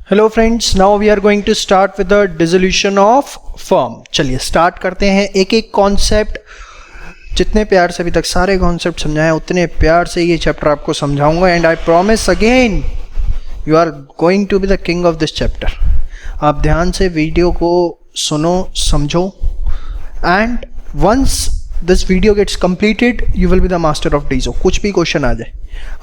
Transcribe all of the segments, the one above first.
Hello friends, now we are going to start with the dissolution of firm. चलिए start करते हैं। एक एक कॉन्सेप्ट, जितने प्यार से अभी तक सारे कॉन्सेप्ट समझाए उतने प्यार से ये चैप्टर आपको समझाऊंगा। And I promise again you are going to be the king of this chapter. आप ध्यान से वीडियो को सुनो, समझो, and once this video gets completed you will be the master of डीजो। कुछ भी क्वेश्चन आ जाए,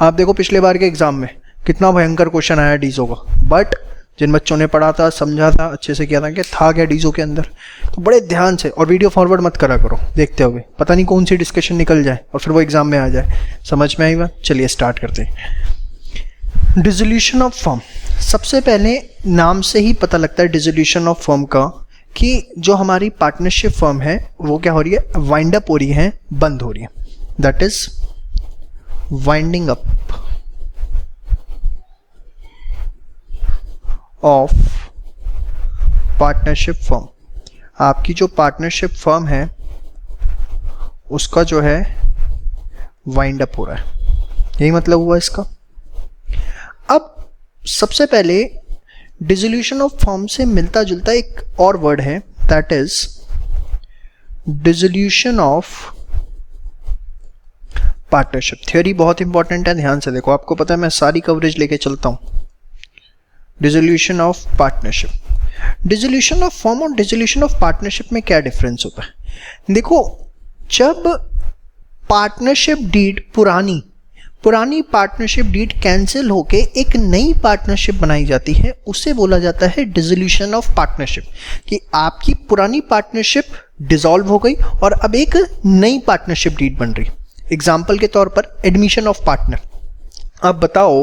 आप देखो पिछले बार के एग्जाम में कितना भयंकर क्वेश्चन आया डीजो का, बट जिन बच्चों ने पढ़ा था, समझा था, अच्छे से किया था, कि था क्या डीजो के अंदर, तो बड़े ध्यान से। और वीडियो फॉरवर्ड मत करा करो देखते हुए, पता नहीं कौन सी डिस्कशन निकल जाए और फिर वो एग्जाम में आ जाए। समझ में आई बात? चलिए स्टार्ट करते हैं। डिसोल्यूशन ऑफ फर्म, सबसे पहले नाम से ही पता लगता है डिसोल्यूशन ऑफ फर्म का कि जो हमारी पार्टनरशिप फर्म है वो क्या हो रही है, वाइंड अप हो रही है, बंद हो रही है। That is winding up of partnership firm. आपकी जो पार्टनरशिप फर्म है उसका जो है वाइंड अप हो रहा है, यही मतलब हुआ इसका। अब सबसे पहले डिसोल्यूशन ऑफ फर्म से मिलता जुलता एक और वर्ड है, that is dissolution of partnership. Theory बहुत इंपॉर्टेंट है, ध्यान से देखो। आपको पता है मैं सारी कवरेज लेके चलता हूं। Dissolution of partnership, dissolution of firm और डिसोल्यूशन ऑफ पार्टनरशिप में क्या डिफरेंस होता है? देखो, जब पार्टनरशिप डीड पुरानी पार्टनरशिप डीड कैंसिल होके एक नई पार्टनरशिप बनाई जाती है, उसे बोला जाता है डिसोल्यूशन ऑफ पार्टनरशिप। कि आपकी पुरानी पार्टनरशिप डिसॉल्व हो गई और अब एक नई पार्टनरशिप डीड बन रही। एग्जाम्पल के तौर पर एडमिशन ऑफ पार्टनर। अब बताओ,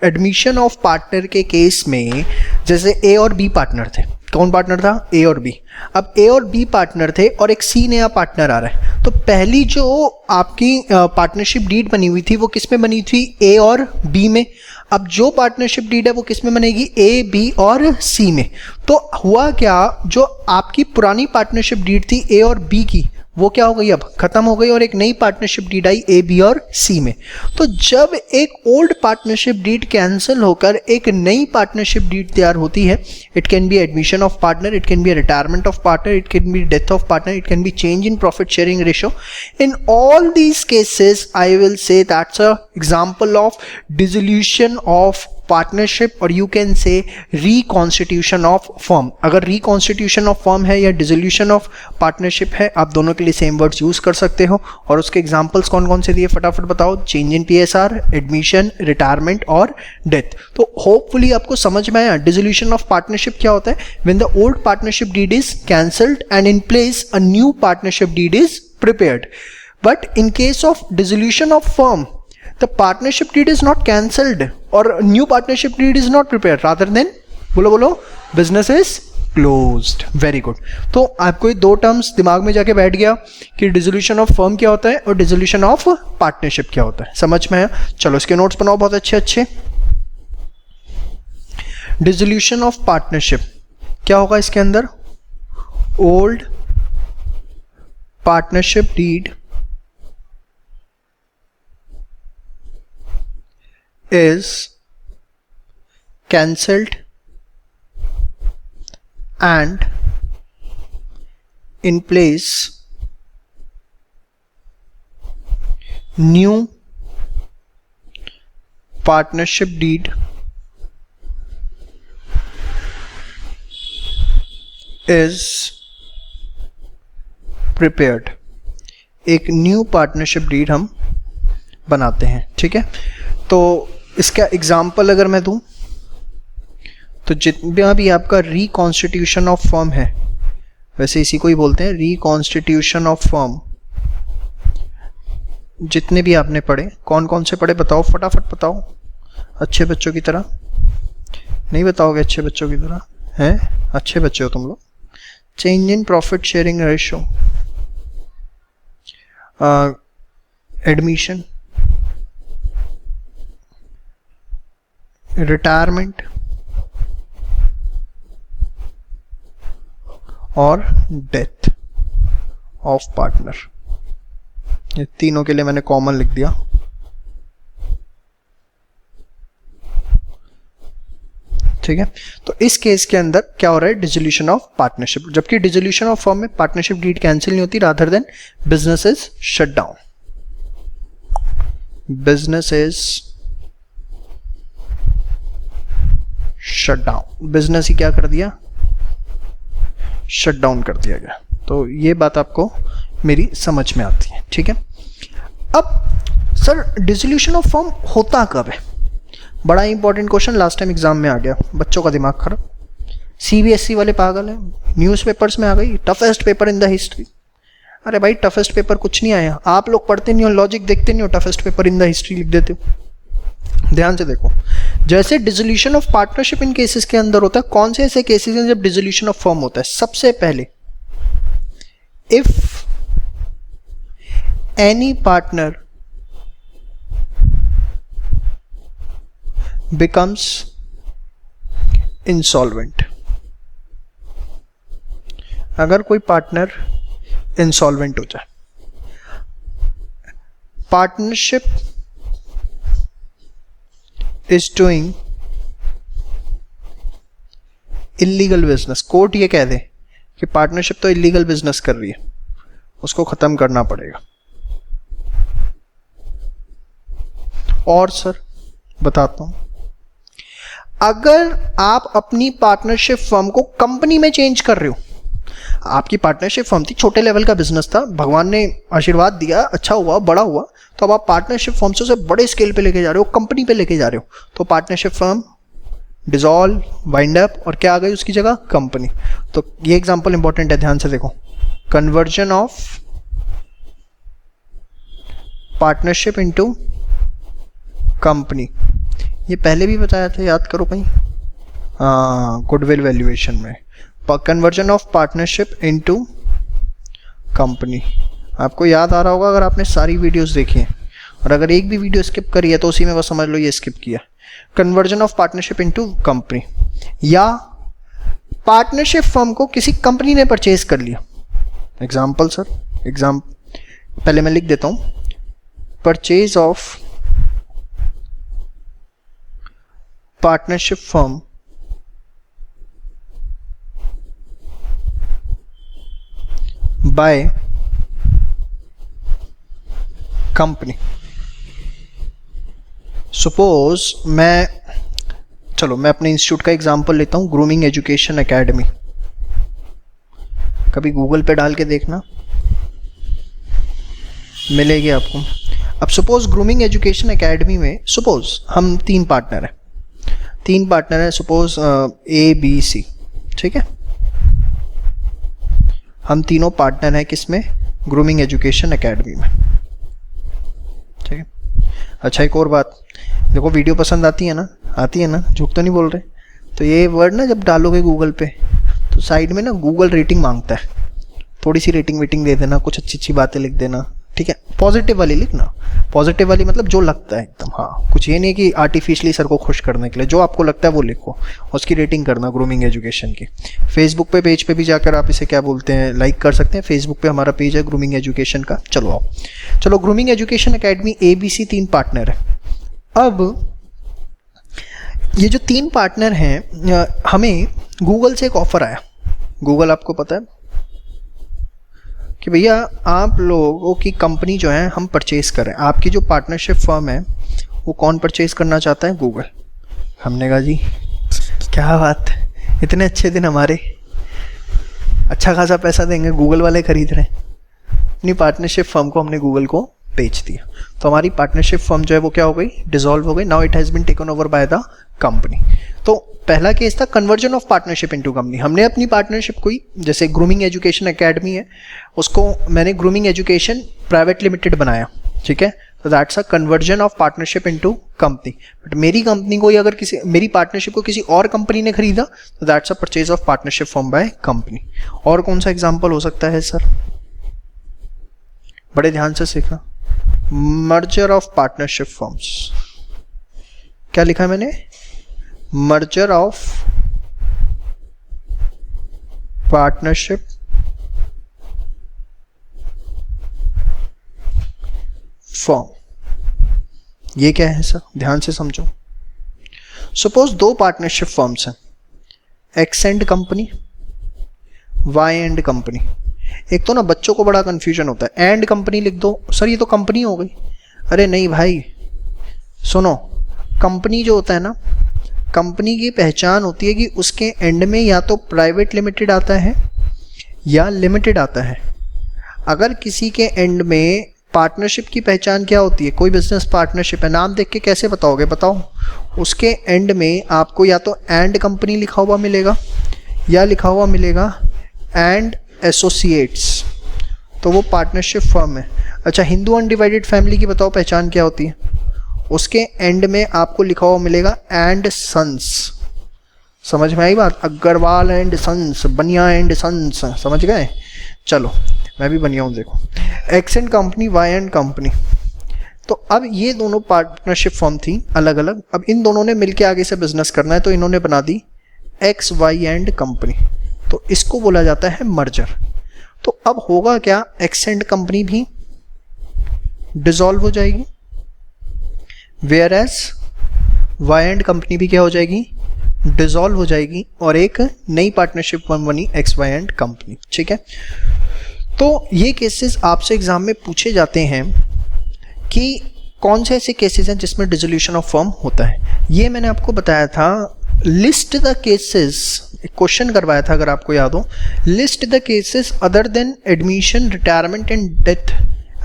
एडमिशन ऑफ पार्टनर के केस में जैसे ए और बी पार्टनर थे। कौन पार्टनर था? ए और बी। अब ए और बी पार्टनर थे और एक सी नया पार्टनर आ रहा है, तो पहली जो आपकी पार्टनरशिप डीड बनी हुई थी वो किस में बनी थी? ए और बी में। अब जो पार्टनरशिप डीड है वो किस में बनेगी? ए, बी और सी में। तो हुआ क्या, जो आपकी पुरानी पार्टनरशिप डीड थी ए और बी की, वो क्या हो गई, अब खत्म हो गई और एक नई पार्टनरशिप डीड आई ए, बी और सी में। तो जब एक ओल्ड पार्टनरशिप डीड कैंसिल होकर एक नई पार्टनरशिप डीड तैयार होती है, it can be admission of partner, it can be retirement of partner, it can be death of partner, it can be change in profit sharing ratio. In all these cases I will say that's a example of dissolution of partnership, और you can say reconstitution of firm. अगर reconstitution of firm है या dissolution of partnership है, आप दोनों के लिए same words use कर सकते हो। और उसके एग्जांपल्स कौन कौन से दिए फटाफट बताओ? Change in PSR, admission, retirement और डेथ। तो होपफुली आपको समझ में आया डिसोल्यूशन ऑफ पार्टनरशिप क्या होता है। When the old partnership deed is cancelled and in place a new partnership deed is prepared. But in case of dissolution of firm, the partnership deed is not cancelled or new partnership deed is not prepared, rather than बोलो business is closed. very good. तो आपको ये दो terms दिमाग में जाके बैठ गया कि डिसोल्यूशन ऑफ फर्म क्या होता है और डिसोल्यूशन ऑफ पार्टनरशिप क्या होता है। समझ में आया? चलो इसके नोट्स बनाओ बहुत अच्छे। डिसोल्यूशन ऑफ पार्टनरशिप क्या होगा इसके अंदर? Old partnership deed is cancelled and in place new partnership deed is prepared। एक न्यू पार्टनरशिप डीड हम बनाते हैं, ठीक है। तो इसका एग्जाम्पल अगर मैं दूं, तो जितना भी आपका रिकॉन्स्टिट्यूशन ऑफ फर्म है, वैसे इसी को ही बोलते हैं रिकॉन्स्टिट्यूशन ऑफ फर्म, जितने भी आपने पढ़े, कौन कौन से पढ़े बताओ, फटाफट बताओ, अच्छे बच्चों की तरह। नहीं बताओगे अच्छे बच्चों की तरह? हैं, अच्छे बच्चे हो तुम लोग। Change in profit sharing ratio, admission, retirement और डेथ ऑफ पार्टनर। ये तीनों के लिए मैंने कॉमन लिख दिया। ठीक है। तो इस केस के अंदर क्या हो रहा है, डिसोल्यूशन ऑफ पार्टनरशिप, जबकि डिसोल्यूशन ऑफ फर्म में पार्टनरशिप डीड कैंसिल नहीं होती, rather than business is shut down, business is shut down, business ही क्या कर दिया, शट डाउन कर दिया गया। तो ये बात आपको मेरी समझ में आती है, ठीक है। अब सर डिसोल्यूशन ऑफ फर्म होता कब है, बड़ा important question, last time exam में आ गया, बच्चों का दिमाग खराब, सीबीएसई वाले पागल हैं, न्यूज़पेपर्स में आ गई toughest paper in the history. अरे भाई टफेस्ट पेपर कुछ नहीं आया, आप लोग पढ़ते नहीं हो, लॉजिक देखते नहीं हो, toughest paper in the history लिख देते हो। ध्यान से देखो, जैसे dissolution of partnership in cases के अंदर होता है, कौन से ऐसे केसेस हैं जब डिसोल्यूशन ऑफ फर्म होता है, सबसे पहले if any partner becomes insolvent, अगर कोई पार्टनर इंसॉल्वेंट हो जाए, partnership is doing illegal business, court ये कह दे कि पार्टनरशिप तो इलीगल बिजनेस कर रही है, उसको खत्म करना पड़ेगा। और सर बताता हूं, अगर आप अपनी पार्टनरशिप फर्म को कंपनी में चेंज कर रहे हो, आपकी पार्टनरशिप फर्म थी, छोटे लेवल का बिजनेस था, भगवान ने आशीर्वाद दिया, अच्छा हुआ, बड़ा हुआ, तो अब आप पार्टनरशिप फर्म से उसे बड़े स्केल पे लेके जा रहे हो, कंपनी पे लेके जा रहे हो, तो partnership firm dissolve, wind up, और क्या आ गई उसकी जगह, कंपनी। तो ये एग्जांपल इंपॉर्टेंट है, ध्यान से देखो, conversion of partnership into company, ये पहले भी बताया था, याद करो कहीं, हाँ गुडविल वैल्यूएशन में, conversion of partnership into company. आपको याद आ रहा होगा अगर आपने सारी वीडियोस देखी हैं, और अगर एक भी वीडियो स्किप करी है तो उसी में बस समझ लो ये स्किप किया। Conversion of partnership into company, या पार्टनरशिप फर्म को किसी कंपनी ने परचेज कर लिया। एग्जाम्पल सर, पहले मैं लिख देता हूँ, purchase of partnership firm by company। Suppose मैं अपने इंस्टीट्यूट का एग्जांपल लेता हूं, ग्रूमिंग एजुकेशन एकेडमी, कभी गूगल पे डाल के देखना, मिलेगी आपको। अब सपोज ग्रूमिंग एजुकेशन एकेडमी में सपोज हम तीन पार्टनर हैं, सपोज ए बी सी, ठीक है, हम तीनों पार्टनर हैं किसमें, ग्रूमिंग एजुकेशन एकेडमी में, ठीक है। अच्छा एक और बात, देखो वीडियो पसंद आती है ना, झूठ तो नहीं बोल रहे, तो ये वर्ड ना जब डालोगे गूगल पे तो साइड में ना गूगल रेटिंग मांगता है, थोड़ी सी रेटिंग वेटिंग दे देना, कुछ अच्छी अच्छी बातें लिख देना, ठीक है, पॉजिटिव वाली लिखना, पॉजिटिव वाली मतलब जो लगता है एकदम, हाँ कुछ ये नहीं कि आर्टिफिशियली सर को खुश करने के लिए, जो आपको लगता है वो लिखो, उसकी रेटिंग करना ग्रूमिंग एजुकेशन की। फेसबुक पे पेज पे भी जाकर आप इसे क्या बोलते हैं, लाइक कर सकते हैं, फेसबुक पे हमारा पेज है ग्रूमिंग एजुकेशन का। चलो grooming education academy ABC 3 partner है। अब ये जो 3 पार्टनर हैं, हमें गूगल से एक ऑफर आया, गूगल आपको पता है कि भैया आप लोगों की कंपनी जो है हम परचेज करें, आपकी जो पार्टनरशिप फर्म है वो कौन परचेज करना चाहता है, गूगल। हमने कहा जी क्या बात है, इतने अच्छे दिन हमारे, अच्छा खासा पैसा देंगे, गूगल वाले खरीद रहे हैं। अपनी पार्टनरशिप फर्म को हमने गूगल को बेच दिया, तो हमारी पार्टनरशिप फर्म जो है वो क्या हो गई, डिसॉल्व हो गई। Now it has been taken over by the company. तो पहला केस था conversion of partnership into company. हमने अपनी पार्टनरशिप कोई, जैसे ग्रूमिंग एजुकेशन एकेडमी है, उसको मैंने ग्रूमिंग एजुकेशन प्राइवेट लिमिटेड बनाया, ठीक है, तो that's a conversion of partnership into company. But मेरी कंपनी को, अगर किसी मेरी पार्टनरशिप को किसी और कंपनी ने खरीदा, तो that's a purchase of partnership firm by company. और कौन सा एग्जाम्पल हो सकता है सर, बड़े ध्यान से सीखना, मर्जर ऑफ पार्टनरशिप फर्म्स। क्या लिखा है मैंने, मर्जर ऑफ पार्टनरशिप फर्म। ये क्या है सर, ध्यान से समझो। सपोज दो पार्टनरशिप फर्म्स हैं, X and company, Y and company. एक तो ना बच्चों को बड़ा कंफ्यूजन होता है, एंड कंपनी लिख दो, सर ये तो कंपनी हो गई। अरे नहीं भाई सुनो, कंपनी जो होता है ना, कंपनी की पहचान होती है कि उसके एंड में या तो प्राइवेट लिमिटेड आता है या लिमिटेड आता है। अगर किसी के एंड में पार्टनरशिप की पहचान क्या होती है, कोई बिजनेस पार्टनरशिप है, नाम देख के कैसे बताओगे, बताओ। उसके एंड में आपको या तो एंड कंपनी लिखा हुआ मिलेगा या लिखा हुआ मिलेगा एंड एसोसिएट्स, तो वो पार्टनरशिप फर्म है। अच्छा, हिंदू अनडिवाइडेड फैमिली की बताओ पहचान क्या होती है, उसके एंड में आपको लिखा हुआ मिलेगा एंड सन्स। समझ में आई बात, Agarwal and sons, Baniya and sons, समझ गए। चलो मैं भी बनिया हूँ, देखो X and company, Y and company. तो अब ये दोनों पार्टनरशिप फर्म थी अलग अलग, अब इन दोनों ने मिलके आगे से बिजनेस करना है, तो इन्होंने बना दी एक्स वाई एंड कंपनी, तो इसको बोला जाता है मर्जर। तो अब होगा क्या, एक्स एंड कंपनी भी डिसॉल्व हो जाएगी, whereas Y and company भी क्या हो जाएगी, डिसॉल्व हो जाएगी, और एक नई पार्टनरशिप फर्म बनी एक्स वाई एंड कंपनी। ठीक है, तो ये केसेस आपसे एग्जाम में पूछे जाते हैं कि कौन से ऐसे केसेस हैं जिसमें डिसोल्यूशन ऑफ फर्म होता है। ये मैंने आपको बताया था, लिस्ट द केसेस, क्वेश्चन करवाया था अगर आपको याद हो, list the cases other than admission, retirement and death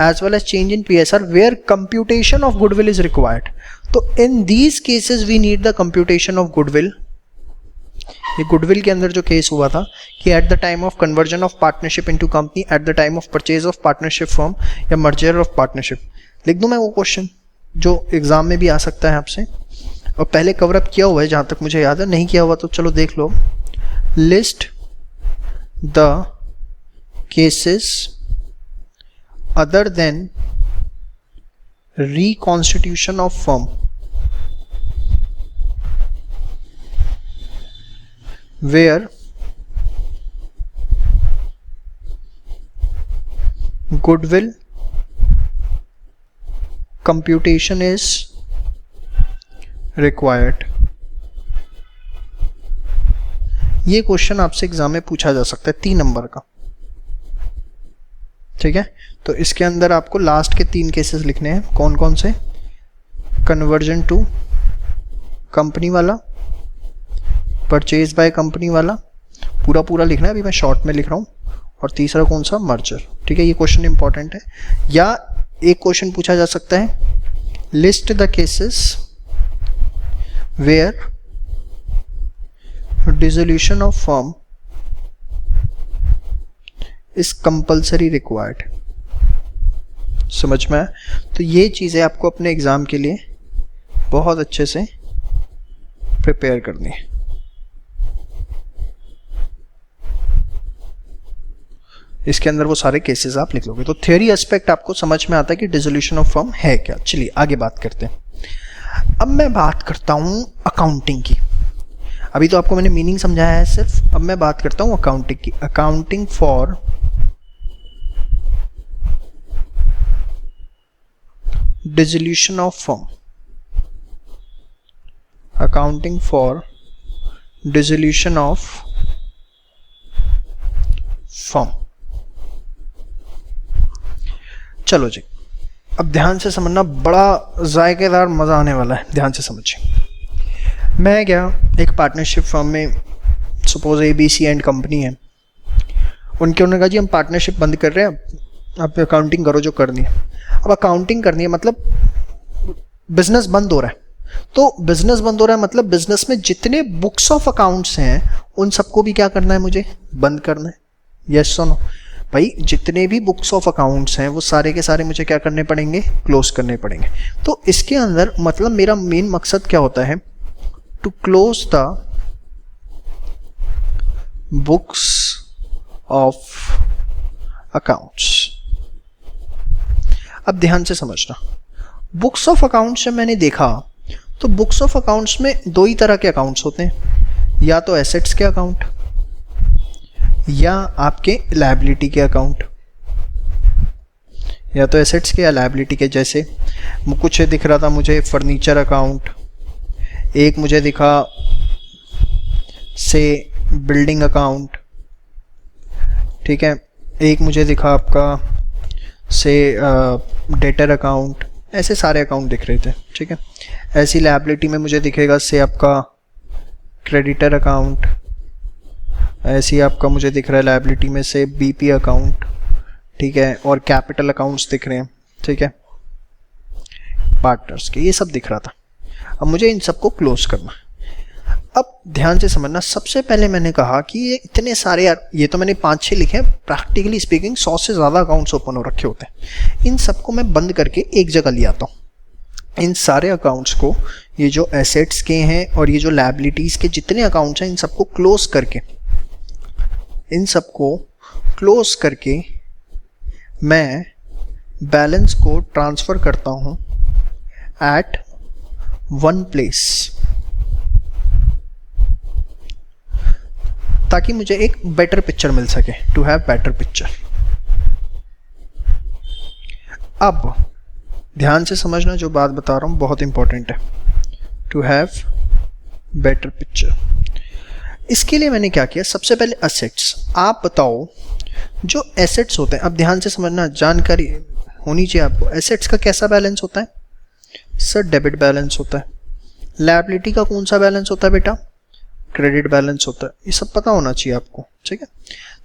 as well as change in PSR where computation of goodwill is required. तो in these cases we need the computation of goodwill. ये goodwill के अंदर जो case हुआ था कि at the time of conversion of partnership into company, at the time of purchase of partnership firm या merger of partnership, लिख दूं मैं वो क्वेश्चन जो एग्जाम में भी आ सकता है आपसे, और पहले कवर अप किया हुआ है जहाँ तक मुझे याद है, नहीं किया हुआ तो चलो देख लो। List the cases other than reconstitution of firm where goodwill computation is required। ये क्वेश्चन आपसे एग्जाम में पूछा जा सकता है 3 नंबर का। ठीक है, तो इसके अंदर आपको लास्ट के 3 केसेस लिखने हैं, कौन कौन से, कन्वर्जन टू कंपनी वाला, परचेज बाय कंपनी वाला, पूरा पूरा लिखना है, अभी मैं शॉर्ट में लिख रहा हूँ, और तीसरा कौन सा, मर्जर। ठीक है, ये क्वेश्चन इंपॉर्टेंट है। या एक क्वेश्चन पूछा जा सकता है, list the cases where dissolution of firm is compulsory required. समझ में आया? तो ये चीज़ें आपको अपने एग्ज़ाम के लिए बहुत अच्छे से प्रिपेयर करनी है। इसके अंदर वो सारे केसेस आप लिख लोगे, तो थ्योरी एस्पेक्ट आपको समझ में आता है कि डिसोल्यूशन ऑफ फर्म है क्या। चलिए आगे बात करते हैं। अब मैं बात करता हूँ अकाउंटिंग की। अभी तो आपको मैंने मीनिंग समझाया है सिर्फ, अब मैं बात करता हूँ अकाउंटिंग की। Accounting for dissolution of firm, accounting for dissolution of firm. चलो जी, अब ध्यान से समझना, बड़ा जायकेदार मजा आने वाला है, ध्यान से समझिए। मैं गया एक पार्टनरशिप फर्म में, सपोज ABC एंड कंपनी है, उन्होंने कहा जी हम पार्टनरशिप बंद कर रहे हैं, आप अकाउंटिंग करो जो करनी है। अब अकाउंटिंग करनी है मतलब बिजनेस बंद हो रहा है, तो बिजनेस बंद हो रहा है मतलब बिजनेस में जितने बुक्स ऑफ अकाउंट्स हैं उन सबको भी क्या करना है, मुझे बंद करना है। यस सुनो भाई, जितने भी बुक्स ऑफ अकाउंट्स हैं वो सारे के सारे मुझे क्या करने पड़ेंगे, क्लोज करने पड़ेंगे। तो इसके अंदर मतलब मेरा मेन मकसद क्या होता है, to close the books of accounts. अब ध्यान से समझना, बुक्स ऑफ अकाउंट्स जब मैंने देखा तो बुक्स ऑफ अकाउंट्स में 2 ही तरह के अकाउंट्स होते हैं, या तो एसेट्स के अकाउंट या आपके लायबिलिटी के अकाउंट, या तो एसेट्स के या लायबिलिटी के। जैसे कुछ दिख रहा था मुझे फर्नीचर अकाउंट, एक मुझे दिखा से बिल्डिंग अकाउंट, ठीक है, एक मुझे दिखा आपका से डेटर अकाउंट, ऐसे सारे अकाउंट दिख रहे थे, ठीक है। ऐसी लायबिलिटी में मुझे दिखेगा से आपका क्रेडिटर अकाउंट, ऐसी आपका मुझे दिख रहा है लायबिलिटी में से बीपी अकाउंट, ठीक है, और कैपिटल अकाउंट्स दिख रहे हैं, ठीक है, पार्टनर्स के, ये सब दिख रहा था। अब मुझे इन सबको क्लोज करना। अब ध्यान से समझना, सबसे पहले मैंने कहा कि ये इतने सारे, ये तो मैंने 5-6 लिखे हैं, प्रैक्टिकली स्पीकिंग 100 से ज़्यादा अकाउंट्स ओपन हो रखे होते हैं। इन सबको मैं बंद करके एक जगह ले आता हूँ। इन सारे अकाउंट्स को, ये जो एसेट्स के हैं और ये जो लायबिलिटीज़ के जितने अकाउंट्स हैं, इन सबको क्लोज करके, इन सबको क्लोज करके मैं बैलेंस को ट्रांसफ़र करता हूँ एट वन प्लेस, ताकि मुझे एक बेटर पिक्चर मिल सके, टू हैव बेटर पिक्चर। अब ध्यान से समझना, जो बात बता रहा हूं बहुत इंपॉर्टेंट है, टू हैव बेटर पिक्चर। इसके लिए मैंने क्या किया, सबसे पहले एसेट्स। आप बताओ जो एसेट्स होते हैं, अब ध्यान से समझना, जानकारी होनी चाहिए आपको। एसेट्स का कैसा बैलेंस होता है सर? डेबिट बैलेंस होता है। लायबिलिटी का कौन सा बैलेंस होता है बेटा? क्रेडिट बैलेंस होता है। ये सब पता होना चाहिए आपको, ठीक है।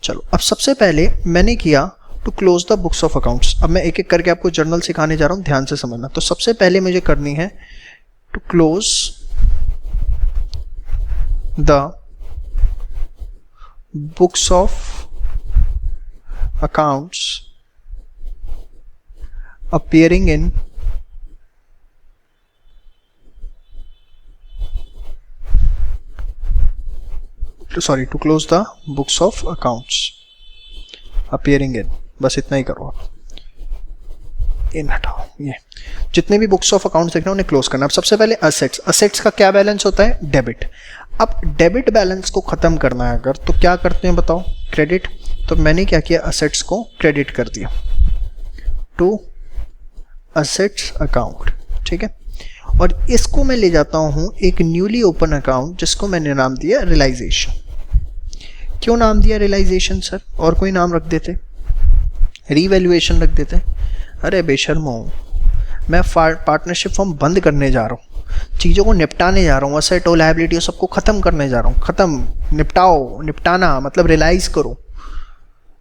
चलो, अब सबसे पहले मैंने किया to close the books of accounts. अब मैं एक एक करके आपको जर्नल सिखाने जा रहा हूँ, ध्यान से समझना। तो सबसे पहले मुझे करनी है to close the books of accounts appearing in to close the books of accounts appearing in, बस इतना ही करो आप, इन हटाओ, ये जितने भी बुक्स ऑफ अकाउंट्स देख रहे हैं उन्हें क्लोज करना। अब सबसे पहले असेट्स। असेट्स का क्या बैलेंस होता है? डेबिट। अब डेबिट बैलेंस को खत्म करना है अगर, तो क्या करते हैं बताओ? क्रेडिट। तो मैंने क्या किया, असेट्स को क्रेडिट कर दिया टू असेट्स अकाउंट, ठीक है। और इसको मैं ले जाता हूं एक न्यूली ओपन अकाउंट, जिसको मैंने नाम दिया रियलाइजेशन। क्यों नाम दिया रियलाइजेशन सर? और कोई नाम रख देते, रीवैल्यूएशन रख देते। अरे बेशर्मो, मैं पार्टनरशिप फॉर्म बंद करने जा रहा हूँ, चीज़ों को निपटाने जा रहा हूँ, असेट और लायबिलिटी सबको ख़त्म करने जा रहा हूँ। ख़त्म, निपटाओ, निपटाना मतलब रियलाइज़ करो,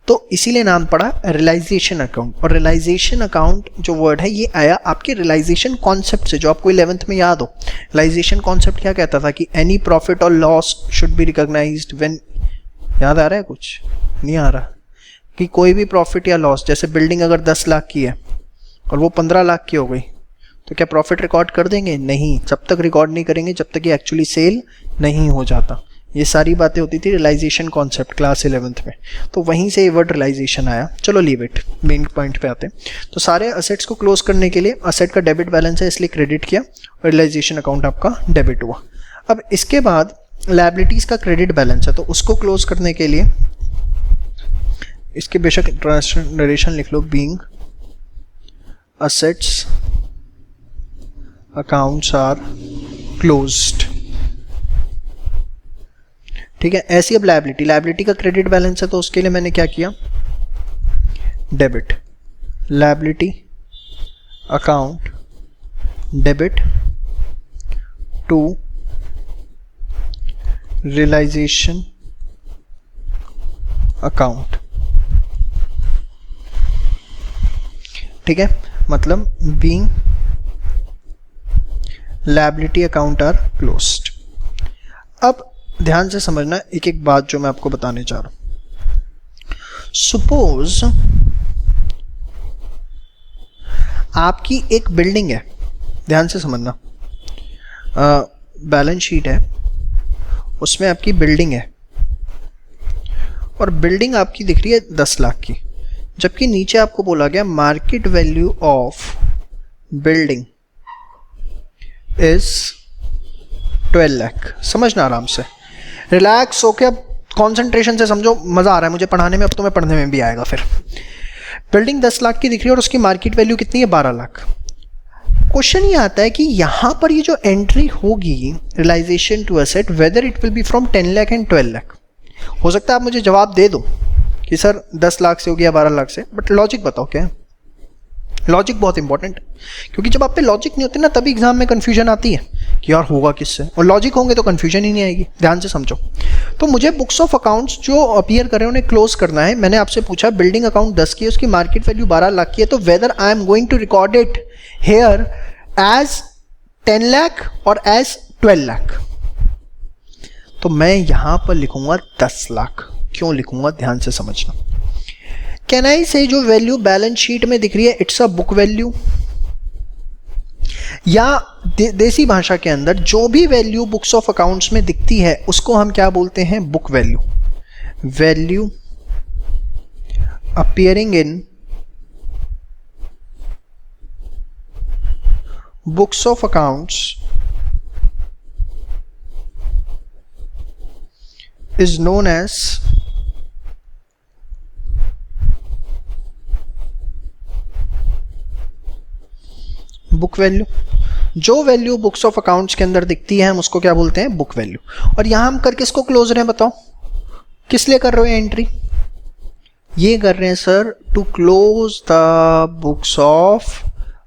तो इसीलिए नाम पड़ा रियलाइजेशन अकाउंट। और रियलाइजेशन अकाउंट जो वर्ड है ये आया आपके रियलाइजेशन कॉन्सेप्ट से, जो आपको 11th में याद हो। रियलाइजेशन कॉन्सेप्ट क्या कहता था कि एनी प्रॉफिट और loss should be recognised when, याद आ रहा है? कुछ नहीं आ रहा? कि कोई भी प्रॉफिट या लॉस, जैसे बिल्डिंग अगर 10 लाख की है और वो 15 लाख की हो गई, तो क्या प्रॉफिट रिकॉर्ड कर देंगे? नहीं, जब तक रिकॉर्ड नहीं करेंगे जब तक ये एक्चुअली सेल नहीं हो जाता। ये सारी बातें होती थी रियलाइजेशन कॉन्सेप्ट क्लास 11th में, तो वहीं से ये वर्ड रियलाइजेशन आया। चलो लीव इट, मेन पॉइंट पे आते हैं। तो सारे असेट्स को क्लोज करने के लिए, असेट का डेबिट बैलेंस है इसलिए क्रेडिट किया, और रियलाइजेशन अकाउंट आपका डेबिट हुआ। अब इसके बाद लायबिलिटीज का क्रेडिट बैलेंस है, तो उसको क्लोज करने के लिए इसके बेशक ट्रांसलेशन लिख लो, being assets accounts are closed, ठीक है। ऐसी अब लायबिलिटी का क्रेडिट बैलेंस है, तो उसके लिए मैंने क्या किया, debit, liability account debit to realisation account, ठीक है। मतलब being liability account are closed. अब ध्यान से समझना एक एक बात जो मैं आपको बताने जा रहा हूं। सपोज आपकी एक बिल्डिंग है, ध्यान से समझना, बैलेंस शीट है, उसमें आपकी बिल्डिंग है और बिल्डिंग आपकी दिख रही है 10 लाख की, जबकि नीचे आपको बोला गया market value of building is 12 lakh. समझना आराम से, रिलैक्स होके, अब कॉन्सेंट्रेशन से समझो, मज़ा आ रहा है मुझे पढ़ाने में, अब तुम्हें पढ़ने में भी आएगा। फिर बिल्डिंग 10 लाख की दिख रही है और उसकी मार्केट वैल्यू कितनी है? 12 लाख। क्वेश्चन ये आता है कि यहाँ पर ये जो एंट्री होगी realisation to asset, whether it will be from 10 lakh and 12 lakh. हो सकता है आप मुझे जवाब दे दो कि सर 10 लाख से हो गया 12 लाख से, बट लॉजिक बताओ क्या है। लॉजिक बहुत इंपॉर्टेंट है, क्योंकि जब आप पे लॉजिक नहीं होती ना तभी एग्जाम में कंफ्यूजन आती है कि यार होगा किससे, और लॉजिक होंगे तो कंफ्यूजन ही नहीं आएगी। ध्यान से समझो। तो मुझे बुक्स ऑफ अकाउंट्स जो अपीयर कर रहे हैं उन्हें क्लोज करना है। मैंने आपसे पूछा बिल्डिंग अकाउंट 10 की है, उसकी मार्केट वैल्यू 12 लाख की है, तो whether I am going to record it here as 10 lakh और एज 12 लाख। तो मैं यहां पर लिखूंगा 10 लाख। क्यों लिखूंगा, ध्यान से समझना। कैन आई से जो वैल्यू बैलेंस शीट में दिख रही है इट्स अ बुक वैल्यू, या देसी भाषा के अंदर जो भी वैल्यू बुक्स ऑफ अकाउंट्स में दिखती है उसको हम क्या बोलते हैं, book value. Value appearing in books of accounts is known as book value. जो वैल्यू बुक्स ऑफ अकाउंट्स के अंदर दिखती है हम उसको क्या बोलते हैं, बुक वैल्यू। और यहां हम कर किसको क्लोज रहे हैं बताओ, किस लिए कर रहे हो एंट्री, ये कर रहे हैं sir to close the books of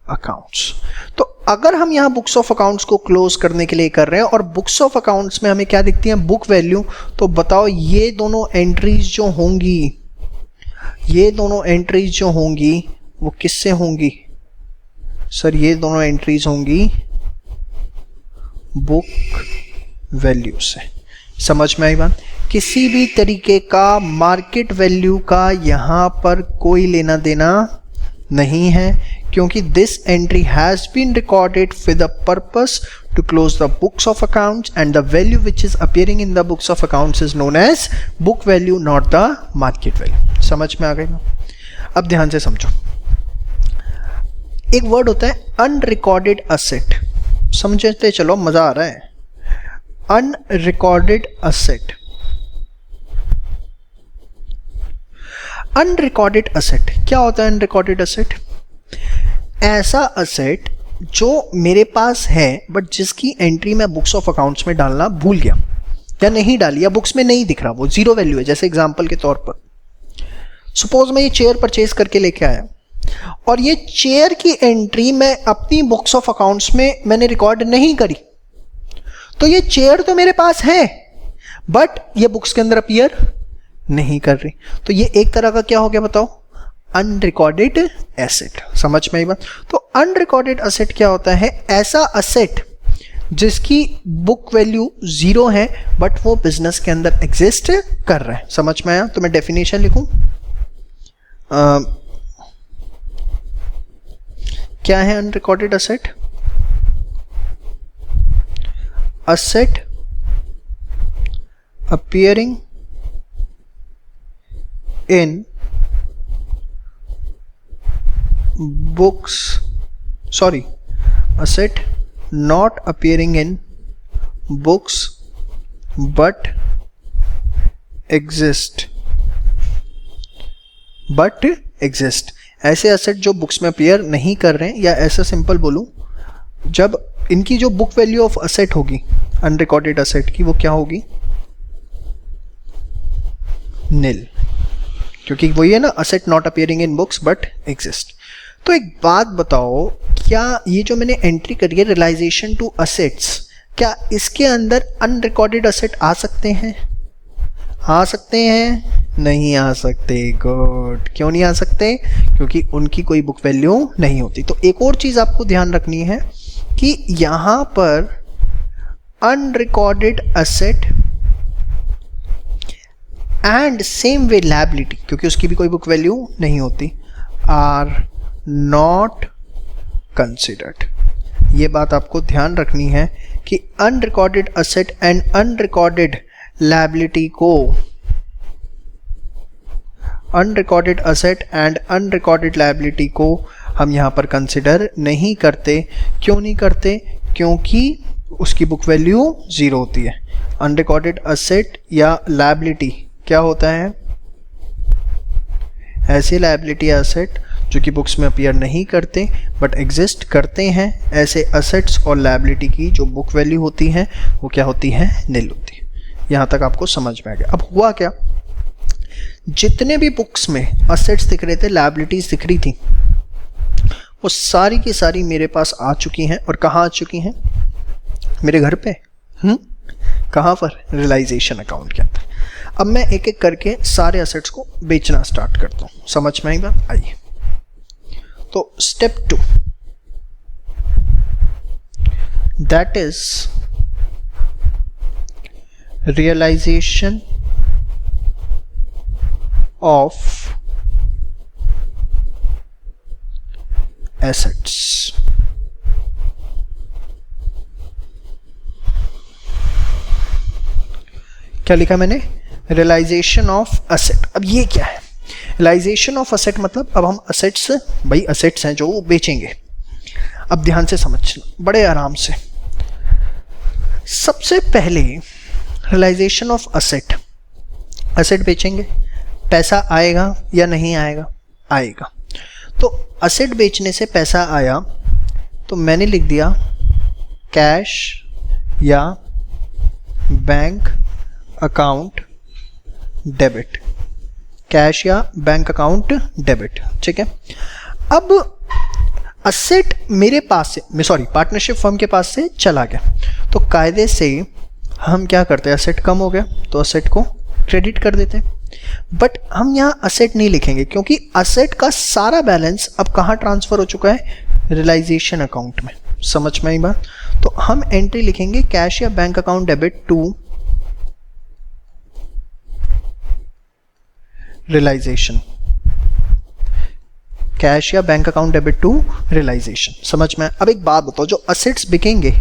accounts. तो अगर हम यहां बुक्स ऑफ अकाउंट्स को क्लोज करने के लिए कर रहे हैं और बुक्स ऑफ अकाउंट्स में हमें क्या दिखती है, बुक वैल्यू, तो बताओ ये दोनों एंट्रीज जो होंगी, ये दोनों एंट्रीज जो होंगी वो किससे होंगी सर, ये दोनों एंट्रीज होंगी बुक वैल्यू से। समझ में आई बात। किसी भी तरीके का मार्केट वैल्यू का यहां पर कोई लेना देना नहीं है, क्योंकि this entry has been recorded with the purpose to close the books of accounts and the value which is appearing in the books of accounts is known as book value, not the market value. समझ में आ गई ना। अब ध्यान से समझो, एक word होता है अनरिकॉर्डेड असेट। समझते चलो, मजा आ रहा है। अनरिकॉर्डेड असेट, अनरिकॉर्डेड असेट क्या होता है। अनरिकॉर्डेड असेट ऐसा असेट जो मेरे पास है बट जिसकी एंट्री मैं बुक्स ऑफ अकाउंट्स में डालना भूल गया या नहीं डाली, या बुक्स में नहीं दिख रहा, वो जीरो वैल्यू है। जैसे एग्जांपल के तौर पर सपोज मैं ये चेयर परचेज करके लेके आया और ये चेयर की एंट्री मैं अपनी बुक्स ऑफ अकाउंट्स में मैंने रिकॉर्ड नहीं करी, तो ये चेयर तो मेरे पास है बट ये बुक्स के अंदर अपीयर नहीं कर रही। तो ये एक तरह का क्या हो गया बताओ, अनरिकॉर्डेड एसेट। समझ में आई बात। तो अनरिकॉर्डेड एसेट क्या होता है, ऐसा एसेट जिसकी बुक वैल्यू 0 है बट वो बिजनेस के अंदर एग्जिस्ट कर रहा है। समझ में आया। तो मैं डेफिनेशन लिखूं, क्या है unrecorded asset, asset appearing in books, sorry, asset not appearing in books but exist, but exist. ऐसे एसेट जो बुक्स में अपीयर नहीं कर रहे हैं, या ऐसा सिंपल बोलूं, जब इनकी जो बुक वैल्यू ऑफ असेट होगी अनरिकॉर्डेड असेट की, वो क्या होगी, नील, क्योंकि वही है ना, asset not appearing in books but exist. तो एक बात बताओ, क्या ये जो मैंने एंट्री करी है रियलाइजेशन टू असेट्स, क्या इसके अंदर अनरिकॉर्डेड असेट आ सकते हैं, आ सकते हैं, नहीं आ सकते। गुड। क्यों नहीं आ सकते, क्योंकि उनकी कोई बुक वैल्यू नहीं होती। तो एक और चीज आपको ध्यान रखनी है कि यहां पर unrecorded asset and same way liability, क्योंकि उसकी भी कोई बुक वैल्यू नहीं होती, आर नॉट कंसिडर्ड। ये बात आपको ध्यान रखनी है कि unrecorded asset and unrecorded liability को, unrecorded asset and unrecorded liability को हम यहाँ पर कंसिडर नहीं करते। क्यों नहीं करते, क्योंकि उसकी बुक वैल्यू 0 होती है। अनरिकॉर्डेड असेट या लायबिलिटी क्या होता है, ऐसी लायबिलिटी एसेट जो कि बुक्स में अपीयर नहीं करते बट एग्जिस्ट करते हैं, ऐसे असेट्स और लायबिलिटी की जो बुक वैल्यू होती है वो क्या होती है, नील होती है। यहाँ तक आपको समझ में आ गया। अब हुआ क्या, जितने भी बुक्स में असेट्स दिख रहे थे, लायबिलिटीज दिख रही थी, वो सारी की सारी मेरे पास आ चुकी हैं। और कहाँ आ चुकी हैं, मेरे घर पे। कहाँ पर, रियलाइजेशन अकाउंट के अंदर। अब मैं एक एक करके सारे असेट्स को बेचना स्टार्ट करता हूँ। समझ में आई बात, आइए। तो step 2, that is realisation of assets. क्या लिखा मैंने, रियलाइजेशन ऑफ असेट। अब ये क्या है, रियलाइजेशन ऑफ असेट मतलब अब हम असेट्स, भाई असेट्स हैं जो बेचेंगे। अब ध्यान से समझना, बड़े आराम से। सबसे पहले रियलाइजेशन ऑफ असेट, असेट बेचेंगे, पैसा आएगा या नहीं आएगा, आएगा। तो असेट बेचने से पैसा आया तो मैंने लिख दिया कैश या बैंक अकाउंट डेबिट, कैश या बैंक अकाउंट डेबिट, ठीक है। अब असेट मेरे पास से, सॉरी पार्टनरशिप फर्म के पास से चला गया, तो कायदे से हम क्या करते हैं, असेट कम हो गया तो असेट को क्रेडिट कर देते हैं। बट हम यहाँ असेट नहीं लिखेंगे क्योंकि असेट का सारा बैलेंस अब कहाँ ट्रांसफर हो चुका है, रियलाइजेशन अकाउंट में। समझ में आई बात। तो हम एंट्री लिखेंगे कैश या bank account debit to realisation, cash या bank account debit to realisation. समझ में। अब एक बात बताओ, जो असेट्स बिकेंगे,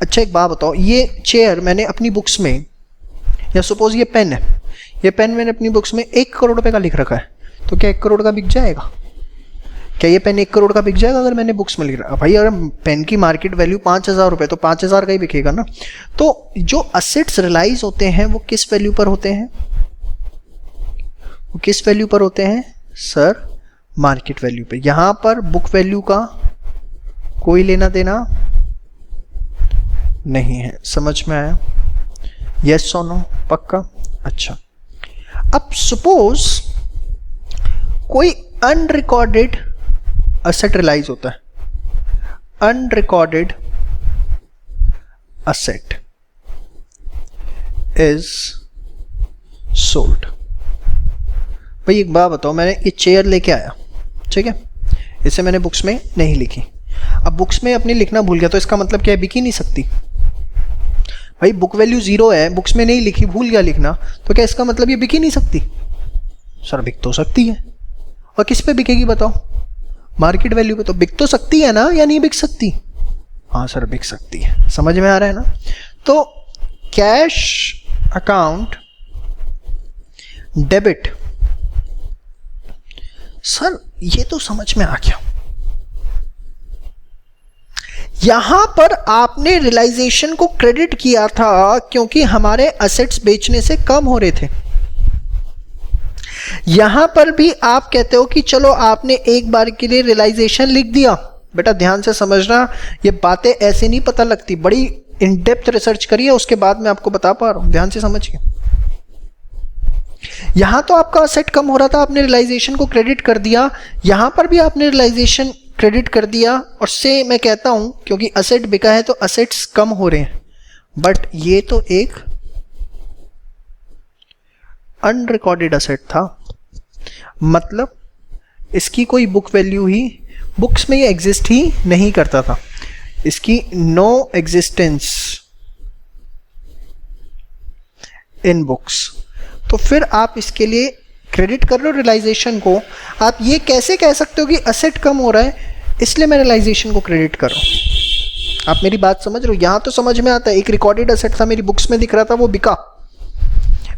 अच्छा एक बात बताओ, ये चेयर मैंने अपनी बुक्स में, या सपोज ये पेन है, ये पेन मैंने अपनी बुक्स में 1 करोड़ रुपए का लिख रखा है, तो क्या 1 करोड़ का बिक जाएगा? क्या ये पेन 1 करोड़ का बिक जाएगा अगर मैंने बुक्स में लिख रहा? भाई अगर पेन की मार्केट वैल्यू 5,000 रुपये, तो 5,000 का ही बिकेगा ना। तो जो असेट्स रियलाइज होते हैं वो किस वैल्यू पर होते हैं, वो किस वैल्यू पर होते हैं सर, मार्केट वैल्यू पे। यहां पर बुक वैल्यू का कोई लेना देना नहीं है। समझ में आया? यस और नो, पक्का? अच्छा, अब सपोज कोई अनरिकॉर्डेड असेट रियलाइज होता है, अनरिकॉर्डेड असेट इज सोल्ड। भाई एक बात बताओ, मैंने ये चेयर लेके आया, ठीक है, इसे मैंने बुक्स में नहीं लिखी। अब बुक्स में अपनी लिखना भूल गया, तो इसका मतलब क्या है, बिक ही नहीं सकती। भाई बुक वैल्यू 0 है, बुक्स में नहीं लिखी, भूल गया लिखना, तो क्या इसका मतलब ये बिक ही नहीं सकती? सर बिक तो सकती है। और किस पे बिकेगी बताओ? मार्केट वैल्यू पे। तो बिक तो सकती है ना, या नहीं बिक सकती? हाँ सर बिक सकती है। समझ में आ रहा है ना? तो कैश अकाउंट डेबिट, सर ये तो समझ में आ गया। यहां पर आपने रियलाइजेशन को क्रेडिट किया था क्योंकि हमारे असेट्स बेचने से कम हो रहे थे। यहां पर भी आप कहते हो कि चलो आपने एक बार के लिए रियलाइजेशन लिख दिया। बेटा ध्यान से समझना, ये बातें ऐसे नहीं पता लगती, बड़ी इन डेप्थ रिसर्च करिए, उसके बाद मैं आपको बता पा रहा हूं। ध्यान से समझिए, यहां तो आपका असेट कम हो रहा था, आपने रियलाइजेशन को क्रेडिट कर दिया। यहां पर भी आपने रियलाइजेशन क्रेडिट कर दिया, और से मैं कहता हूं क्योंकि असेट बिका है तो असेट्स कम हो रहे हैं। बट ये तो एक अनरिकॉर्डेड असेट था, मतलब इसकी कोई बुक वैल्यू ही, बुक्स में ये एग्जिस्ट ही नहीं करता था, इसकी नो एग्जिस्टेंस इन बुक्स। तो फिर आप इसके लिए क्रेडिट कर रहे हो रियलाइजेशन को। आप ये कैसे कह सकते हो कि असेट कम हो रहा है इसलिए मैं रियलाइजेशन को क्रेडिट कर रहा हूं? आप मेरी बात समझ रहे हो? यहां तो समझ में आता है, एक रिकॉर्डेड असेट था, मेरी बुक्स में दिख रहा था, वो बिका,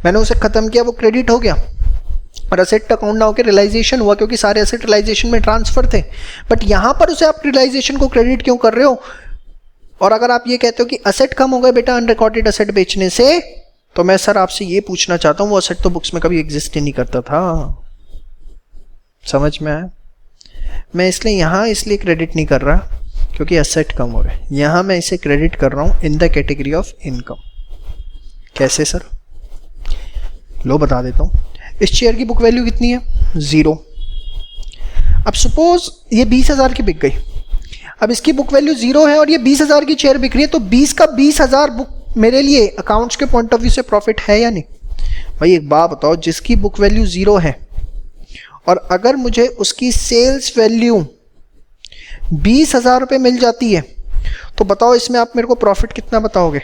मैंने उसे खत्म किया, वो क्रेडिट हो गया, और असेट अकाउंट ना होकर रियलाइजेशन हुआ क्योंकि सारे असेट रियलाइजेशन में ट्रांसफर थे। बट यहां पर उसे आप रियलाइजेशन को क्रेडिट क्यों कर रहे हो? और अगर आप ये कहते हो कि असेट कम हो गए बेटा अनरिकॉर्डेड असेट बेचने से, तो मैं सर आपसे ये पूछना चाहता हूं, वो असेट तो बुक्स में कभी एग्जिस्ट ही नहीं करता था। समझ में आया? मैं इसलिए यहाँ इसलिए क्रेडिट नहीं कर रहा क्योंकि एसेट कम हो रहे हैं, यहाँ मैं इसे क्रेडिट कर रहा हूँ in the category of income. कैसे सर? लो बता देता हूँ। इस चेयर की बुक वैल्यू कितनी है? 0। अब सपोज ये 20,000 की बिक गई, अब इसकी बुक वैल्यू 0 है और ये 20,000 की चेयर बिक रही है, तो 20 का 20,000 बुक मेरे लिए अकाउंट्स के पॉइंट ऑफ व्यू से प्रॉफिट है या नहीं? भाई एक बात बताओ, जिसकी बुक वैल्यू 0 है और अगर मुझे उसकी सेल्स वैल्यू 20,000 रुपये मिल जाती है, तो बताओ इसमें आप मेरे को प्रॉफिट कितना बताओगे?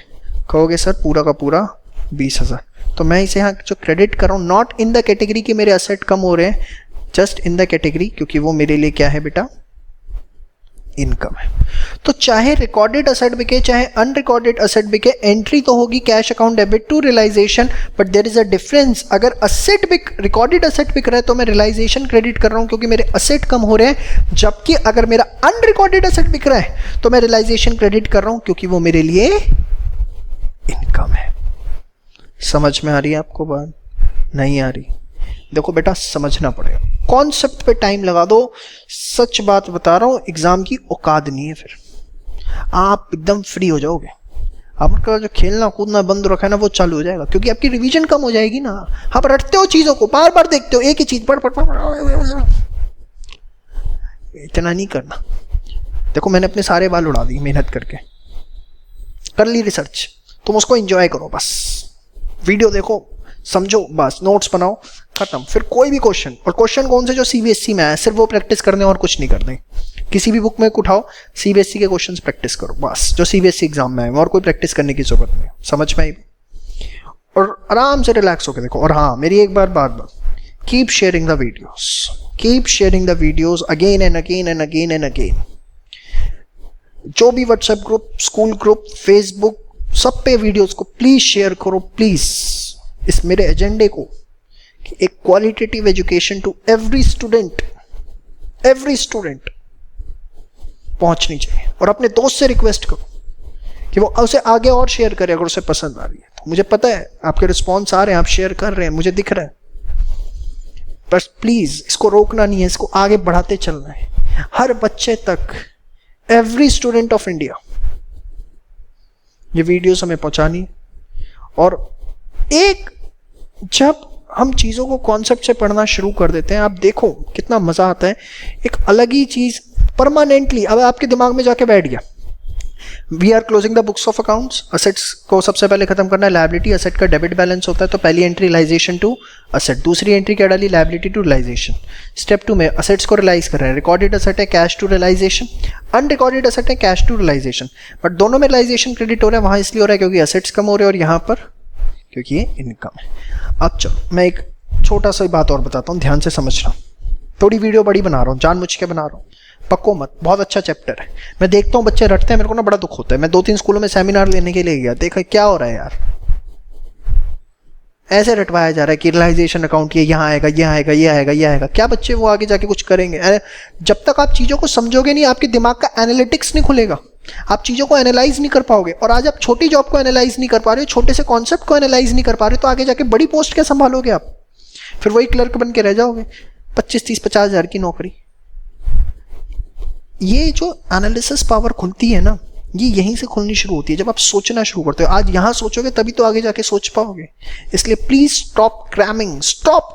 कहोगे सर पूरा का पूरा 20,000। तो मैं इसे यहाँ जो क्रेडिट कर रहा हूँ, नॉट इन द कैटेगरी कि मेरे असेट कम हो रहे हैं, जस्ट इन द कैटेगरी, क्योंकि वो मेरे लिए क्या है बेटा? इनकम है। तो चाहे रिकॉर्डेड असेट बिके चाहे अनरिकॉर्डेड असेट बिके, एंट्री तो होगी cash account debit to realisation, but there is a difference. अगर असेट रिकॉर्डेड असेट बिक रहा है तो मैं रियलाइजेशन क्रेडिट कर रहा हूं क्योंकि मेरे असेट कम हो रहे हैं, जबकि अगर मेरा अनरिकॉर्डेड असेट बिक रहा है तो मैं रियलाइजेशन क्रेडिट कर रहा हूं क्योंकि वो मेरे लिए इनकम है। समझ में आ रही है आपको बात? नहीं आ रही? देखो बेटा समझना पड़ेगा, कॉन्सेप्ट पे टाइम लगा दो। सच बात बता रहा हूं, एग्जाम की औकात नहीं है, फिर आप एकदम फ्री हो जाओगे। आपका जो खेलना कूदना बंद रखा है ना वो चालू हो जाएगा, क्योंकि आपकी रिवीजन कम हो जाएगी ना। आप रटते हो चीजों को, बार बार देखते हो एक ही चीज, पढ़ इतना नहीं करना। देखो मैंने अपने सारे बाल उड़ा दिए मेहनत करके, कर ली रिसर्च, तुम उसको एंजॉय करो बस, वीडियो देखो, समझो बस, नोट्स बनाओ, खत्म। फिर कोई भी क्वेश्चन, और क्वेश्चन कौन से? जो सीबीएसई में आया, सिर्फ वो प्रैक्टिस करने और कुछ नहीं करने। किसी भी बुक में उठाओ, सीबीएसई के क्वेश्चंस प्रैक्टिस करो बस, जो सीबीएसई एग्जाम में आए, और कोई प्रैक्टिस करने की जरूरत नहीं। समझ में आई? और आराम से रिलैक्स होकर देखो। और हाँ, मेरी एक बात, keep sharing the videos, keep sharing the videos again and again and again and again. जो भी WhatsApp group, school group, Facebook, सब पे वीडियोस को प्लीज शेयर करो प्लीज। इस मेरे एजेंडे को कि एक qualitative education to every student पहुंचनी चाहिए। और अपने दोस्त से रिक्वेस्ट करो कि वो उसे आगे और शेयर करे अगर उसे पसंद आ रही है। तो मुझे पता है आपके रिस्पॉन्स आ रहे हैं, आप शेयर कर रहे हैं, मुझे दिख रहा है, बस प्लीज इसको रोकना नहीं है, इसको आगे बढ़ाते चलना है हर बच्चे तक, एवरी स्टूडेंट ऑफ इंडिया। ये वीडियोस हमें पहुंचानी है। और एक जब हम चीज़ों को कॉन्सेप्ट से पढ़ना शुरू कर देते हैं, आप देखो कितना मज़ा आता है। एक अलग ही चीज़ परमानेंटली अब आपके दिमाग में जाके बैठ गया। We are closing the books of accounts. Assets को सबसे पहले खत्म करना है, लायबिलिटी। असेट का डेबिट बैलेंस होता है, तो पहली एंट्री रियलाइजेशन टू असेट, दूसरी एंट्री क्या डाली? Liability to realisation. स्टेप 2 में असेट्स को रियलाइज कर रहे हैं। रिकॉर्डेड असेट है cash to realisation, unrecorded asset है कैश टू रियलाइजेशन, बट दोनों में रियलाइजेशन क्रेडिट हो रहा है। वहां इसलिए हो रहा है क्योंकि असेट्स कम हो रहे हैं और यहाँ पर क्योंकि ये इनकम है। अब चलो मैं एक छोटा सा बात और बताता हूँ, ध्यान से समझना। थोड़ी वीडियो बड़ी बना रहा हूँ, जानबूझ के बना रहा हूँ, पक्को मत, बहुत अच्छा चैप्टर है। मैं देखता हूँ बच्चे रटते हैं, मेरे को ना बड़ा दुख होता है। मैं 2-3 स्कूलों में सेमिनार लेने के लिए गया, देखा क्या हो रहा है यार, ऐसे रटवाया जा रहा है कि रियलाइजेशन अकाउंट ये यहाँ आएगा, ये आएगा, ये आएगा, ये आएगा। क्या बच्चे वो आगे जाके कुछ करेंगे? जब तक आप चीज़ों को समझोगे नहीं, आपके दिमाग का एनालिटिक्स नहीं खुलेगा, आप चीज़ों को एनालाइज नहीं कर पाओगे। और आज आप छोटी जॉब को एनालाइज नहीं कर पा रहे हो, छोटे से कॉन्सेप्ट को एनालाइज नहीं कर पा रहे हो, तो आगे जाके बड़ी पोस्ट क्या संभालोगे आप? फिर वही क्लर्क बन के रह जाओगे, 25-30-50 हज़ार की नौकरी। ये जो एनालिसिस पावर खुलती है ना, ये यहीं से खुलनी शुरू होती है जब आप सोचना शुरू करते हो। आज यहाँ सोचोगे तभी तो आगे जाके सोच पाओगे। इसलिए प्लीज स्टॉप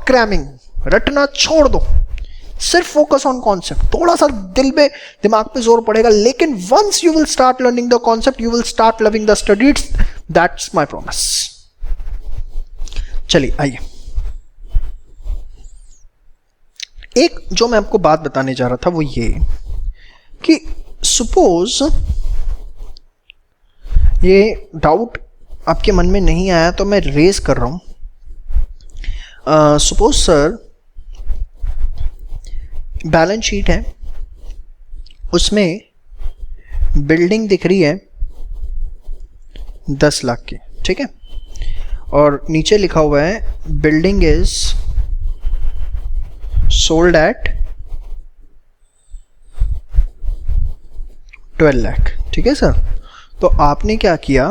क्रैमिंग, रटना छोड़ दो, सिर्फ फोकस ऑन कॉन्सेप्ट। थोड़ा सा दिल में दिमाग पे जोर पड़ेगा, लेकिन once you will start learning the concept, you will start loving the studies, that's my promise. चलिए आइए, एक जो मैं आपको बात बताने जा रहा था वो ये कि सपोज ये डाउट आपके मन में नहीं आया तो मैं रेज कर रहा हूं। सपोज सर बैलेंस शीट है, उसमें बिल्डिंग दिख रही है 10 लाख की, ठीक है, और नीचे लिखा हुआ है building is sold at 12 lakh, ठीक है सर। तो आपने क्या किया,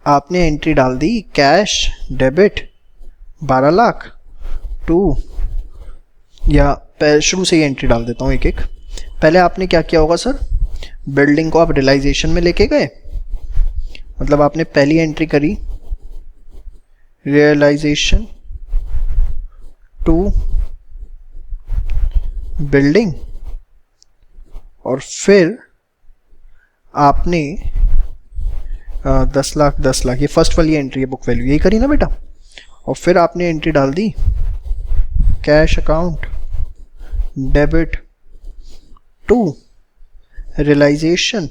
आपने एंट्री डाल दी कैश डेबिट 12 लाख टू, या शुरू से ही एंट्री डाल देता हूँ एक एक। पहले आपने क्या किया होगा सर, बिल्डिंग को आप रियलाइजेशन में लेके गए, मतलब आपने पहली एंट्री करी रियलाइजेशन टू बिल्डिंग, और फिर आपने 10 लाख 10 लाख, ये फर्स्ट वाली एंट्री है बुक वैल्यू, यही करी ना बेटा, और फिर आपने एंट्री डाल दी cash account debit to realisation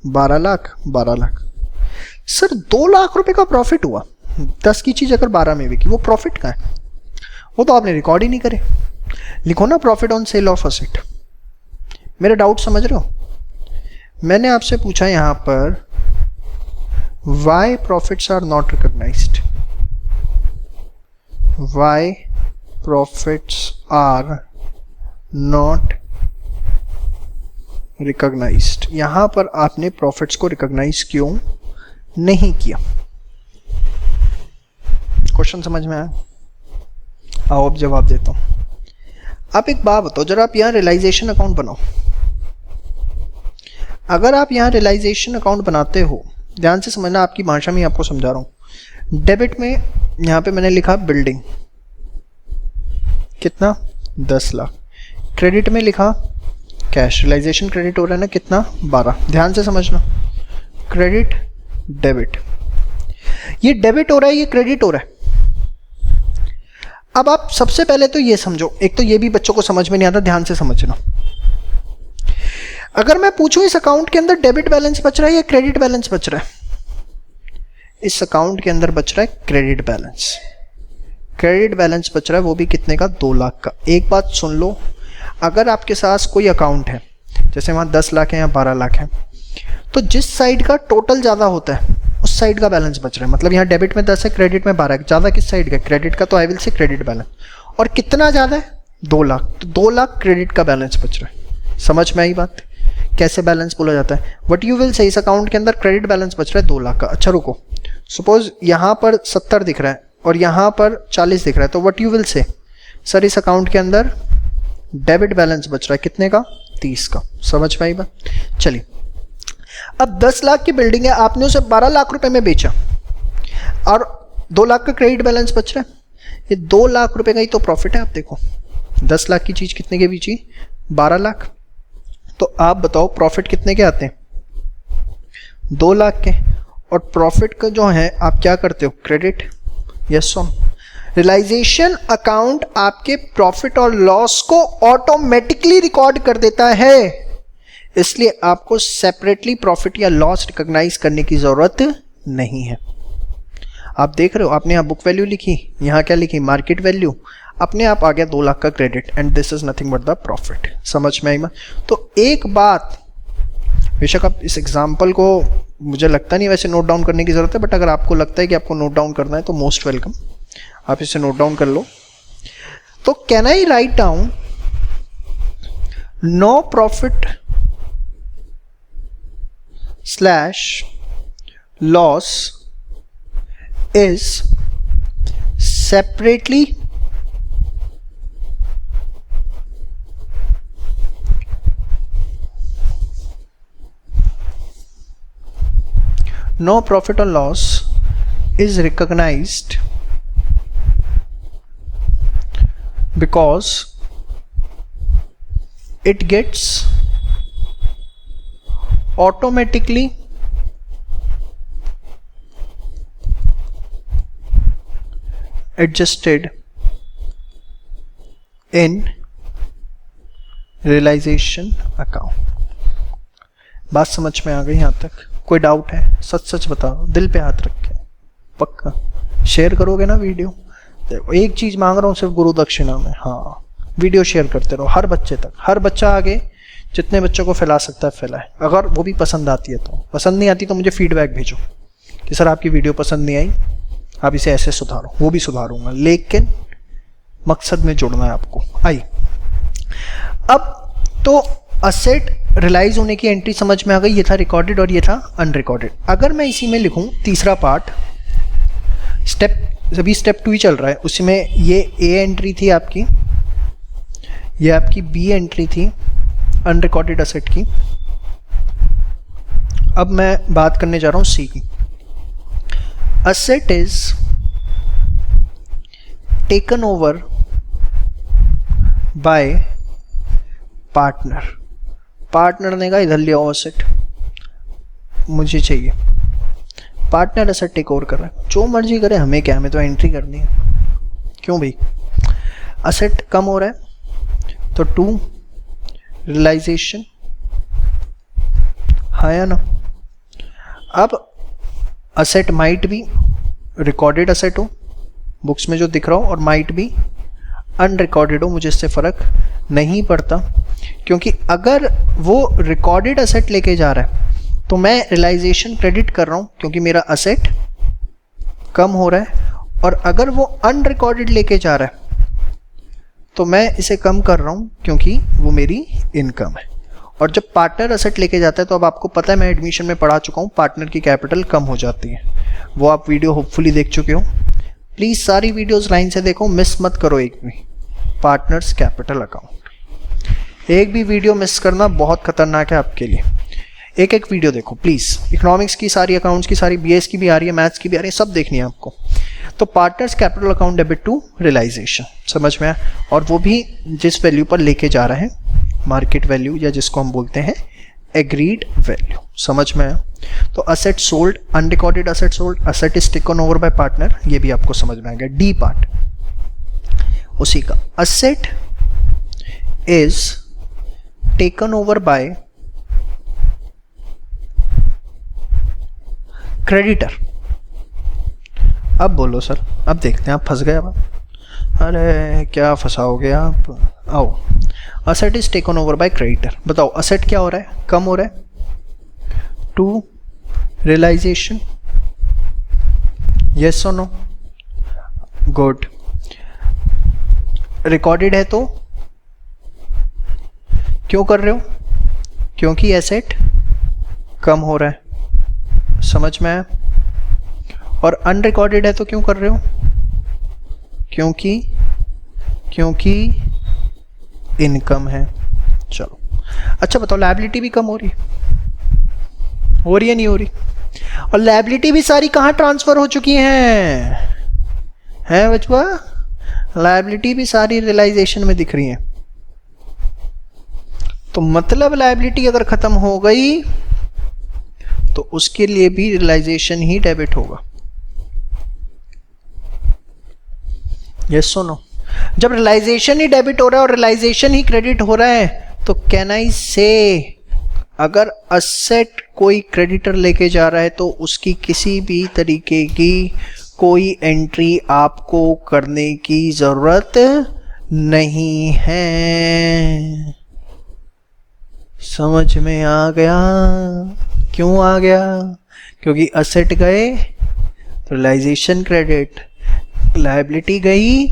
12 lakh 12 lakh. Sir 2 lakh रुपए का प्रॉफिट हुआ, 10 की चीज अगर 12 में बिकी, वो प्रॉफिट का है, वो तो आपने रिकॉर्ड ही नहीं करे। लिखो ना profit on sale of asset. मेरा डाउट समझ रहे हो? मैंने आपसे पूछा यहां पर why profits are not recognized, why profits are not recognized। यहां पर आपने प्रॉफिट्स को रिकॉग्नाइज क्यों नहीं किया? क्वेश्चन समझ में आया? आओ अब जवाब देता हूं। आप एक बात बताओ जरा, आप यहां रियलाइजेशन अकाउंट बनाओ। अगर आप यहां रियलाइजेशन अकाउंट बनाते हो, ध्यान से समझना, आपकी भाषा में आपको समझा रहा हूं। डेबिट में यहां पे मैंने लिखा बिल्डिंग, कितना 10 लाख। क्रेडिट में लिखा कैश, रियलाइजेशन क्रेडिट हो रहा है ना, कितना 12। ध्यान से समझना, क्रेडिट डेबिट, ये डेबिट हो रहा है, ये क्रेडिट हो रहा है। अब आप सबसे पहले तो ये समझो, एक तो ये भी बच्चों को समझ में नहीं आता, ध्यान से समझना। अगर मैं पूछूं इस अकाउंट के अंदर डेबिट बैलेंस बच रहा है या क्रेडिट बैलेंस बच रहा है? इस अकाउंट के अंदर बच रहा है क्रेडिट बैलेंस। क्रेडिट बैलेंस बच रहा है, वो भी कितने का? 2 लाख का। एक बात सुन लो, अगर आपके साथ कोई अकाउंट है, जैसे वहां 10 लाख है या 12 लाख है, तो जिस साइड का टोटल ज्यादा होता है उस साइड का बैलेंस बच रहा है। मतलब यहाँ डेबिट में 10 है, क्रेडिट में 12 है, ज्यादा किस साइड का? क्रेडिट का। तो आई विल से क्रेडिट बैलेंस। और कितना ज्यादा है? 2 लाख। तो 2 लाख क्रेडिट का बैलेंस बच रहा है। समझ में आई बात? कैसे बैलेंस बोला जाता है? वट यू विल से, इस अकाउंट के अंदर क्रेडिट बैलेंस बच रहा है 2 लाख का। अच्छा रुको, सपोज यहां पर 70 दिख रहा है और यहां पर 40 दिख रहा है, तो what you will say, sir इस अकाउंट के अंदर डेबिट बैलेंस बच रहा है कितने का? 30 का। समझ में आई बात? चलिए, अब 10 लाख की बिल्डिंग है, आपने उसे 12 लाख रुपए में बेचा और 2 लाख का क्रेडिट बैलेंस बच रहा है। ये 2 लाख रुपए का ही तो प्रॉफिट है। आप देखो 10 लाख की चीज कितने के बेची? 12 लाख। तो आप बताओ प्रॉफिट कितने के आते हैं? 2 लाख के। और प्रॉफिट का जो है आप क्या करते हो? क्रेडिट। यस और रियलाइजेशन अकाउंट आपके प्रॉफिट और लॉस को ऑटोमेटिकली रिकॉर्ड कर देता है, इसलिए आपको सेपरेटली प्रॉफिट या लॉस रिकॉग्नाइज करने की जरूरत नहीं है। आप देख रहे हो, आपने यहाँ बुक वैल्यू लिखी, यहाँ क्या लिखी? Market value. अपने आप आ गया 2 लाख का credit, and this is nothing but the profit. समझ में आई? तो एक बात, बेशक आप इस एग्जाम्पल को, मुझे लगता नहीं वैसे नोट डाउन करने की जरूरत है, बट अगर आपको लगता है कि आपको नोट डाउन करना है तो मोस्ट वेलकम, आप इसे नोट डाउन कर लो। तो can I write down no profit slash loss is separately no profit or loss is recognized because it gets automatically adjusted in realization account। बात समझ में आ गई यहां तक? कोई डाउट है? सच सच बताओ, दिल पे हाथ रख के। पक्का शेयर करोगे ना वीडियो? देखो एक चीज मांग रहा हूँ सिर्फ, गुरु दक्षिणा में। हाँ, वीडियो शेयर करते रहो हर बच्चे तक, हर बच्चा आगे जितने बच्चों को फैला सकता है फैलाए। अगर वो भी पसंद आती है तो, पसंद नहीं आती तो मुझे फीडबैक भेजो कि सर आपकी वीडियो पसंद नहीं आई, आप इसे ऐसे सुधारो, वो भी सुधारूंगा, लेकिन मकसद में जुड़ना है आपको। आई अब तो असेट रियलाइज होने की एंट्री समझ में आ गई, ये था रिकॉर्डेड और ये था अनरिकॉर्डेड। अगर मैं इसी में लिखूं तीसरा पार्ट, स्टेप अभी स्टेप 2 ही चल रहा है, उसमें ये ए एंट्री थी आपकी, ये आपकी बी एंट्री थी, अनरिकॉर्डेड असेट की। अब मैं बात करने जा रहा हूं सी की। Asset is taken over bye partner. Partner ने कहा इधर ले आओ असेट, मुझे चाहिए। पार्टनर असेट टेक ओवर कर रहा है, जो मर्जी करे, हमें क्या, हमें तो एंट्री करनी है। क्यों भाई? असेट कम हो रहा है तो टू रियलाइजेशन, हाँ या ना? अब असेट माइट भी रिकॉर्डेड असेट हो बुक्स में जो दिख रहा हो, और माइट भी अनरिकॉर्डेड हो, मुझे इससे फर्क नहीं पड़ता, क्योंकि अगर वो रिकॉर्डेड असेट लेके जा रहा है तो मैं रियलाइजेशन क्रेडिट कर रहा हूं क्योंकि मेरा असेट कम हो रहा है, और अगर वो अनरिकॉर्डेड लेके जा रहा है तो मैं इसे कम कर रहा हूं क्योंकि वो मेरी इनकम है। और जब पार्टनर असेट लेके जाता है तो अब आपको पता है, मैं एडमिशन में पढ़ा चुका हूं, पार्टनर की कैपिटल कम हो जाती है। वो आप वीडियो होपफुली देख चुके हो। प्लीज सारी वीडियोस लाइन से देखो, मिस मत करो एक भी। पार्टनर्स कैपिटल अकाउंट, एक भी वीडियो मिस करना बहुत खतरनाक है आपके लिए। एक एक वीडियो देखो प्लीज। इकोनॉमिक्स की सारी, अकाउंट्स की सारी, बीएस की भी आ रही है, मैथ्स की भी आ रही है, सब देखनी है आपको। तो partners capital account debit to realisation, समझ में आया? और वो भी जिस वैल्यू पर लेके जा रहे हैं, मार्केट वैल्यू, या जिसको हम बोलते हैं एग्रीड वैल्यू, समझ में आया? तो asset sold, unrecorded asset sold, asset is taken over bye partner, ये भी आपको समझ में आ गया। डी पार्ट उसी का, asset is taken over bye creditor. अब बोलो सर, अब देखते हैं आप फंस गए। अब अरे क्या फंसाओगे आप? आओ, asset is taken over bye creditor. बताओ असेट क्या हो रहा है? कम हो रहा है टू रियलाइजेशन, यस और नो? गुड। रिकॉर्डेड है तो क्यों कर रहे हो? क्योंकि एसेट कम हो रहा है, समझ में आया? और अनरिकॉर्डेड है तो क्यों कर रहे हो? क्योंकि इनकम है। चलो अच्छा बताओ, लायबिलिटी भी कम हो रही है नहीं हो रही? और लायबिलिटी भी सारी कहाँ ट्रांसफर हो चुकी हैं बचवा? लायबिलिटी भी सारी रियलाइजेशन में दिख रही है। तो मतलब लायबिलिटी अगर खत्म हो गई तो उसके लिए भी रियलाइजेशन ही डेबिट होगा, यस सो नो? जब रियलाइजेशन ही डेबिट हो रहा है और रियलाइजेशन ही क्रेडिट हो रहा है तो कैन आई से, अगर असेट कोई क्रेडिटर लेके जा रहा है तो उसकी किसी भी तरीके की कोई एंट्री आपको करने की जरूरत नहीं है। समझ में आ गया? क्यों आ गया? क्योंकि असेट गए तो रियलाइजेशन क्रेडिट, लायबिलिटी गई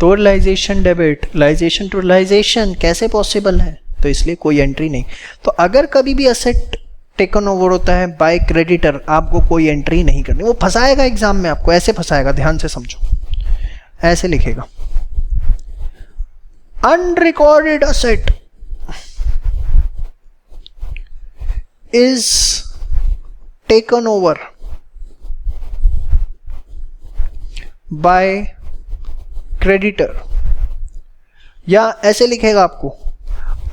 तो realisation debit, realisation to realisation कैसे पॉसिबल है? तो इसलिए कोई एंट्री नहीं। तो अगर कभी भी असेट टेकन ओवर होता है बाय क्रेडिटर, आपको कोई एंट्री नहीं करनी। वो फंसाएगा एग्जाम में, आपको ऐसे फंसाएगा, ध्यान से समझो, ऐसे लिखेगा unrecorded asset is taken over bye creditor, या ऐसे लिखेगा आपको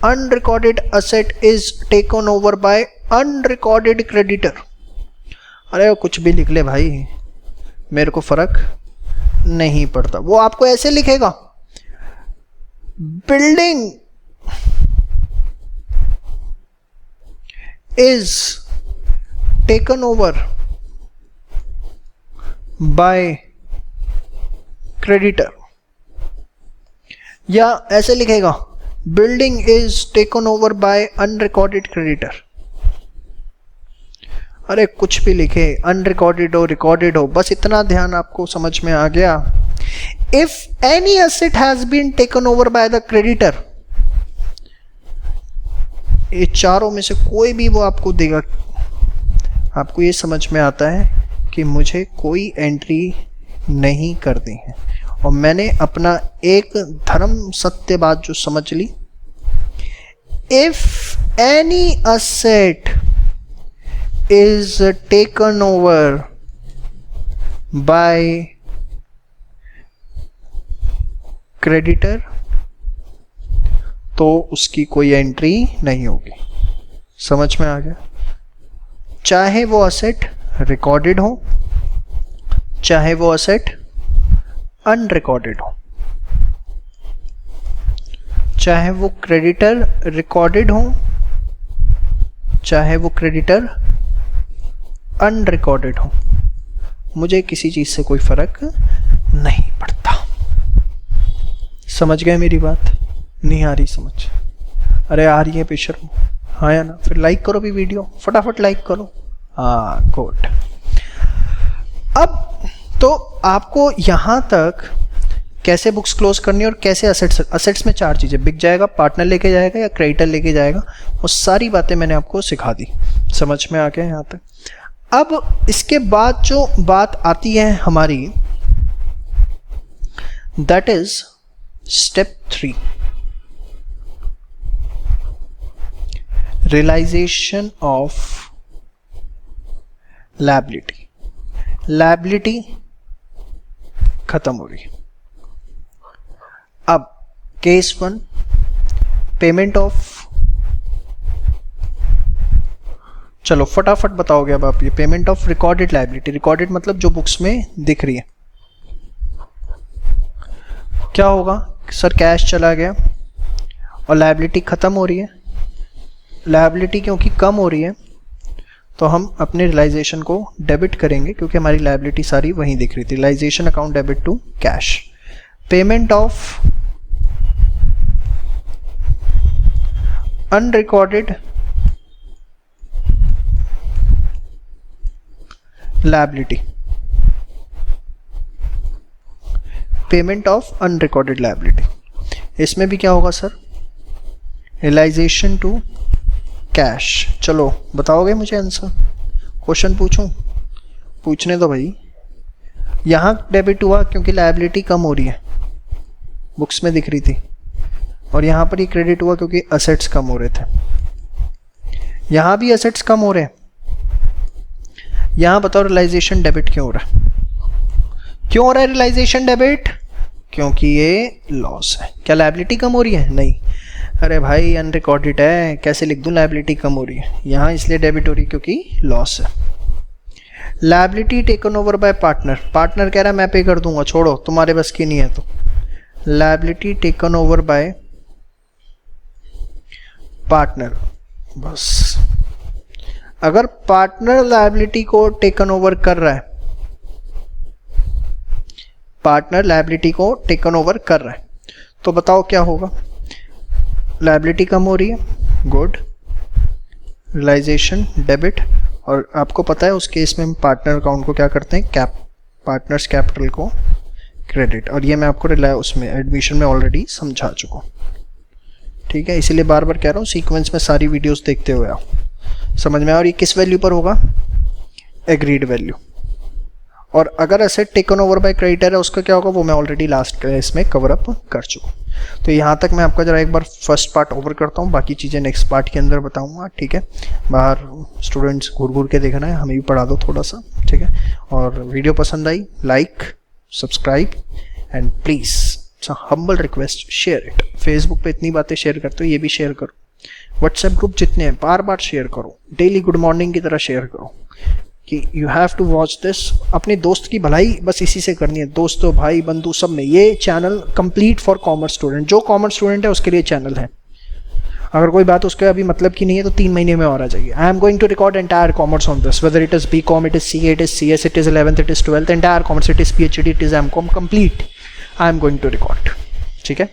unrecorded asset is taken over bye unrecorded creditor. अरे कुछ भी लिख ले भाई, मेरे को फर्क नहीं पड़ता। वो आपको ऐसे लिखेगा building is taken over bye creditor, या ऐसे लिखेगा building is taken over bye unrecorded creditor. अरे कुछ भी लिखे, अनरिकॉर्डेड हो रिकॉर्डेड हो, बस इतना ध्यान आपको समझ में आ गया। If any asset has been taken over by the creditor, ये चारों में से कोई भी वो आपको देगा, आपको ये समझ में आता है कि मुझे कोई एंट्री नहीं करनी है। और मैंने अपना एक धर्म सत्य बात जो समझ ली, if any asset is taken over by creditor तो उसकी कोई एंट्री नहीं होगी। समझ में आ गया? चाहे वो असेट रिकॉर्डेड हो, चाहे वो असेट अनरिकॉर्डेड हो, चाहे वो क्रेडिटर रिकॉर्डेड हो, चाहे वो क्रेडिटर अनरिकॉर्डेड हो, मुझे किसी चीज से कोई फर्क नहीं पड़ता। समझ गए मेरी बात? नहीं आ रही समझ? अरे आ रही है पेशर को, हाँ या ना? फिर लाइक करो भी वीडियो, फटाफट लाइक करो। हाँ गुड। अब तो आपको यहां तक कैसे बुक्स क्लोज करनी है और कैसे असेट्स में 4 चीजें, बिक जाएगा, पार्टनर लेके जाएगा या क्रेडिटर लेके जाएगा, वो सारी बातें मैंने आपको सिखा दी। समझ में आ गया यहां तक? अब इसके बाद जो बात आती है हमारी, that is step 3, realisation of liability. Liability खत्म हो रही है। अब केस 1, पेमेंट ऑफ, चलो फटाफट बताओगे अब आप ये, payment of recorded liability. Recorded मतलब जो बुक्स में दिख रही है। क्या होगा सर? कैश चला गया और लायबिलिटी खत्म हो रही है। लायबिलिटी क्योंकि कम हो रही है तो हम अपने रियलाइजेशन को डेबिट करेंगे, क्योंकि हमारी लायबिलिटी सारी वहीं दिख रही थी। Realisation account debit to cash. Payment of unrecorded liability. Payment of unrecorded liability, इसमें भी क्या होगा सर? Realisation to cash. चलो बताओगे मुझे आंसर? क्वेश्चन पूछूं? पूछने दो भाई। यहां डेबिट हुआ क्योंकि लायबिलिटी कम हो रही है, बुक्स में दिख रही थी, और यहां पर ये क्रेडिट हुआ क्योंकि असेट्स कम हो रहे थे। यहां भी असेट्स कम हो रहे हैं। यहां बताओ रियलाइजेशन डेबिट क्यों हो रहा है? क्यों हो रहा है रियलाइजेशन डेबिट? क्योंकि ये लॉस है। क्या लायबिलिटी कम हो रही है? नहीं। अरे भाई अनरिकॉर्डेड है, कैसे लिख दूं लायबिलिटी कम हो रही है? यहाँ इसलिए डेबिट हो रही है क्योंकि लॉस है। Liability taken over bye partner. Partner कह रहा है मैं पे कर दूंगा, छोड़ो तुम्हारे बस की नहीं है। तो liability taken over bye partner. बस अगर पार्टनर लायबिलिटी को टेकन ओवर कर रहा है, पार्टनर लायबिलिटी को टेकन ओवर कर रहा है, तो बताओ क्या होगा? लायबिलिटी कम हो रही है, गुड, रियलाइजेशन डेबिट। और आपको पता है उस केस में हम पार्टनर अकाउंट को क्या करते हैं? पार्टनर्स कैपिटल को क्रेडिट। और ये मैं आपको उसमें एडमिशन में ऑलरेडी समझा चुका हूँ। ठीक है, इसीलिए बार बार कह रहा हूँ सीक्वेंस में सारी वीडियोस देखते हुए आओ, समझ में। और ये किस वैल्यू पर होगा? Agreed value. और अगर asset taken over bye creditor है उसका क्या होगा? वो मैं ऑलरेडी लास्ट इसमें कवर अप कर चुका हूँ। तो यहाँ तक मैं आपका जरा एक बार फर्स्ट पार्ट ओवर करता हूँ, बाकी चीज़ें नेक्स्ट पार्ट के अंदर बताऊँगा। ठीक है, बाहर स्टूडेंट्स घूर घूर के देखना है, हमें भी पढ़ा दो थोड़ा सा। ठीक है, और वीडियो पसंद I like, subscribe and please humble request share it. Facebook पे इतनी बातें शेयर करते हो, ये भी शेयर करो। व्हाट्सएप ग्रुप जितने हैं बार बार शेयर करो, डेली गुड मॉर्निंग की तरह शेयर करो कि you have to watch this. अपने दोस्त की भलाई बस इसी से करनी है, दोस्तों भाई बंधु सब में। ये channel complete for commerce student, जो कॉमर्स स्टूडेंट है उसके लिए चैनल है। अगर कोई बात उसके अभी मतलब की नहीं है तो 3 महीने में और आ जाएगी। I am going to record entire commerce on this, whether it is BCom, it is CA, it is CS, it is 11th, it is 12th, entire commerce, it is PhD, it is MCom, complete I am going to record. ठीक है,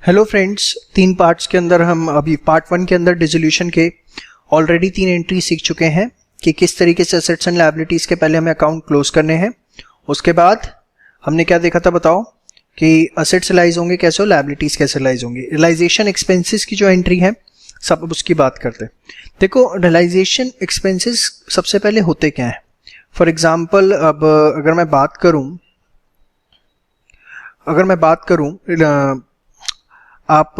hello friends, 3 parts के अंदर हम अभी part 1 के अंदर dissolution के already 3 entry सीख चुके हैं कि किस तरीके से एसेट्स एंड लायबिलिटीज के पहले हमें अकाउंट क्लोज करने हैं। उसके बाद हमने क्या देखा था बताओ कि असेट्स रियलाइज होंगे कैसे और लायबिलिटीज कैसे रियलाइज होंगी। रियलाइजेशन एक्सपेंसेस की जो एंट्री है सब उसकी बात करते हैं। देखो रियलाइजेशन एक्सपेंसेस सबसे पहले होते क्या है। फॉर एग्जाम्पल अब अगर मैं बात करूं आप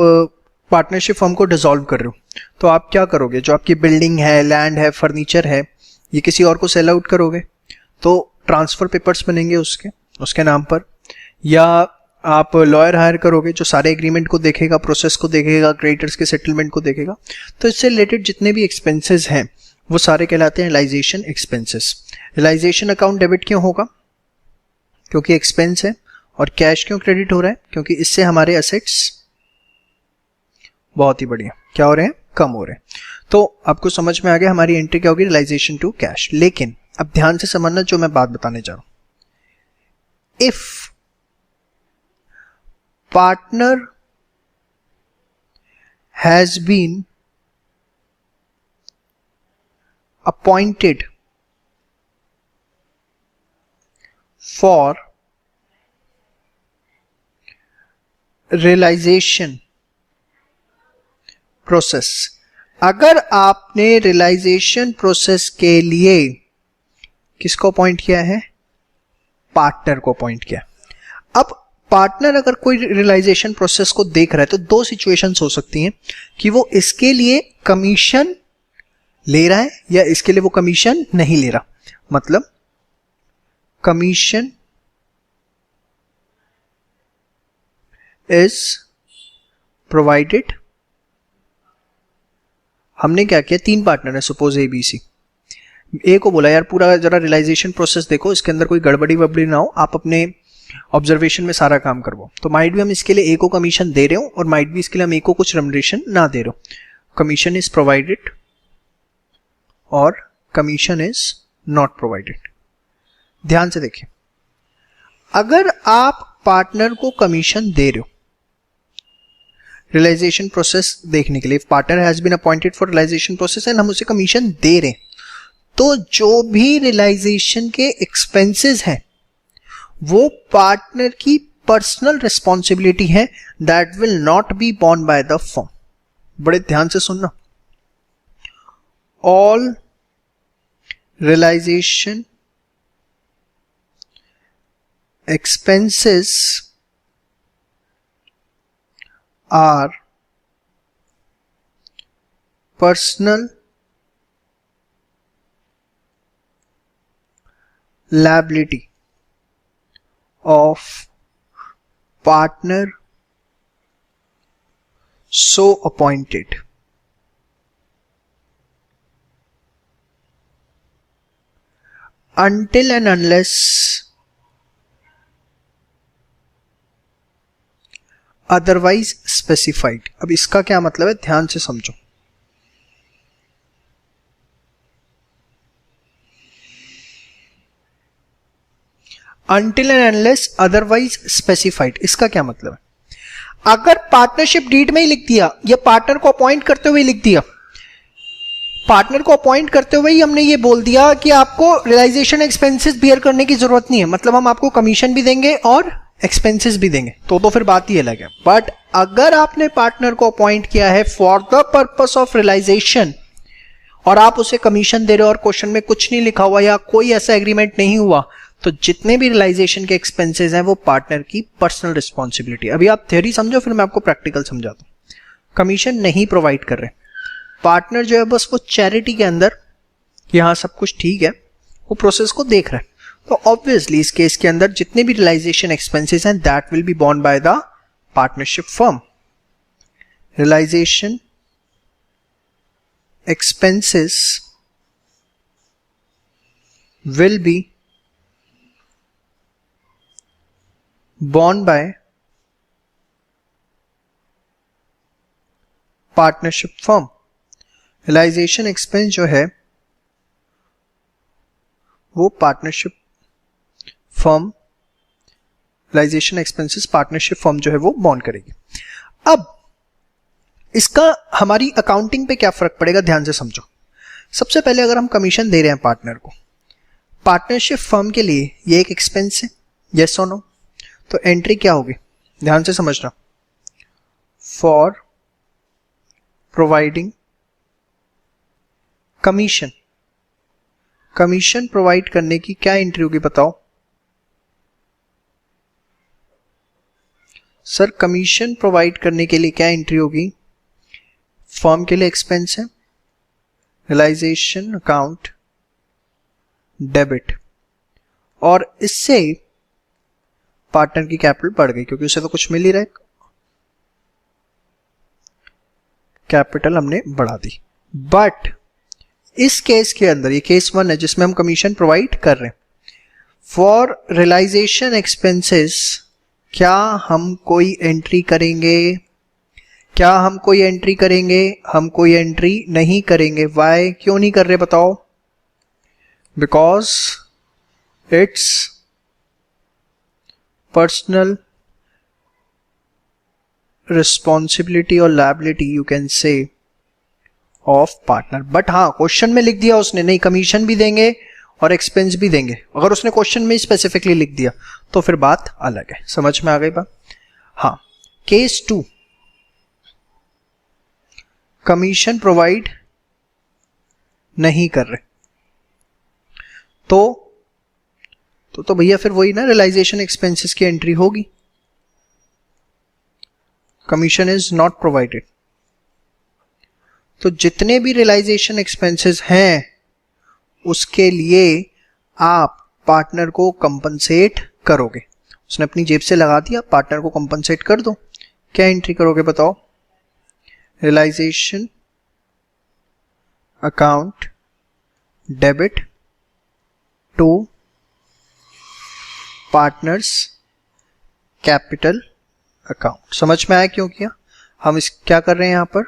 पार्टनरशिप फर्म को डिसॉल्व कर रहे हो, तो आप क्या करोगे? जो आपकी बिल्डिंग है, लैंड है, फर्नीचर है, ये किसी और को सेल आउट करोगे, तो ट्रांसफर पेपर्स बनेंगे उसके नाम पर, या आप लॉयर हायर करोगे जो सारे एग्रीमेंट को देखेगा, प्रोसेस को देखेगा, क्रेडिटर्स के सेटलमेंट को देखेगा। तो इससे रिलेटेड जितने भी एक्सपेंसेस हैं वो सारे कहलाते हैं realisation expenses. Realisation account debit क्यों होगा? क्योंकि एक्सपेंस है। और कैश क्यों क्रेडिट हो रहा है? क्योंकि इससे हमारे एसेट्स बहुत ही बढ़िया क्या हो रहे हैं? कम हो रहे हैं। तो आपको समझ में आ गया हमारी एंट्री क्या होगी? Realisation to cash. लेकिन अब ध्यान से समझना जो मैं बात बताने जा रहा हूं। If partner has been appointed for realization process, अगर आपने रियलाइजेशन प्रोसेस के लिए किसको अपॉइंट किया है? पार्टनर को अपॉइंट किया। अब पार्टनर अगर कोई रियलाइजेशन प्रोसेस को देख रहा है तो दो सिचुएशंस हो सकती हैं कि वो इसके लिए कमीशन ले रहा है या इसके लिए वो कमीशन नहीं ले रहा। मतलब कमीशन इज प्रोवाइडेड। हमने क्या किया? 3 पार्टनर है, सपोज ए बी सी। ए को बोला यार पूरा जरा रियलाइजेशन प्रोसेस देखो, इसके अंदर कोई गड़बड़ी वबड़ी ना हो, आप अपने ऑब्जर्वेशन में सारा काम करवाओ। तो माइट भी हम इसके लिए ए को कमीशन दे रहे हो और माइट भी इसके लिए हम ए को कुछ रेम्युनरेशन ना दे रहे हो। कमीशन इज प्रोवाइडेड और कमीशन इज नॉट प्रोवाइडेड। ध्यान से देखिए, अगर आप पार्टनर को कमीशन दे रहे हो रियलाइजेशन प्रोसेस देखने के लिए, partner has been appointed for realisation process and हम उसे कमीशन दे रहे हैं, तो जो भी रियलाइजेशन के एक्सपेंसेस हैं वो पार्टनर की पर्सनल रिस्पॉन्सिबिलिटी है, that will not be borne by the firm. बड़े ध्यान से सुनना, all realisation expenses are personal liability of partner so appointed. Until and unless otherwise specified. अब इसका क्या मतलब है? ध्यान से समझो। Until and unless otherwise specified, इसका क्या मतलब है? अगर पार्टनरशिप डीड में ही लिख दिया या पार्टनर को अपॉइंट करते हुए लिख दिया, पार्टनर को अपॉइंट करते हुए ही हमने ये बोल दिया कि आपको रियलाइजेशन एक्सपेंसेस बियर करने की जरूरत नहीं है, मतलब हम आपको कमीशन भी देंगे और एक्सपेंसेस भी देंगे, तो फिर बात ही अलग है। बट अगर आपने पार्टनर को अपॉइंट किया है for the purpose of realisation और आप उसे कमीशन दे रहे हो और क्वेश्चन में कुछ नहीं लिखा हुआ या कोई ऐसा एग्रीमेंट नहीं हुआ, तो जितने भी रियलाइजेशन के एक्सपेंसेस हैं वो पार्टनर की पर्सनल रिस्पॉन्सिबिलिटी। अभी आप थ्योरी समझो, फिर मैं आपको प्रैक्टिकल समझाता हूं। कमीशन नहीं प्रोवाइड कर रहे पार्टनर, जो है बस वो चैरिटी के अंदर यहां सब कुछ ठीक है वो प्रोसेस को देख रहे हैं, तो ऑब्वियसली इस केस के अंदर जितने भी रियलाइजेशन एक्सपेंसेस हैं that will be borne by the partnership firm. Realisation expenses will be borne by partnership firm। Realisation expense जो है वो partnership firm, realisation expenses partnership firm जो है वो बॉर्न करेगी। अब इसका हमारी अकाउंटिंग पे क्या फर्क पड़ेगा, ध्यान से समझो। सबसे पहले अगर हम कमीशन दे रहे हैं पार्टनर को, पार्टनरशिप फर्म के लिए ये एक एक्सपेंस है, यस और नो, तो एंट्री क्या होगी? ध्यान से समझना, for providing commission. Commission provide करने की क्या एंट्री होगी बताओ? सर कमीशन प्रोवाइड करने के लिए क्या एंट्री होगी? फर्म के लिए एक्सपेंस है, रियलाइजेशन अकाउंट डेबिट, और इससे पार्टनर की कैपिटल बढ़ गई क्योंकि उसे तो कुछ मिल ही रहा है, कैपिटल हमने बढ़ा दी। बट इस केस के अंदर, ये केस 1 है जिसमें हम कमीशन प्रोवाइड कर रहे हैं, फॉर रियलाइजेशन एक्सपेंसेस क्या हम कोई एंट्री करेंगे? क्या हम कोई एंट्री करेंगे? हम कोई एंट्री नहीं करेंगे। वाई? क्यों नहीं कर रहे बताओ? बिकॉज इट्स पर्सनल रिस्पॉन्सिबिलिटी और लायबिलिटी यू कैन से ऑफ पार्टनर। बट हाँ, क्वेश्चन में लिख दिया उसने, नहीं कमीशन भी देंगे और एक्सपेंस भी देंगे। अगर उसने क्वेश्चन में स्पेसिफिकली लिख दिया तो फिर बात अलग है। समझ में आ गई बात? हाँ, केस 2, कमीशन प्रोवाइड नहीं कर रहे तो भैया फिर वही ना, रियलाइजेशन एक्सपेंसेस की एंट्री होगी। कमीशन इज नॉट प्रोवाइडेड, तो जितने भी रियलाइजेशन एक्सपेंसेस हैं उसके लिए आप पार्टनर को कंपनसेट करोगे। उसने अपनी जेब से लगा दिया, पार्टनर को कंपनसेट कर दो। क्या एंट्री करोगे बताओ? Realisation account debit to partners capital account. समझ में आया क्यों किया? हम इस क्या कर रहे हैं यहां पर?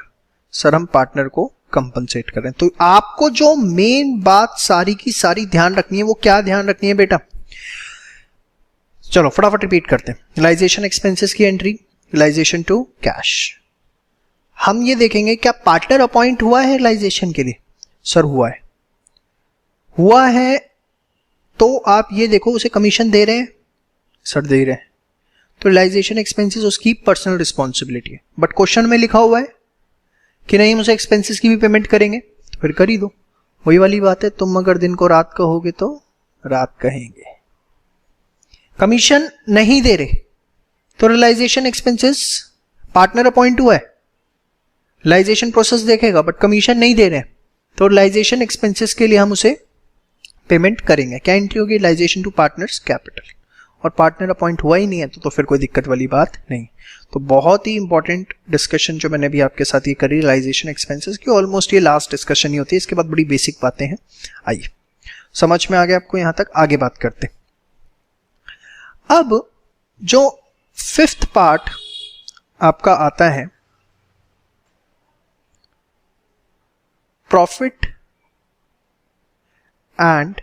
सर हम पार्टनर को कंपनसेट कर रहे हैं। तो आपको जो मेन बात सारी की सारी ध्यान रखनी है वो क्या ध्यान रखनी है बेटा? चलो फटाफट रिपीट करते हैं। रियलाइजेशन एक्सपेंसेस की एंट्री, रियलाइजेशन टू कैश। हम ये देखेंगे क्या पार्टनर अपॉइंट हुआ है रियलाइजेशन के लिए? सर हुआ है। हुआ है तो आप ये देखो उसे कमीशन दे रहे हैं? सर दे रहे हैं। तो रियलाइजेशन एक्सपेंसेस उसकी पर्सनल रिस्पॉन्सिबिलिटी है। बट क्वेश्चन में लिखा हुआ है कि नहीं मुझे एक्सपेंसेस की भी पेमेंट करेंगे, तो फिर कर ही दो। वही वाली बात है, तुम अगर दिन को रात कहोगे तो रात कहेंगे। कमीशन नहीं दे रहे तो रियलाइजेशन एक्सपेंसेस, पार्टनर अपॉइंट हुआ है, रियलाइजेशन प्रोसेस देखेगा, बट कमीशन नहीं दे रहे तो रियलाइजेशन एक्सपेंसेस के लिए हम उसे पेमेंट करेंगे। क्या एंट्री होगी? Realisation to partners capital. और पार्टनर अपॉइंट हुआ ही नहीं है तो फिर कोई दिक्कत वाली बात नहीं। तो बहुत ही इंपॉर्टेंट डिस्कशन जो मैंने भी आपके साथ ये करी रियलाइजेशन एक्सपेंसेस की, ऑलमोस्ट ये लास्ट डिस्कशन ही होती है। इसके बाद बड़ी बेसिक बातें हैं। आइए, समझ में आ गया आपको? यहां तक आगे बात करते। अब जो 5th पार्ट आपका आता है, प्रॉफिट एंड,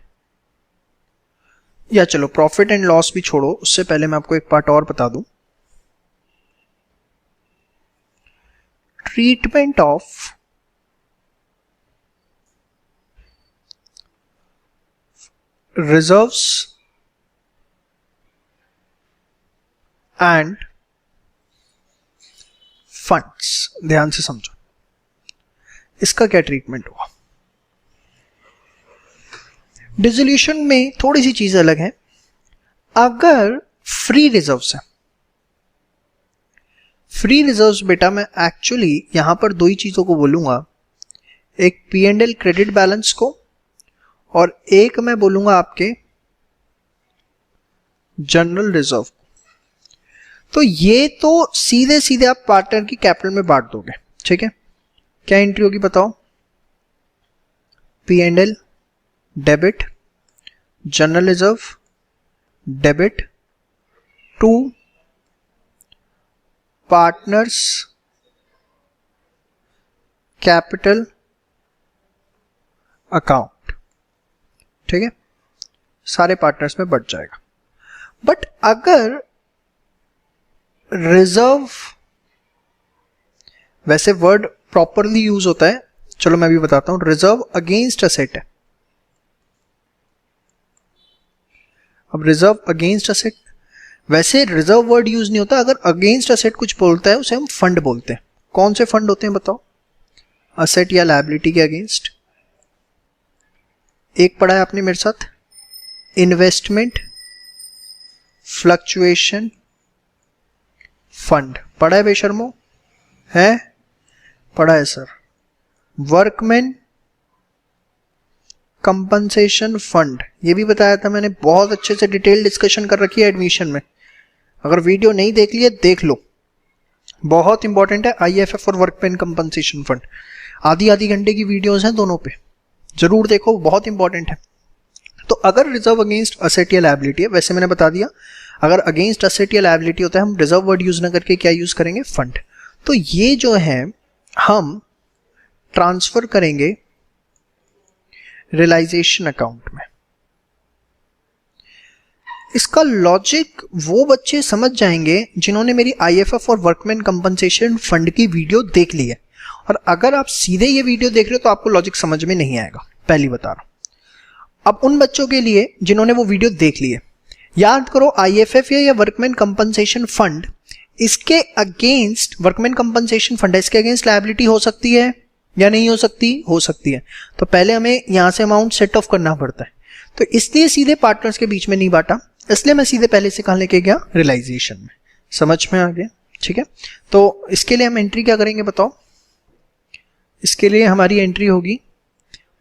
या चलो प्रॉफिट एंड लॉस भी छोड़ो, उससे पहले मैं आपको एक पार्ट और बता दूं। Treatment of reserves end funds. ध्यान से समझो, इसका क्या ट्रीटमेंट हुआ। डिसोल्यूशन में थोड़ी सी चीज अलग है। अगर फ्री रिजर्व्स है, फ्री रिजर्व्स बेटा मैं एक्चुअली यहां पर दो ही चीजों को बोलूंगा, एक P&L क्रेडिट बैलेंस को और एक मैं बोलूंगा आपके जनरल रिजर्व। तो ये तो सीधे सीधे आप पार्टनर की कैपिटल में बांट दोगे, ठीक है। क्या एंट्री होगी बताओ? P&L debit, general reserve debit to partners capital account, ठीक है। सारे पार्टनर्स में बढ़ जाएगा। बट अगर रिजर्व, वैसे वर्ड प्रॉपरली यूज होता है, चलो मैं भी बताता हूं। रिजर्व अगेंस्ट असेट है। अब रिजर्व अगेंस्ट असेट, वैसे रिजर्व वर्ड यूज नहीं होता। अगर अगेंस्ट असेट कुछ बोलता है उसे हम फंड बोलते हैं। कौन से फंड होते हैं बताओ? असेट या लायबिलिटी के अगेंस्ट। एक पढ़ा है आपने मेरे साथ, इन्वेस्टमेंट, फ्लक्चुएशन, फंड पढ़ा है बेशर्मो? है पढ़ा है सर। वर्कमैन कंपनसेशन फंड, ये भी बताया था मैंने, बहुत अच्छे से डिटेल डिस्कशन कर रखी है एडमिशन में। अगर वीडियो नहीं देख ली है देख लो, बहुत इंपॉर्टेंट है आईएफएफ और वर्कमैन कंपनसेशन फंड। आधी घंटे की वीडियोस हैं दोनों पे, जरूर देखो, बहुत इंपॉर्टेंट है। तो अगर रिजर्व अगेंस्ट असेट या लायबिलिटी है, वैसे मैंने बता दिया, अगर अगेंस्ट असेट या लायबिलिटी होता है हम रिजर्व वर्ड यूज ना करके क्या यूज करेंगे? फंड। तो ये जो है हम ट्रांसफर करेंगे रियलाइजेशन अकाउंट में। इसका लॉजिक वो बच्चे समझ जाएंगे जिन्होंने मेरी आईएफएफ और वर्कमैन कंपनसेशन फंड की वीडियो देख ली है, और अगर आप सीधे ये वीडियो देख रहे हो तो आपको लॉजिक समझ में नहीं आएगा, पहली बता रहा हूं। अब उन बच्चों के लिए जिन्होंने वो वीडियो देख ली है, याद करो आईएफएफ या वर्कमैन कंपनसेशन फंड, इसके अगेंस्ट, वर्कमैन कंपनसेशन फंड है, इसके अगेंस्ट लायबिलिटी हो सकती है या नहीं हो सकती? हो सकती है। तो पहले हमें यहां से अमाउंट सेट ऑफ करना पड़ता है, तो इसलिए सीधे पार्टनर्स के बीच में नहीं बांटा, इसलिए मैं सीधे पहले से कहां लेके गया? रियलाइजेशन में। समझ में आ गया? ठीक है। तो इसके लिए हम एंट्री क्या करेंगे बताओ? इसके लिए हमारी एंट्री होगी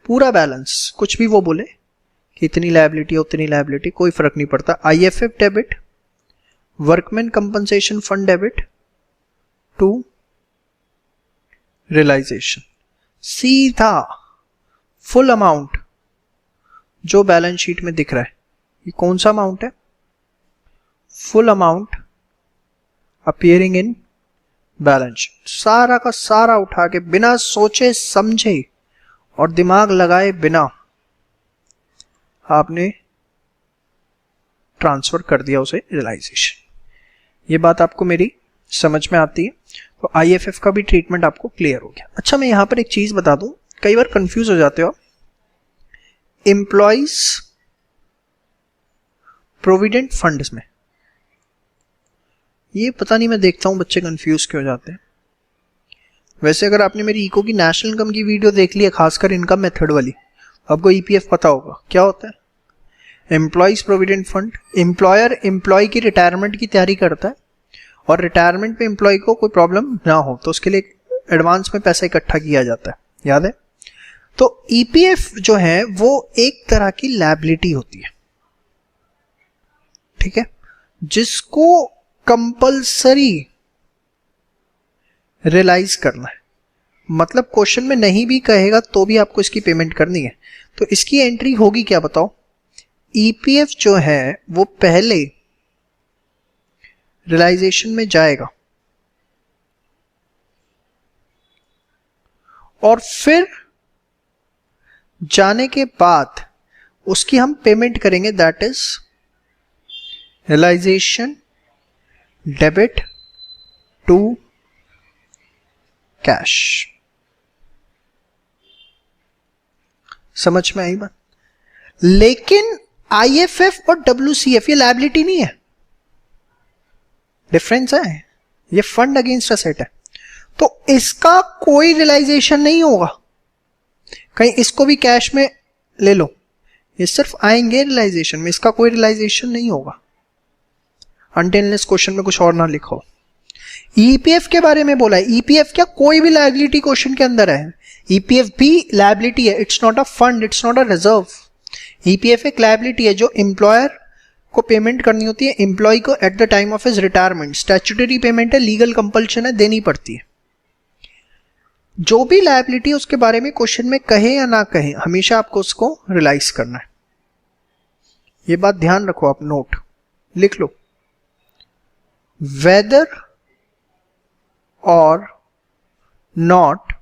पूरा बैलेंस, कुछ भी वो बोले कि इतनी लायबिलिटी उतनी लायबिलिटी, कोई फर्क नहीं पड़ता। IFF debit, workman compensation fund debit to realisation, सीधा फुल अमाउंट जो बैलेंस शीट में दिख रहा है, ये कौन सा अमाउंट है? Full amount appearing in balance sheet, सारा का सारा उठा के बिना सोचे समझे और दिमाग लगाए बिना आपने ट्रांसफर कर दिया उसे रियलाइजेशन। ये बात आपको मेरी समझ में आती है? तो आईएफएफ का भी ट्रीटमेंट आपको क्लियर हो गया। अच्छा, मैं यहां पर एक चीज बता दूं, कई बार कंफ्यूज हो जाते हो। एम्प्लॉइज प्रोविडेंट फंड्स में ये पता नहीं, मैं देखता हूं बच्चे कंफ्यूज क्यों हो जाते हैं। वैसे अगर आपने मेरी इको की नेशनल इनकम की वीडियो देख ली है, खासकर इनकम मेथड वाली, आपको ईपीएफ पता होगा क्या होता है। Employees provident fund, employer employee की रिटायरमेंट की तैयारी करता है, और रिटायरमेंट पे एम्प्लॉय को कोई प्रॉब्लम ना हो तो उसके लिए एडवांस में पैसा इकट्ठा किया जाता है, याद है? तो ईपीएफ जो है वो एक तरह की लायबिलिटी होती है, ठीक है, जिसको कंपल्सरी रियलाइज करना है। मतलब क्वेश्चन में नहीं भी कहेगा तो भी आपको इसकी पेमेंट करनी है। तो इसकी एंट्री होगी क्या बताओ? ईपीएफ जो है वो पहले रियलाइजेशन में जाएगा और फिर जाने के बाद उसकी हम पेमेंट करेंगे, that is realisation debit to cash. समझ में आई बात? लेकिन आईएफएफ और डब्ल्यूसीएफ ये लायबिलिटी नहीं है, डिफरेंस है, ये फंड अगेंस्ट असेट है, तो इसका कोई रियलाइजेशन नहीं होगा। कहीं इसको भी कैश में ले लो, ये सिर्फ आएंगे रियलाइजेशन में, इसका कोई रियलाइजेशन नहीं होगा अनटिल क्वेश्चन में कुछ और ना लिखो। ईपीएफ के बारे में बोला है, ईपीएफ क्या कोई भी लायबिलिटी क्वेश्चन के अंदर है, ईपीएफ भी लायबिलिटी है, it's not a fund, it's not a reserve. EPF एक लायबिलिटी है जो एम्प्लॉयर को पेमेंट करनी होती है एम्प्लॉय को at the time of his retirement. Statutory payment है, लीगल कंपल्शन है, देनी पड़ती है। जो भी लायबिलिटी उसके बारे में क्वेश्चन में कहे या ना कहे, हमेशा आपको उसको रियलाइज करना है। ये बात ध्यान रखो, आप नोट लिख लो। वेदर और not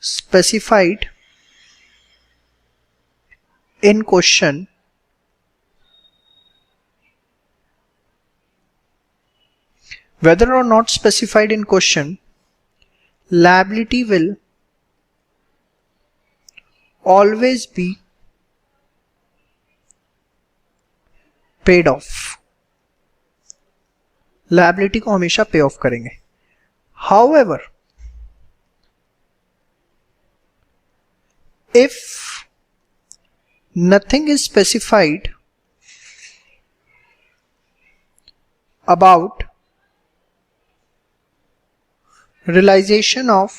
specified in question whether or not specified in question, liability will always be paid off। liability को हमेशा पे ऑफ करेंगे। however, if nothing is specified about realization of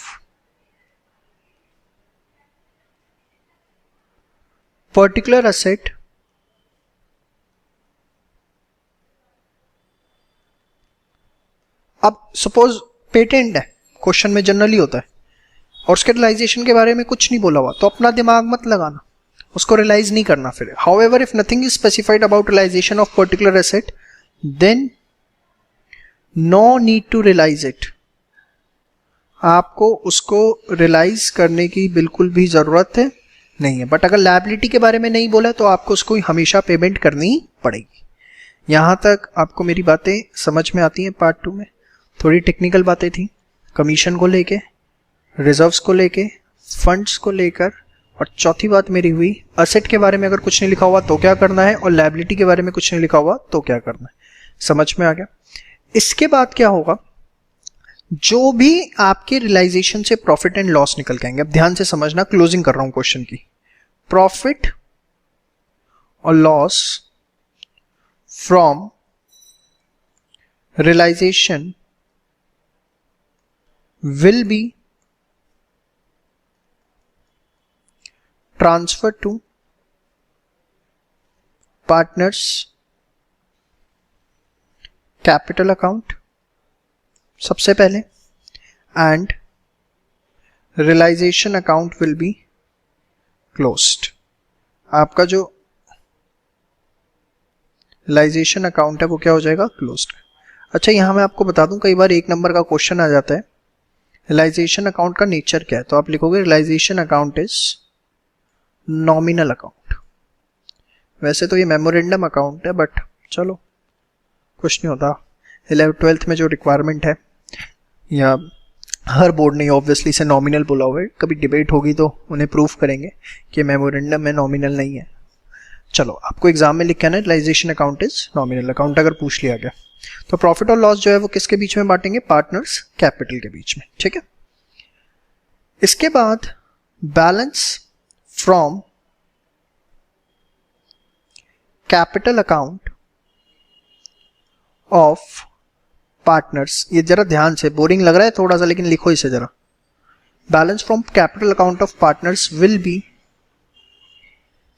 particular asset अब सपोज पेटेंट है, question में generally होता है और उसके रियलाइजेशन के बारे में कुछ नहीं बोला हुआ, तो अपना दिमाग मत लगाना, उसको रियलाइज नहीं करना फिर. However if nothing is specified about realisation of particular asset then no need to realise it. आपको उसको रियलाइज करने की बिल्कुल भी जरूरत नहीं है. बट अगर लायबिलिटी के बारे में नहीं बोला तो आपको उसको हमेशा पेमेंट करनी पड़ेगी. यहां तक आपको मेरी बातें समझ में आती हैं. पार्ट 2 में थोड़ी टेक्निकल बातें थी, कमीशन को लेके, रिजर्व्स को लेके, फंड्स को लेकर, और चौथी बात मेरी हुई असेट के बारे में अगर कुछ नहीं लिखा हुआ तो क्या करना है, और लायबिलिटी के बारे में कुछ नहीं लिखा हुआ तो क्या करना है. समझ में आ गया. इसके बाद क्या होगा, जो भी आपके रियलाइजेशन से प्रॉफिट एंड लॉस निकल के आएंगे, अब ध्यान से समझना, क्लोजिंग कर रहा हूं क्वेश्चन की. प्रॉफिट और loss from realisation will be transferred to partners capital account सबसे पहले, and realization account will be closed. आपका जो realization account है वो क्या हो जाएगा, closed. अच्छा, यहां मैं आपको बता दूं, कई बार एक नंबर का क्वेश्चन आ जाता है, रियलाइजेशन अकाउंट का नेचर क्या है, तो आप लिखोगे realisation account is nominal account. वैसे तो ये मेमोरेंडम अकाउंट है, बट चलो कुछ नहीं होता. 11th-12th में जो रिक्वायरमेंट है, या हर बोर्ड ने ऑब्वियसली से नॉमिनल बोला हुआ है, कभी डिबेट होगी तो उन्हें प्रूफ करेंगे कि मेमोरेंडम में नॉमिनल नहीं है. चलो, आपको एग्जाम में लिखा है ना realisation account is nominal account, अगर पूछ लिया गया तो प्रॉफिट और लॉस जो है वो किसके बीच में बांटेंगे, पार्टनर्स कैपिटल के बीच में. ठीक है. इसके बाद balance from capital account of partners. ये जरा ध्यान से, बोरिंग लग रहा है थोड़ा सा लेकिन लिखो इसे जरा. Balance from capital account of partners will be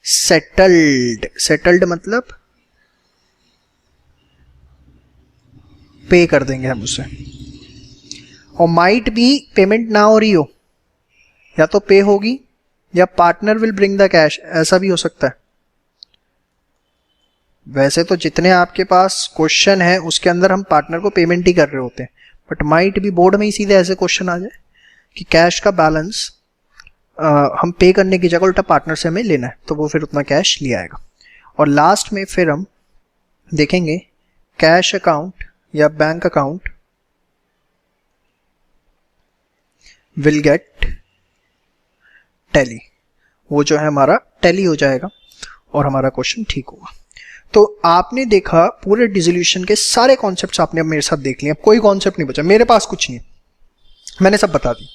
settled. Settled मतलब पे कर देंगे हम उसे. और माइट भी पेमेंट ना हो रही हो, या तो पे होगी या partner will bring the cash, ऐसा भी हो सकता है. वैसे तो जितने आपके पास क्वेश्चन है उसके अंदर हम पार्टनर को पेमेंट ही कर रहे होते हैं, बट माइट भी बोर्ड में ही सीधे ऐसे क्वेश्चन आ जाए कि कैश का बैलेंस हम पे करने की जगह उल्टा पार्टनर से हमें लेना है, तो वो फिर उतना कैश ले आएगा. और लास्ट में फिर हम देखेंगे कैश अकाउंट या bank account will get tally. वो जो है हमारा टैली हो जाएगा और हमारा क्वेश्चन ठीक होगा. तो आपने देखा पूरे डिसोल्यूशन के सारे कॉन्सेप्ट्स आपने अब मेरे साथ देख लिए. अब कोई कॉन्सेप्ट नहीं बचा, मेरे पास कुछ नहीं है, मैंने सब बता दी.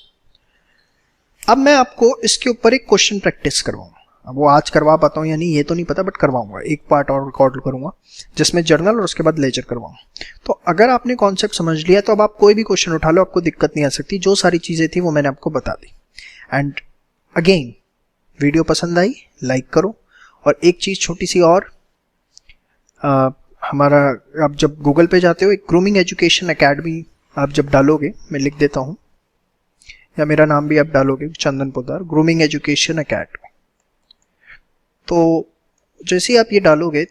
अब मैं आपको इसके ऊपर एक क्वेश्चन प्रैक्टिस करवाऊंगा. अब वो आज करवा पाता हूँ या नहीं ये तो नहीं पता, बट करवाऊंगा. एक पार्ट और रिकॉर्ड करूंगा जिसमें जर्नल और उसके बाद लेक्चर करवाऊंगा. तो अगर आपने कॉन्सेप्ट समझ लिया तो अब आप कोई भी क्वेश्चन उठा लो, आपको दिक्कत नहीं आ सकती. जो सारी चीजें थी वो मैंने आपको बता दी. एंड अगेन, वीडियो पसंद आई लाइक करो. और एक चीज छोटी सी और, हमारा आप जब गूगल पे जाते हो, एक ग्रूमिंग एजुकेशन एकेडमी आप जब डालोगे, मैं लिख देता हूँ, या मेरा नाम भी आप डालोगे, चंदन पोद्दार, ग्रूमिंग एजुकेशन एकेडमी. तो जैसे ही आप ये डालोगे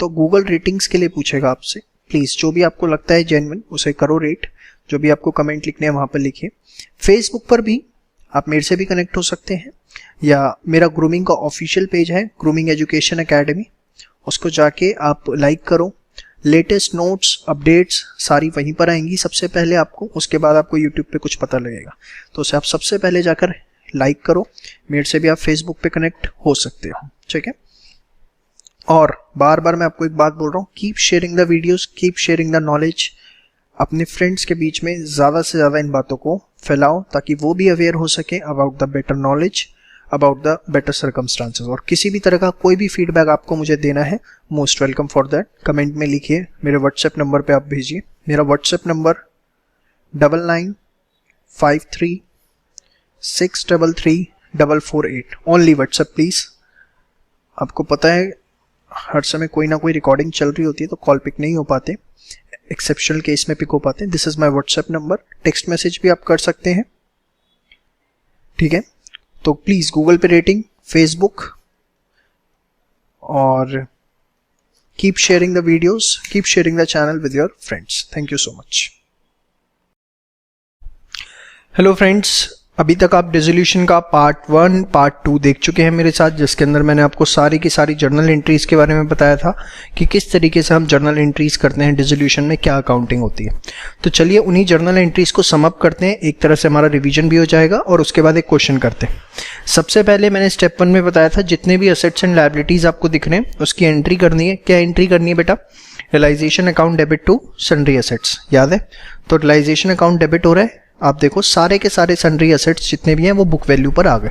तो गूगल रेटिंग्स के लिए पूछेगा आपसे. प्लीज़ जो भी आपको लगता है जेन्युइन उसे करो रेट. जो भी आपको कमेंट लिखने हैं वहाँ पर लिखिए. फेसबुक पर भी आप मेरे से भी कनेक्ट हो सकते हैं, या मेरा ग्रूमिंग का ऑफिशियल पेज है ग्रूमिंग एजुकेशन एकेडमी, उसको जाके आप लाइक करो. लेटेस्ट नोट्स अपडेट्स सारी वहीं पर आएंगी सबसे पहले आपको, उसके बाद आपको यूट्यूब पे कुछ पता लगेगा. तो उसे आप सबसे पहले जाकर लाइक करो. मेरे से भी आप फेसबुक पे कनेक्ट हो सकते हो. ठीक है. और बार बार मैं आपको एक बात बोल रहा हूँ, keep sharing the videos, keep sharing the knowledge. अपने फ्रेंड्स के बीच में ज़्यादा से ज़्यादा इन बातों को फैलाओ ताकि वो भी अवेयर हो सके about the better knowledge, about the better circumstances. और किसी भी तरह का कोई भी फीडबैक आपको मुझे देना है, most welcome for that. Comment में लिखिए, मेरे व्हाट्सएप नंबर पे आप भेजिए. मेरा WhatsApp number 53633448। Only WhatsApp please. आपको पता है हर समय कोई ना कोई रिकॉर्डिंग चल रही होती है तो कॉल पिक नहीं हो पाते, एक्सेप्शनल केस में पिक हो पाते हैं। This is my WhatsApp number. Text message भी आप कर सकते हैं, ठीक है। तो प्लीज गूगल पे रेटिंग, फेसबुक, और keep sharing the videos, keep sharing the channel with your friends. Thank you so much. Hello friends, अभी तक आप डिसोल्यूशन का पार्ट 1 पार्ट 2 देख चुके हैं मेरे साथ, जिसके अंदर मैंने आपको सारी की सारी जर्नल एंट्रीज के बारे में बताया था कि किस तरीके से हम जर्नल एंट्रीज करते हैं, डिसोल्यूशन में क्या अकाउंटिंग होती है। तो चलिए उन्हीं जर्नल एंट्रीज को सम अप करते हैं, एक तरह से हमारा रिवीजन भी हो जाएगा और उसके बाद एक क्वेश्चन करते हैं। सबसे पहले मैंने स्टेप 1 में बताया था जितने भी असेट्स एंड लायबिलिटीज आपको दिख रहे हैं उसकी एंट्री करनी है। क्या एंट्री करनी है बेटा? Realisation account debit to sundry assets, याद है? तो रियलाइजेशन अकाउंट डेबिट हो रहा है, आप देखो सारे के सारे सन्ड्री एसेट्स जितने भी हैं वो बुक वैल्यू पर आ गए।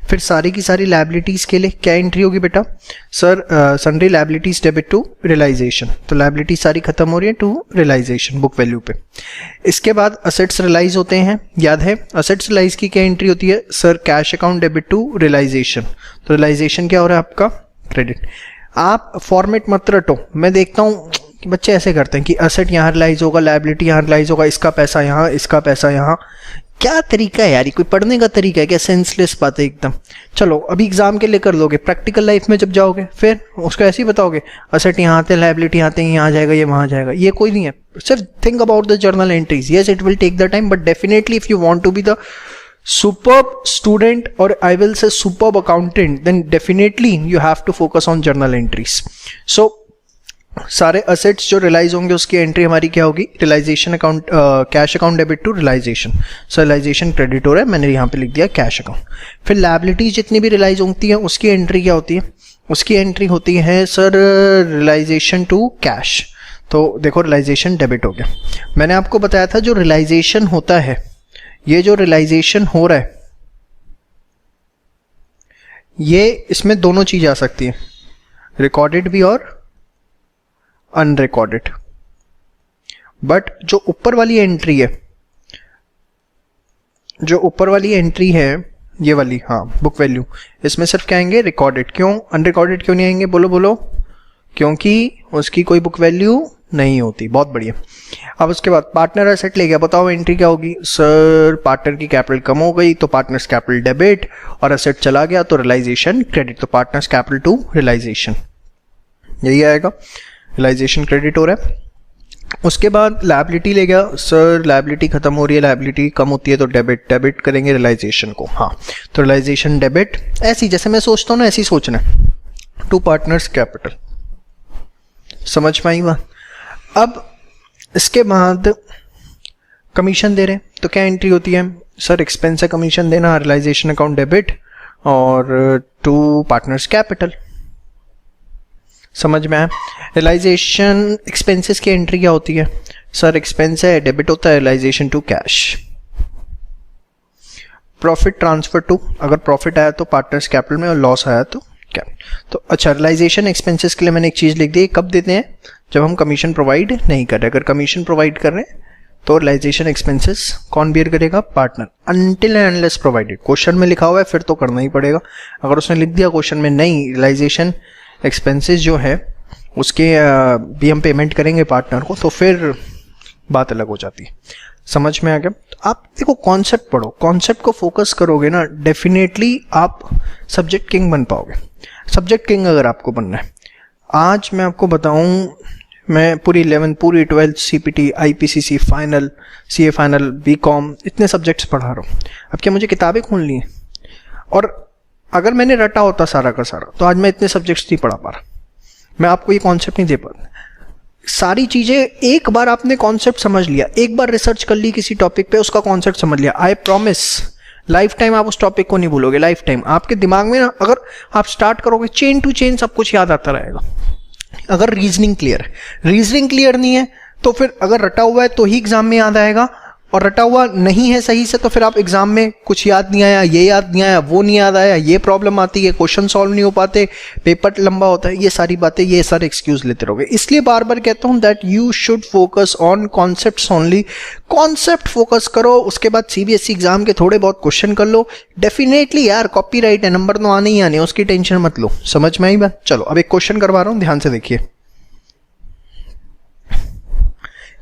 फिर सारी की सारी लायबिलिटीज के लिए क्या एंट्री होगी बेटा? Sir sundry liabilities debit to realisation, तो लायबिलिटी सारी खत्म हो रही है टू रियलाइजेशन बुक वैल्यू पे। इसके बाद असेट्स रियलाइज होते हैं, याद है? असेट्स रियलाइज की क्या एंट्री होती है? Sir cash account debit to realisation, तो रियलाइजेशन क्या हो रहा है आपका? क्रेडिट। आप फॉर्मेट मत रटो, मैं देखता हूँ कि बच्चे ऐसे करते हैं कि असेट यहाँ रियलाइज होगा, लायबिलिटी यहाँ रियलाइज होगा, इसका पैसा यहाँ, इसका पैसा यहाँ। क्या तरीका है यार, कोई पढ़ने का तरीका है क्या? सेंसलेस बात है एकदम। चलो अभी एग्जाम के लिए कर लोगे, प्रैक्टिकल लाइफ में जब जाओगे फिर उसको ऐसे ही बताओगे असेट यहाँ आते हैं, लायबिलिटी आते हैं, यहाँ जाएगा, ये वहाँ जाएगा। ये कोई नहीं है। सिर्फ think about the journal entries. Yes it will take the time, but definitely if you want to be the superb student or I will say superb accountant, then definitely you have to focus on journal entries. So सारे assets जो realise होंगे उसकी entry हमारी क्या होगी? Realisation account, cash account debit to realisation. So realisation credit हो रहा है, मैंने यहाँ पे लिख दिया कैश अकाउंट। फिर लायबिलिटीज जितनी भी रियलाइज होती है उसकी एंट्री क्या होती है? उसकी एंट्री होती है सर रियलाइजेशन टू कैश। तो देखो रियलाइजेशन डेबिट हो गया। मैंने आपको बताया था जो रियलाइजेशन होता है, ये जो रियलाइजेशन हो रहा है, ये इसमें दोनों चीज आ सकती है, रिकॉर्डेड भी और अनरिकॉर्डेड। बट जो ऊपर वाली एंट्री है, जो ऊपर वाली एंट्री है ये वाली, हाँ बुक वैल्यू, इसमें सिर्फ क्या आएंगे? रिकॉर्डेड। क्यों अनरिकॉर्डेड क्यों नहीं आएंगे? बोलो बोलो। क्योंकि उसकी कोई बुक वैल्यू नहीं होती। बहुत बढ़िया। अब उसके बाद पार्टनर एसेट ले गया, बताओ एंट्री क्या होगी? सर पार्टनर की कैपिटल कम हो गई तो पार्टनर्स कैपिटल डेबिट, और एसेट चला गया तो रियलाइजेशन क्रेडिट, तो पार्टनर्स कैपिटल टू रियलाइजेशन, यही आएगा। रियलाइजेशन क्रेडिट हो रहा है। उसके बाद लायबिलिटी ले गया, सर लायबिलिटी खत्म हो रही है, लायबिलिटी कम होती है तो डेबिट, डेबिट करेंगे रियलाइजेशन को, हाँ तो रियलाइजेशन डेबिट। ऐसी जैसे मैं सोचता हूँ ना ऐसे ही सोचना है, टू पार्टनर्स कैपिटल। समझ में आई बात? अब इसके बाद कमीशन दे रहे हैं तो क्या एंट्री होती है? सर एक्सपेंस है कमीशन देना, रियलाइजेशन अकाउंट डेबिट और टू पार्टनर्स कैपिटल। समझ में आया? रियलाइजेशन एक्सपेंसेस की एंट्री क्या होती है? सर एक्सपेंस है डेबिट होता है, realisation to cash. Profit transfer to, अगर प्रॉफिट आया तो पार्टनर्स कैपिटल में और लॉस आया तो क्या? तो अच्छा रियलाइजेशन एक्सपेंसेस के लिए मैंने एक चीज लिख दी, कब देते हैं? जब हम कमीशन प्रोवाइड नहीं कर रहे। अगर कमीशन प्रोवाइड कर रहे हैं तो रियलाइजेशन एक्सपेंसेस कौन बियर करेगा? Partner. Until and unless provided, question में लिखा हुआ है फिर तो करना ही पड़ेगा। अगर उसने लिख दिया क्वेश्चन में नहीं रियलाइजेशन एक्सपेंसेस जो है उसके भी हम पेमेंट करेंगे पार्टनर को, तो फिर बात अलग हो जाती है। समझ में आ गया? तो आप देखो कॉन्सेप्ट पढ़ो, कॉन्सेप्ट को फोकस करोगे ना, डेफिनेटली आप सब्जेक्ट किंग बन पाओगे। सब्जेक्ट किंग अगर आपको बनना है, आज मैं आपको बताऊं, मैं पूरी 11th पूरी 12th CPT IPCC final, CA final, BCom इतने सब्जेक्ट्स पढ़ा रहा हूँ। अब क्या मुझे किताबें खोलनी है? और अगर मैंने रटा होता सारा का सारा तो आज मैं इतने सब्जेक्ट्स नहीं पढ़ा पा रहा। मैं आपको ये कॉन्सेप्ट नहीं दे पा रहा। सारी चीजें एक बार आपने कॉन्सेप्ट समझ लिया, एक बार रिसर्च कर ली किसी टॉपिक पे, उसका कॉन्सेप्ट समझ लिया, आई प्रॉमिस लाइफ टाइम आप उस टॉपिक को नहीं भूलोगे। लाइफ टाइम आपके दिमाग में ना, अगर आप स्टार्ट करोगे चेन टू चेन सब कुछ याद आता रहेगा। अगर रीजनिंग क्लियर है, रीजनिंग क्लियर नहीं है तो फिर अगर रटा हुआ है तो ही एग्जाम में याद आएगा, और रटा हुआ नहीं है सही से तो फिर आप एग्जाम में कुछ याद नहीं आया, ये याद नहीं आया, वो नहीं याद आया, ये प्रॉब्लम आती है, क्वेश्चन सॉल्व नहीं हो पाते, पेपर लंबा होता है, ये सारी बातें, ये सारे एक्सक्यूज लेते रहोगे। इसलिए बार बार कहता हूं that you should focus on concepts only. Concept focus करो, उसके बाद सीबीएसई एग्जाम के थोड़े बहुत क्वेश्चन कर लो। डेफिनेटली यार कॉपीराइट है, नंबर तो आने ही आने, उसकी टेंशन मत लो। समझ में आई बात? चलो अब एक क्वेश्चन करवा रहा हूं, ध्यान से देखिए।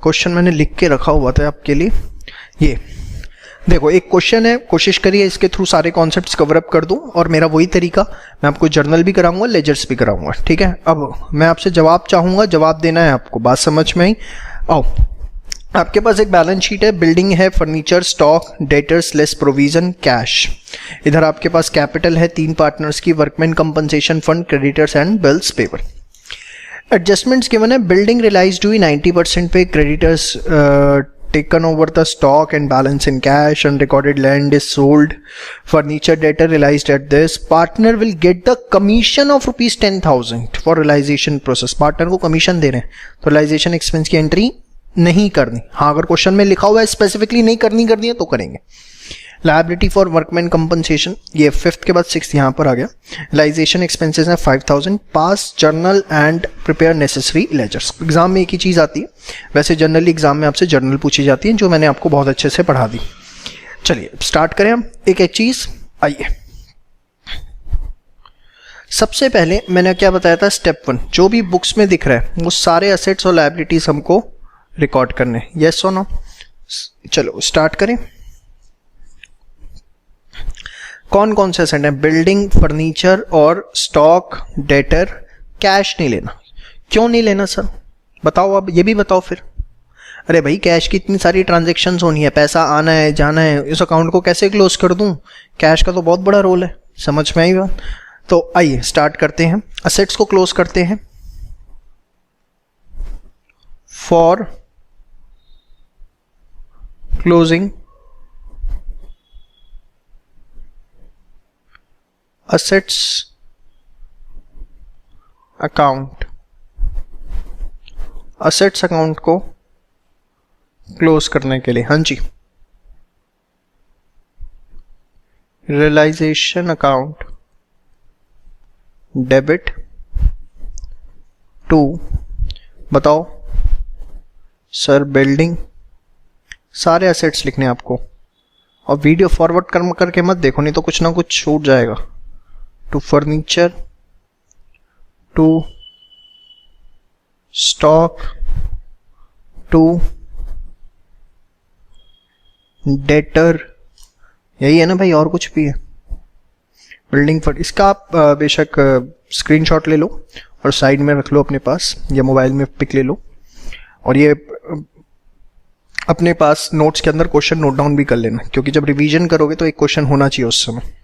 क्वेश्चन मैंने लिख के रखा हुआ था आपके लिए। ये देखो एक क्वेश्चन है, कोशिश करिए इसके थ्रू सारे कॉन्सेप्ट्स कवर अप कर दूं, और मेरा वही तरीका, मैं आपको जर्नल भी कराऊंगा, लेजर्स भी कराऊंगा, ठीक है। अब मैं आपसे जवाब चाहूंगा, जवाब देना है आपको। बात समझ में आई? आओ, आपके पास एक बैलेंस शीट है, बिल्डिंग है, furniture, stock, debtors less provision, cash. इधर आपके पास कैपिटल है 3 पार्टनर्स की, workman compensation fund, creditors and bills payable. Adjustments given है, बिल्डिंग रियलाइज्ड हुई 90% पे, creditors taken over the stock and balance in cash, unrecorded land is sold, furniture debtor realized at this, partner will get the commission of rupees 10,000 for realization process। partner को commission दे रहे हैं तो realization expense की entry नहीं करनी। हाँ अगर question में लिखा हुआ है स्पेसिफिकली नहीं करनी है तो करेंगे। लायबिलिटी फॉर वर्कमैन कंपनसेशन, ये 5th के बाद 6th यहाँ पर आ गया। रियलाइजेशन एक्सपेंसेस है 5,000, pass journal and prepare necessary ledgers. Exam में एक ही चीज़ आती है, वैसे जनरली एग्जाम में आपसे जर्नल पूछी जाती है, जो मैंने आपको बहुत अच्छे से पढ़ा दी। चलिए स्टार्ट करें हम एक एक चीज़। आइए सबसे पहले मैंने क्या बताया था, स्टेप 1 जो भी बुक्स में दिख रहा है वो सारे असेट्स और लायबिलिटीज हमको रिकॉर्ड करने, यस और नो। चलो स्टार्ट करें। कौन कौन से असेट हैं? बिल्डिंग, फर्नीचर और स्टॉक, डेटर। कैश नहीं लेना। क्यों नहीं लेना सर बताओ, अब ये भी बताओ फिर। अरे भाई कैश की इतनी सारी ट्रांजैक्शंस होनी है, पैसा आना है जाना है, इस अकाउंट को कैसे क्लोज कर दूं? कैश का तो बहुत बड़ा रोल है। समझ में आई बात? तो आइए स्टार्ट करते हैं, असेट्स को क्लोज करते हैं। For closing assets account, assets account को क्लोज करने के लिए, हाँ जी। रियलाइजेशन अकाउंट डेबिट टू, बताओ सर बिल्डिंग, सारे असेट्स लिखने आपको, और वीडियो फॉरवर्ड करके मत देखो नहीं तो कुछ ना कुछ छूट जाएगा। To furniture, to stock, to debtor, यही है ना भाई, और कुछ भी है? बिल्डिंग फंड, इसका आप बेशक स्क्रीनशॉट ले लो और साइड में रख लो अपने पास, या मोबाइल में पिक ले लो, और ये अपने पास नोट्स के अंदर क्वेश्चन नोट डाउन भी कर लेना, क्योंकि जब रिवीजन करोगे तो एक क्वेश्चन होना चाहिए उस समय।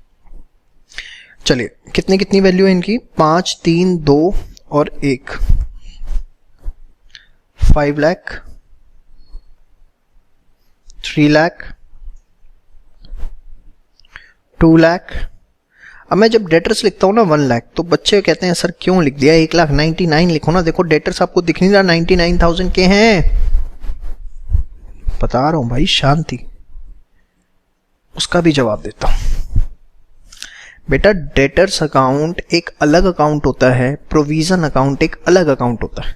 चलिए कितनी कितनी वैल्यू है इनकी? 5, 3, 2 और 1। 5 लाख, 3 लाख, 2 लाख। अब मैं जब डेटर्स लिखता हूं ना 1 लाख, तो बच्चे कहते हैं सर क्यों लिख दिया 1,99,000 लिखो ना। देखो डेटर्स आपको दिख नहीं रहा 99,000 के हैं, बता रहा हूं भाई, शांति। उसका भी जवाब देता हूं बेटा। डेटर्स अकाउंट एक अलग अकाउंट होता है, प्रोविजन अकाउंट एक अलग अकाउंट होता है।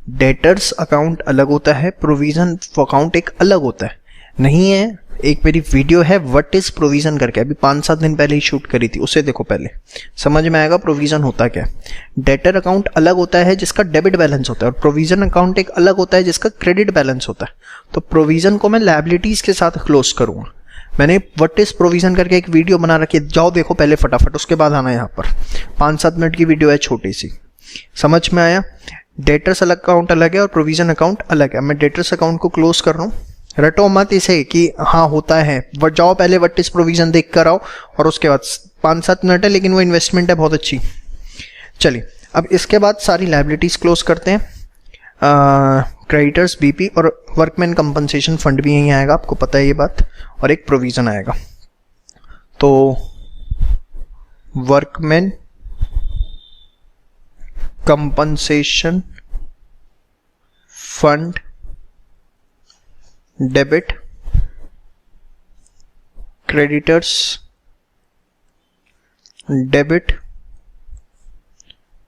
डेटर्स अकाउंट अलग होता है, प्रोविजन अकाउंट एक अलग होता है। नहीं है, एक मेरी वीडियो है व्हाट इज प्रोविजन करके, अभी 5-7 दिन पहले ही शूट करी थी, उसे देखो पहले, समझ में आएगा प्रोविजन होता क्या। डेटर अकाउंट अलग होता है जिसका डेबिट बैलेंस होता है, और प्रोविजन अकाउंट एक अलग होता है जिसका क्रेडिट बैलेंस होता है। तो प्रोविजन को मैं लायबिलिटीज के साथ क्लोज करूंगा। मैंने व्हाट इज प्रोविजन करके एक वीडियो बना रखी है, जाओ देखो पहले फटाफट, उसके बाद आना यहाँ पर। 5-7 मिनट की वीडियो है छोटी सी, समझ में आया? डेटर्स अकाउंट अलग है और प्रोविजन अकाउंट अलग है। मैं डेटर्स अकाउंट को क्लोज कर रहा हूँ, रटो मत इसे कि हाँ होता है, जाओ पहले व्हाट इज प्रोविजन देख कर आओ, और उसके बाद 5-7 मिनट है, लेकिन वो इन्वेस्टमेंट है बहुत अच्छी। चलिए अब इसके बाद सारी लायबिलिटीज क्लोज करते हैं। क्रेडिटर्स, बीपी और वर्कमैन कंपनसेशन फंड भी यहीं आएगा, आपको पता है ये बात, और एक प्रोविजन आएगा। तो workman compensation fund debit creditors, debit,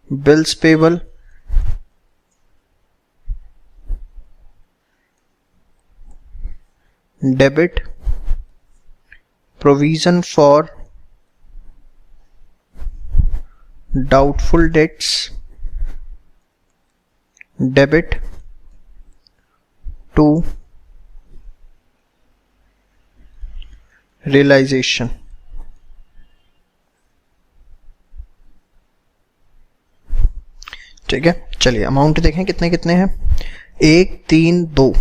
bills payable, debit, provision for doubtful debts, debit to realisation. ठीक है, चलिए अमाउंट देखें कितने कितने हैं। 1, 3, 2,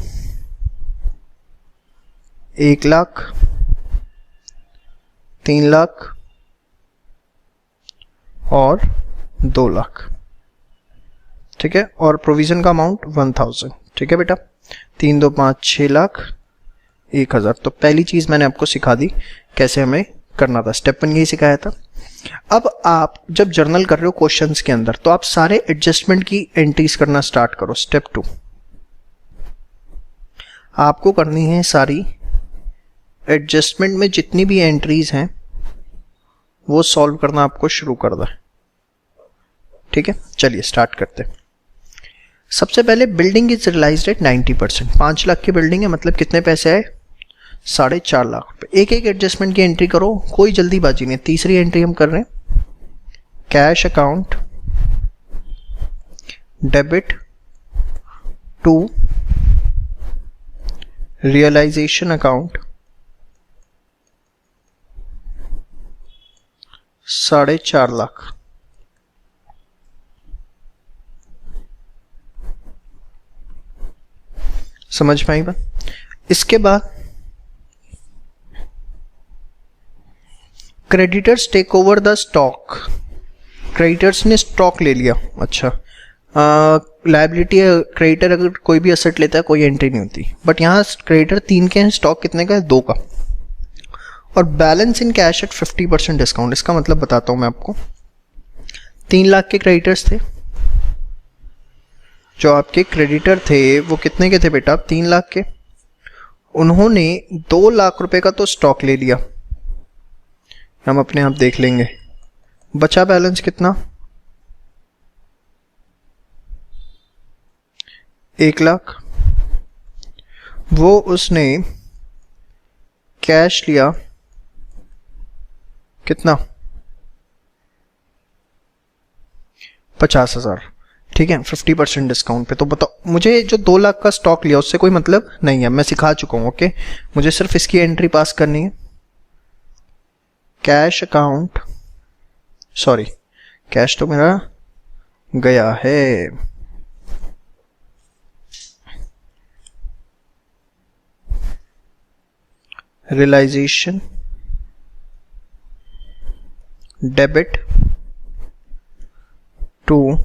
1 लाख, 3 लाख और 2 लाख। ठीक है, और प्रोविजन का अमाउंट 1000। ठीक है बेटा, 3, 2, 5, 6 लाख 1000। तो पहली चीज मैंने आपको सिखा दी कैसे हमें करना था, स्टेप 1 यही सिखाया था। अब आप जब जर्नल कर रहे हो क्वेश्चंस के अंदर, तो आप सारे एडजस्टमेंट की एंट्रीज करना स्टार्ट करो। स्टेप 2 आपको करनी है सारी एडजस्टमेंट में जितनी भी एंट्रीज हैं वो सॉल्व करना आपको शुरू कर दो। ठीक है, चलिए स्टार्ट करते हैं। सबसे पहले building is realised at 90%। 5 lakh की बिल्डिंग है, मतलब कितने पैसे आए, 4.5 लाख रुपए। एक एक एडजस्टमेंट की एंट्री करो, कोई जल्दीबाजी नहीं। तीसरी एंट्री हम कर रहे हैं, cash account debit to realisation account 4.5 lakh. समझ पाई बात। इसके बाद creditors take over the stock. Creditors ने स्टॉक ले लिया। अच्छा, लायबिलिटी क्रेडिटर अगर कोई भी असेट लेता है कोई एंट्री नहीं होती, बट यहाँ क्रेडिटर 3 के हैं, स्टॉक कितने का है, 2 का। और balance in cash at 50% discount. इसका मतलब बताता हूं मैं आपको। 3 लाख के क्रेडिटर्स थे, जो आपके क्रेडिटर थे वो कितने के थे बेटा, 3 लाख के। उन्होंने 2 लाख रुपए का तो स्टॉक ले लिया, हम अपने आप देख लेंगे। बचा बैलेंस कितना, 1 लाख। वो उसने कैश लिया कितना, 50,000। ठीक है, 50% डिस्काउंट पे। तो बताओ मुझे जो 2 लाख का स्टॉक लिया उससे कोई मतलब नहीं है, मैं सिखा चुका हूं। ओके, मुझे सिर्फ इसकी एंट्री पास करनी है। कैश अकाउंट, सॉरी कैश तो मेरा गया है, रियलाइजेशन डेबिट टू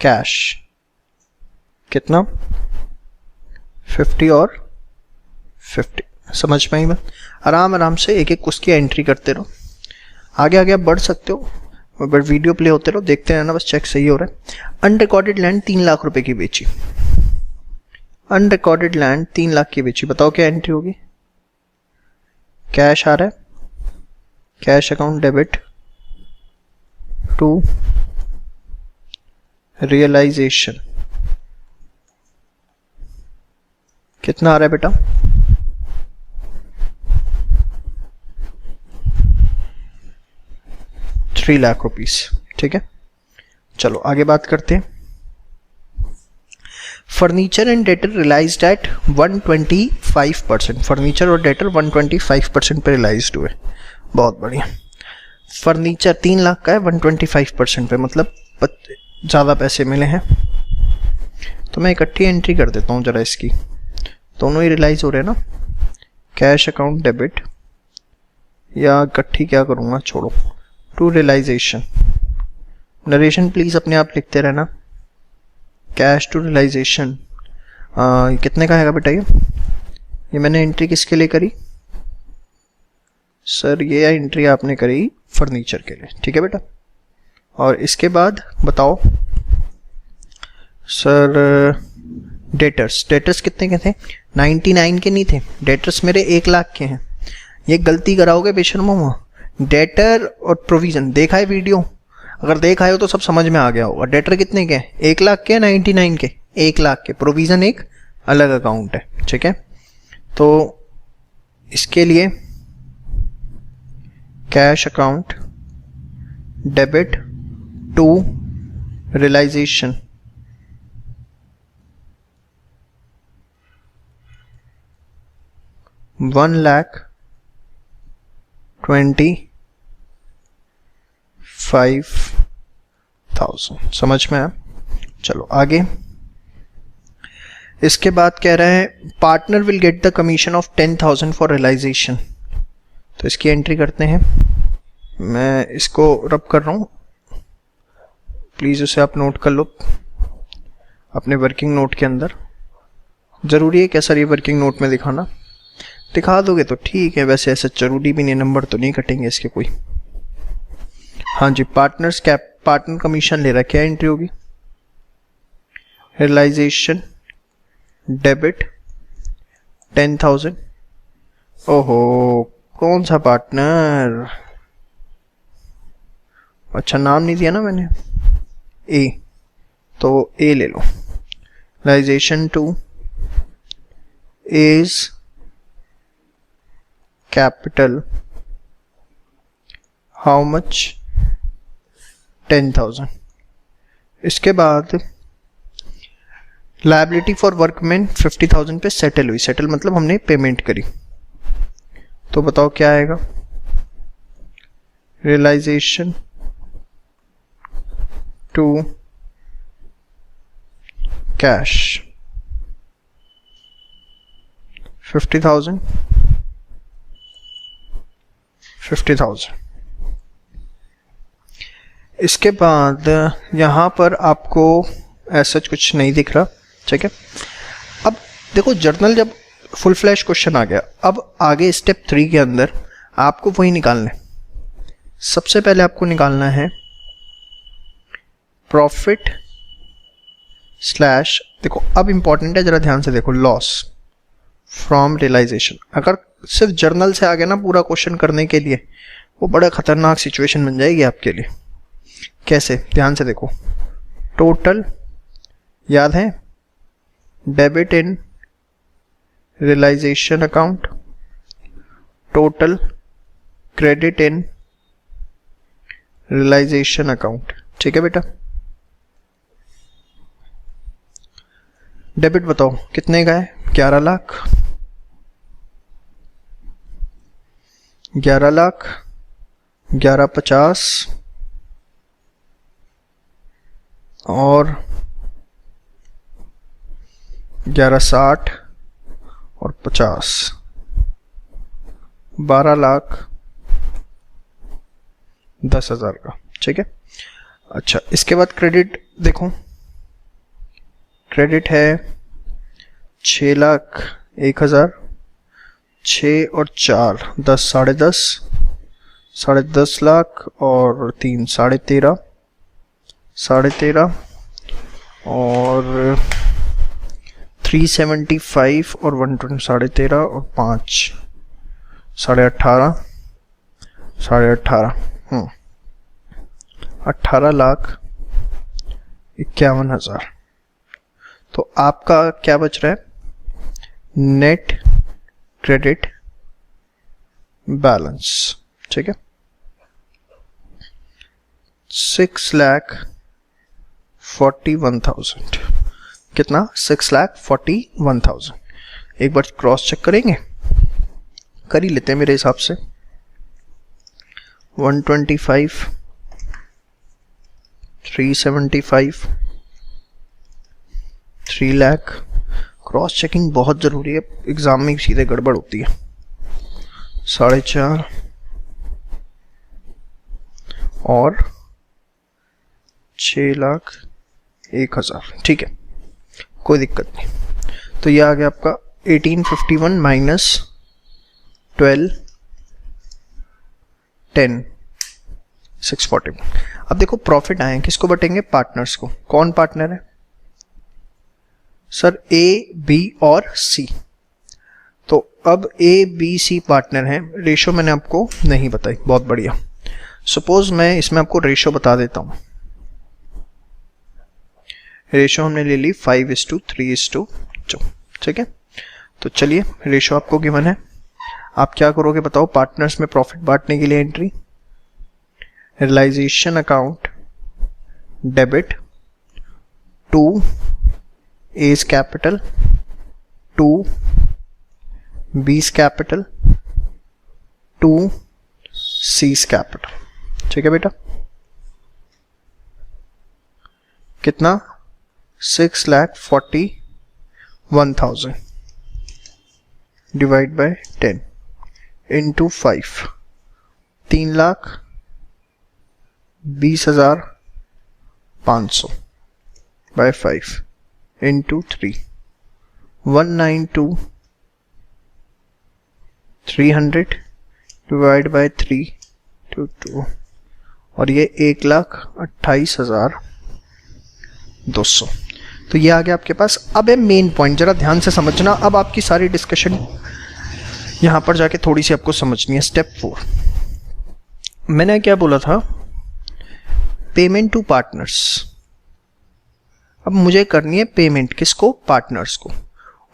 कैश कितना, 50 और 50। समझ पाई बात। आराम आराम से एक एक उसकी एंट्री करते रहो। आगे आगे आप बढ़ सकते हो, बट वीडियो प्ले होते रहो, देखते रहना, बस चेक सही हो रहा है। अनरिकॉर्डेड लैंड 3 लाख रुपए की बेची। अनरिकॉर्डेड लैंड 3 लाख की बेची, बताओ क्या एंट्री होगी। कैश आ रहा है, cash account debit to realisation कितना आ रहा है बेटा, 3 लाख रुपीस। ठीक है, चलो आगे बात करते हैं। Furniture and debtor realised at 125%। Furniture और डेटर 125% पे रियलाइज्ड हुए। बहुत बढ़िया। फर्नीचर 3 लाख का है, 125% पे, मतलब ज़्यादा पैसे मिले हैं। तो मैं इकट्ठी एंट्री कर देता हूँ ज़रा इसकी, दोनों ही रियलाइज हो रहे हैं ना। कैश अकाउंट डेबिट, या इकट्ठी क्या करूँगा, छोड़ो, टू रियलाइजेशन। नरेशन प्लीज़ अपने आप लिखते रहना। कैश टू रियलाइजेशन कितने का है बेटा, ये मैंने एंट्री किसके लिए करी सर, ये एंट्री आपने करी फर्नीचर के लिए। ठीक है बेटा, और इसके बाद बताओ सर डेटर्स। डेटर्स कितने के थे, 99 के नहीं थे, डेटर्स मेरे 1 लाख के हैं। ये गलती कराओगे बेशर्मो। डेटर और प्रोविजन देखा है वीडियो? अगर देखा हो तो सब समझ में आ गया होगा। डेटर कितने के? 1 लाख के, 99 के, 1 लाख के। प्रोविजन एक अलग अकाउंट है, ठीक है। तो इसके लिए cash account debit to realisation, $1,25,000। समझ में आया? चलो आगे। इसके बाद कह रहे हैं partner will get the commission of 10,000 for realisation. तो इसकी एंट्री करते हैं। मैं इसको रब कर रहा हूँ, प्लीज़ उसे आप नोट कर लो अपने वर्किंग नोट के अंदर। ज़रूरी है क्या सर ये वर्किंग नोट में दिखाना? दिखा दोगे तो ठीक है, वैसे ऐसा जरूरी भी नहीं, नंबर तो नहीं कटेंगे इसके कोई। हाँ जी, पार्टनर कमीशन ले रहा है, क्या एंट्री होगी? Realisation debit 10,000। ओहो, कौन सा पार्टनर? अच्छा नाम नहीं दिया ना मैंने, ए, तो ए ले लो। Realisation to is capital, how much? 10,000। इसके बाद लायबिलिटी फॉर वर्कमैन 50,000 पे सेटल हुई। सेटल मतलब हमने पेमेंट करी। तो बताओ क्या आएगा? Realisation to cash 50,000। इसके बाद यहाँ पर आपको ऐसा कुछ नहीं दिख रहा, ठीक है। अब देखो जर्नल जब फुल फ्लैश क्वेश्चन आ गया, अब आगे स्टेप 3 के अंदर आपको वही निकालना है। सबसे पहले आपको निकालना है प्रॉफिट स्लैश, देखो अब इंपॉर्टेंट है, जरा ध्यान से देखो, लॉस फ्रॉम रियलाइजेशन। अगर सिर्फ जर्नल से आ गया ना पूरा क्वेश्चन करने के लिए, वो बड़ा खतरनाक सिचुएशन बन जाएगी आपके लिए। कैसे? ध्यान से देखो, टोटल याद है, debit in realisation account, total credit in realisation account, ठीक है बेटा। डेबिट बताओ कितने का है? 11 लाख, 11 लाख, 11,50 और 11,60 और 50, 12,10,000 का, ठीक है। अच्छा इसके बाद क्रेडिट देखो, क्रेडिट है 6,01,000, 6 और 4 10, 10.5, 10.5 लाख और 3 13.5, 13.5 और 375 और 120, 13.5 और 5 18.5, 18,51,000। तो आपका क्या बच रहा है? नेट क्रेडिट बैलेंस, ठीक है, 6,41,000। कितना? 6,41,000। एक बार क्रॉस चेक करेंगे, कर ही लेते हैं मेरे हिसाब से। 125, 375, 3 लाख। क्रॉस चेकिंग बहुत ज़रूरी है, एग्ज़ाम में सीधे गड़बड़ होती है। 4.5 और 6,01,000, ठीक है, कोई दिक्कत नहीं। तो ये आ गया आपका 1851 माइनस 1210, 641। अब देखो प्रॉफिट आए, किसको बटेंगे? पार्टनर्स को। कौन पार्टनर है सर? ए, बी और सी। तो अब ए बी सी पार्टनर हैं, रेशो मैंने आपको नहीं बताई, बहुत बढ़िया। सपोज मैं इसमें आपको रेशो बता देता हूं। रेशो हमने ले ली 5:3:2, ठीक है। तो चलिए रेशो आपको गिवन है, आप क्या करोगे बताओ। पार्टनर्स में प्रॉफिट बांटने के लिए entry, realisation account debit to A's capital to B's capital to C's capital, ठीक है बेटा। कितना 6,41,000 divide by 10 into 5, 3,20,500 by 5 into 3, 192,300 divide by 3 to 2, और ये 1,28,200। तो ये आ गया आपके पास। अब है मेन पॉइंट, जरा ध्यान से समझना। अब आपकी सारी डिस्कशन यहां पर जाके थोड़ी सी आपको समझनी है। स्टेप 4 मैंने क्या बोला था, पेमेंट टू पार्टनर्स। अब मुझे करनी है पेमेंट, किसको? पार्टनर्स को।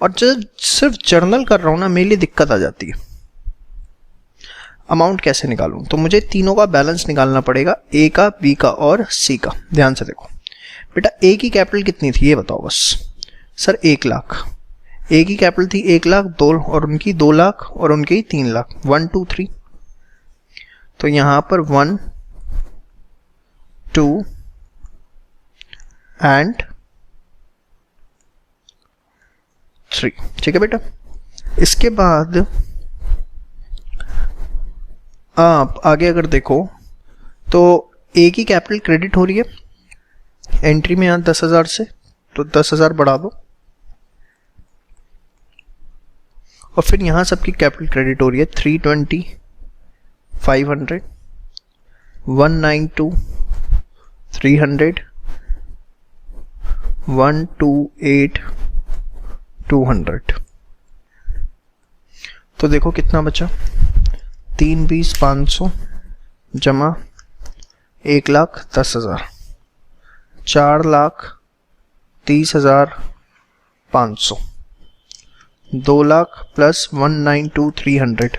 और जब सिर्फ जर्नल कर रहा हूं ना, मेरे लिए दिक्कत आ जाती है। अमाउंट कैसे निकालूं? तो मुझे तीनों का बैलेंस निकालना पड़ेगा, ए का, बी का और सी का। ध्यान से देखो बेटा, ए की कैपिटल कितनी थी ये बताओ बस। सर 1 लाख। ए की कैपिटल थी 1 लाख, 2 और उनकी 2 लाख और उनकी 3 लाख, 1 2 3। तो यहां पर 1 2 एंड 3, ठीक है बेटा। इसके बाद आप आगे अगर देखो तो ए की कैपिटल क्रेडिट हो रही है एंट्री में यहां 10,000 से, तो 10,000 बढ़ा दो, और फिर यहां सबकी कैपिटल क्रेडिट हो रही है 320, 500, 192, 300, 128, 200। तो देखो कितना बचा, 3,20,500 जमा 1,10,000, 4,30,500, 2 लाख प्लस 192,300,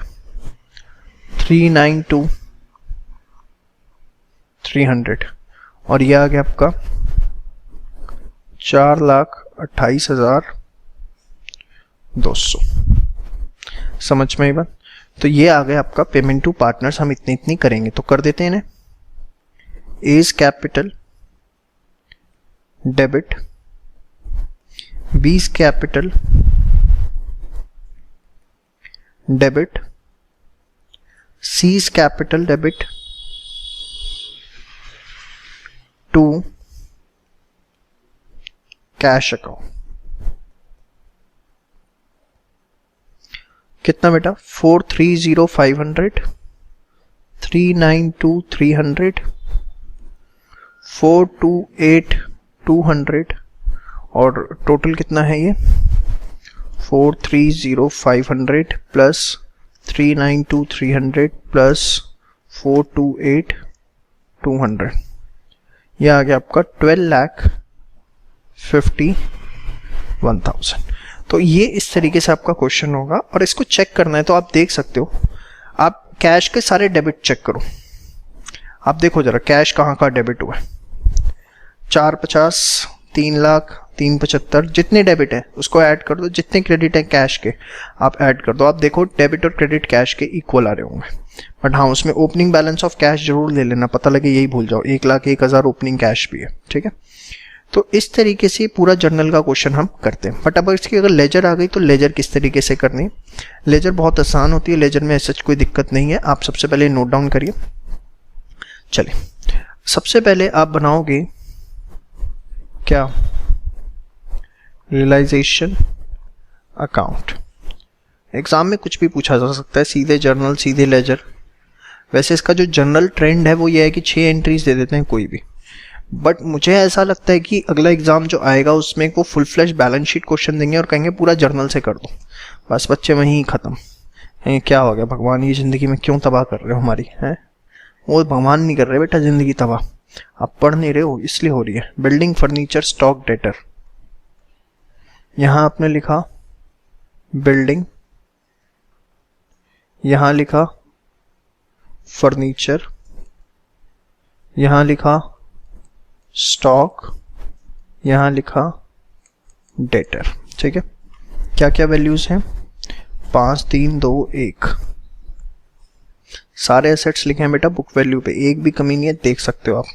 392,300, और यह आ गया आपका 4,28,200। समझ में आई बात? तो ये आ गया आपका पेमेंट टू पार्टनर्स। हम इतनी करेंगे तो कर देते हैं इन्हें। A's capital debit, B's capital debit, C's capital debit to cash account. कितना बेटा? 430,500, 392,300, 428,200, और टोटल कितना है ये? 430,500 प्लस 392,300 प्लस 428,200, यह आ गया आपका 12,51,000। तो ये इस तरीके से आपका क्वेश्चन होगा, और इसको चेक करना है तो आप देख सकते हो। आप कैश के सारे डेबिट चेक करो, आप देखो जरा कैश कहाँ का डेबिट हुआ है। 450, 3 लाख, 375, जितने डेबिट है उसको ऐड कर दो, जितने क्रेडिट है कैश के आप ऐड कर दो। आप देखो डेबिट और क्रेडिट कैश के इक्वल आ रहे होंगे। बट हाँ, उसमें ओपनिंग बैलेंस ऑफ कैश जरूर ले लेना, पता लगे यही भूल जाओ 1,01,000 ओपनिंग कैश भी है, ठीक है। तो इस तरीके से पूरा जर्नल का क्वेश्चन हम करते हैं। बट अब इसकी अगर लेजर आ गई तो लेजर किस तरीके से करनी है? लेजर बहुत आसान होती है, लेजर में ऐसा कोई दिक्कत नहीं है। आप सबसे पहले नोट डाउन करिए। चलिए, सबसे पहले आप बनाओगे क्या? Realisation account. एग्जाम में कुछ भी पूछा जा सकता है, सीधे जर्नल, सीधे लेजर। वैसे इसका जो जनरल ट्रेंड है वो ये है कि 6 एंट्रीज दे देते हैं कोई भी। बट मुझे ऐसा लगता है कि अगला एग्जाम जो आएगा उसमें वो full flash balance sheet question देंगे और कहेंगे पूरा जर्नल से कर दो। बस बच्चे वहीं ख़त्म। ये क्या हो गया भगवान, ये ज़िंदगी में क्यों तबाह कर रहे हो हमारी, हैं? वो भगवान नहीं कर रहे बेटा ज़िंदगी तबाह, आप पढ़ नहीं रहे हो इसलिए हो रही है। बिल्डिंग फर्नीचर स्टॉक डेटर, यहाँ आपने लिखा बिल्डिंग, यहाँ लिखा फर्नीचर, यहाँ लिखा स्टॉक, यहाँ लिखा डेटर। ठीक है, क्या क्या वैल्यूज हैं? 5, 3, 2, 1। सारे एसेट्स लिखे हैं बेटा बुक वैल्यू पे, एक भी कमी नहीं है, देख सकते हो आप।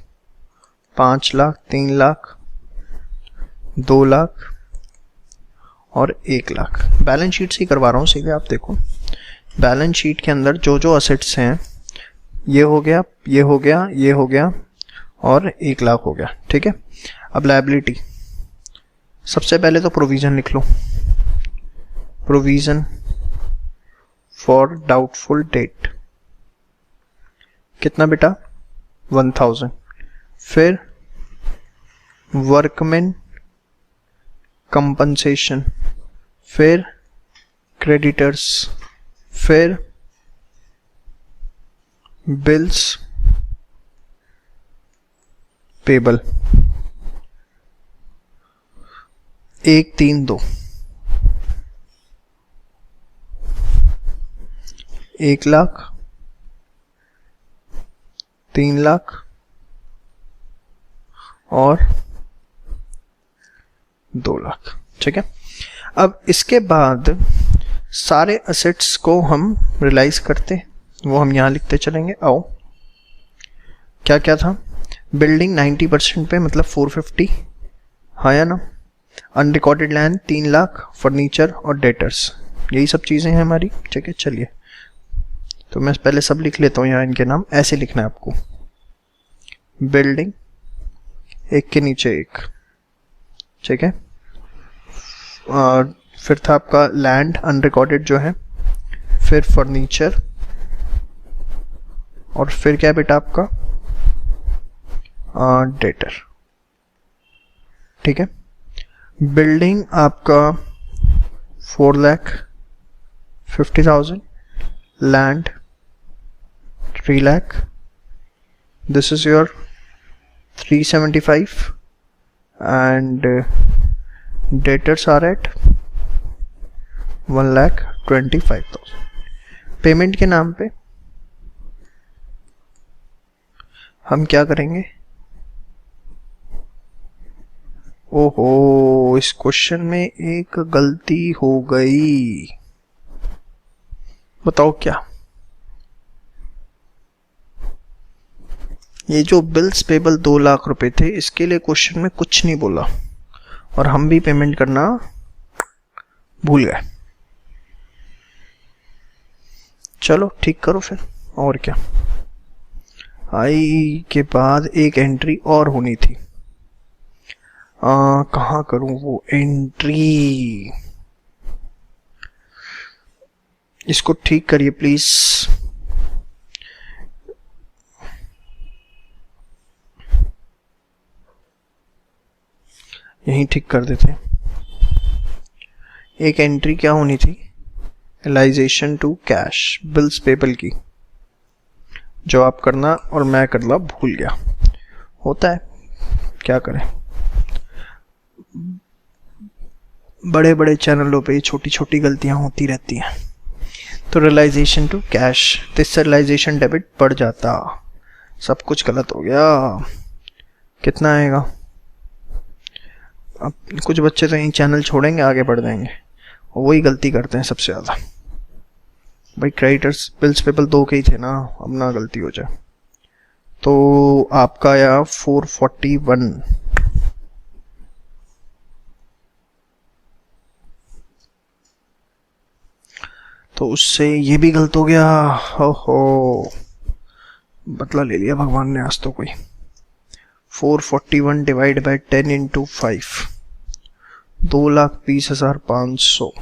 5 लाख, 3 लाख, 2 लाख और 1 लाख। बैलेंस शीट से ही करवा रहा हूँ सीधे, आप देखो बैलेंस शीट के अंदर जो जो असेट्स हैं, ये हो गया, ये हो गया, ये हो गया और 1 लाख हो गया। ठीक है, अब लायबिलिटी, सबसे पहले तो प्रोविजन लिख लो, प्रोविजन फॉर डाउटफुल डेट, कितना बेटा? 1000। फिर वर्कमैन कंपनसेशन, फिर क्रेडिटर्स, फिर बिल्स पेबल। 1, 3, 2, 1 लाख, 3 लाख और 2 लाख। ठीक है, अब इसके बाद सारे असेट्स को हम रियलाइज करते, वो हम यहां लिखते चलेंगे। आओ, क्या क्या था? बिल्डिंग 90% पे मतलब 450, हाँ या ना? अनरिकॉर्डेड लैंड 3 लाख, फर्नीचर और डेटर्स, यही सब चीज़ें हैं हमारी। ठीक है, चलिए तो मैं पहले सब लिख लेता हूँ यहाँ, इनके नाम ऐसे लिखना है आपको, बिल्डिंग एक के नीचे एक। ठीक है, और फिर था आपका लैंड अनरिकॉर्डेड जो है, फिर फर्नीचर और फिर क्या बेटा आपका डेटर। ठीक है, बिल्डिंग आपका 4,50,000, land 3 lakh, this is your 375 and debtors are at 1,25,000। Payment के नाम पे हम क्या करेंगे? ओहो, इस क्वेश्चन में एक गलती हो गई, बताओ क्या? ये जो बिल्स पेबल 2 लाख रुपए थे, इसके लिए क्वेश्चन में कुछ नहीं बोला और हम भी पेमेंट करना भूल गए। चलो ठीक करो फिर, और क्या? आई के बाद एक एंट्री और होनी थी, कहाँ करूं वो एंट्री? इसको ठीक करिए प्लीज। यहीं ठीक कर देते हैं। एक एंट्री क्या होनी थी? Realisation to cash, bills payable की, जो आप करना और मैं करना भूल गया। होता है, क्या करें, बड़े बड़े चैनलों पे छोटी छोटी गलतियां होती रहती हैं। तो रियलाइजेशन टू कैश, तो इससे रियलाइजेशन डेबिट बढ़ जाता, सब कुछ गलत हो गया। कितना आएगा? अब कुछ बच्चे तो यही चैनल छोड़ेंगे, आगे बढ़ जाएंगे, और वही गलती करते हैं सबसे ज़्यादा। भाई क्रेडिटर्स बिल्स पेबल 2 के ही थे ना, अब ना गलती हो जाए। तो आपका आया 441, तो उससे ये भी गलत हो गया। हो बदला ले लिया भगवान ने आज तो कोई। 441 divide by 10 into 5, 2,20,500।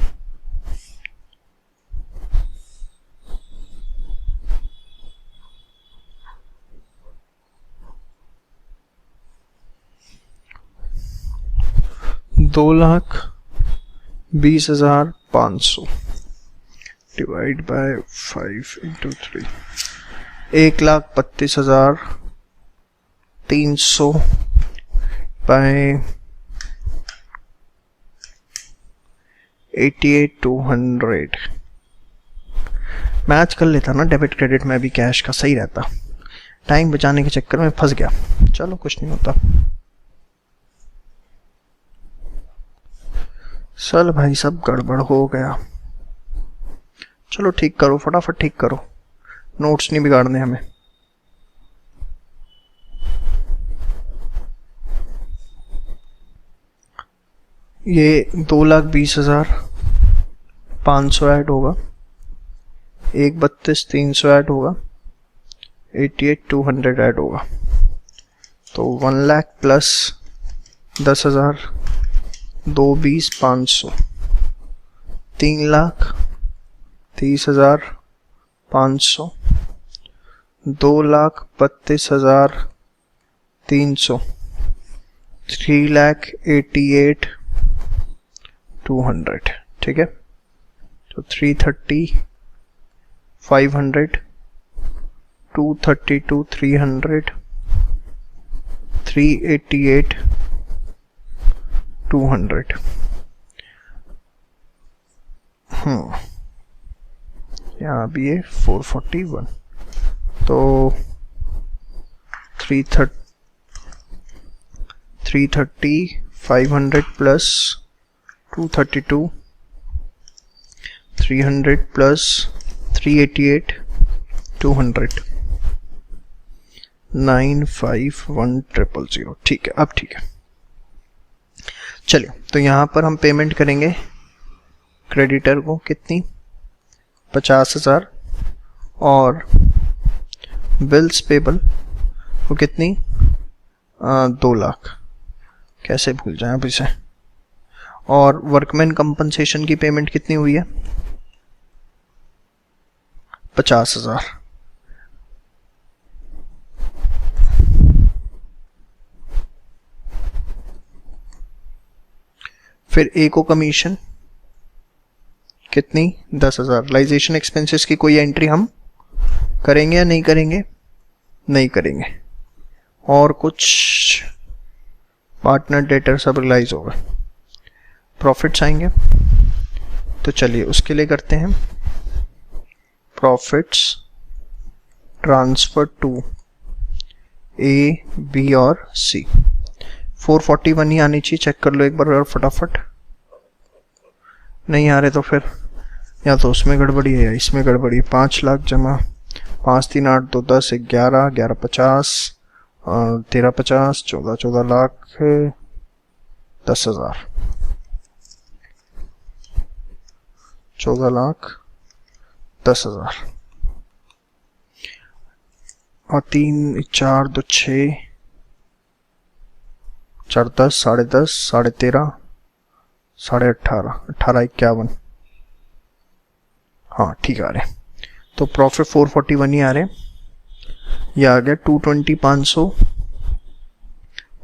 $2,20,500। Divide by 5 into 3, 1,32,300 by 88,200। Match कर लेता ना डेबिट क्रेडिट में भी कैश का, सही रहता। टाइम बचाने के चक्कर में फंस गया। चलो कुछ नहीं होता। चल भाई सब गड़बड़ हो गया। चलो ठीक करो, फटाफट ठीक करो, नोट्स नहीं बिगाड़ने हमें। ये 2,20,500 ऐड होगा, 1,32,300 ऐड होगा, 88,200 ऐड होगा, तो 1 लाख प्लस 10,000, 2,20,500, 3,30,500, 2,32,300, 3,88,200। ठीक है, तो 330,500, 232,300, 388,200। यहाँ भी है 441, तो 330,500 प्लस 232, 300 प्लस 388,200, 951,000। ठीक है, अब ठीक है। चलिए, तो यहाँ पर हम पेमेंट करेंगे क्रेडिटर को कितनी, 50,000, और बिल्स पेबल को कितनी, 2 लाख। कैसे भूल जाए अब इसे। और वर्कमैन कंपनसेशन की पेमेंट कितनी हुई है, 50,000। फिर ए को कमीशन कितनी, 10,000। लाइजेशन एक्सपेंसेस की कोई एंट्री हम करेंगे या नहीं करेंगे, नहीं करेंगे। और कुछ पार्टनर डेटर सब रिलाइज होगा, प्रॉफिट्स आएंगे। तो चलिए उसके लिए करते हैं profits transfer to A, B और सी। 441 ही आनी चाहिए, चेक कर लो एक बार और फटाफट। नहीं आ रहे तो फिर या तो उसमें गड़बड़ी है या इसमें गड़बड़ी। 5 लाख जमा 5 3 8 2 10 11 11 50 13 50 14 14 लाख 10,000, 14 लाख 10,000, और 3 4 2 6 4 10 साढ़े 10 साढ़े 13 साढ़े 18 18 51। हाँ ठीक आ रहे। तो प्रॉफिट 441 ही आ रहे। ये आ गया 220 500,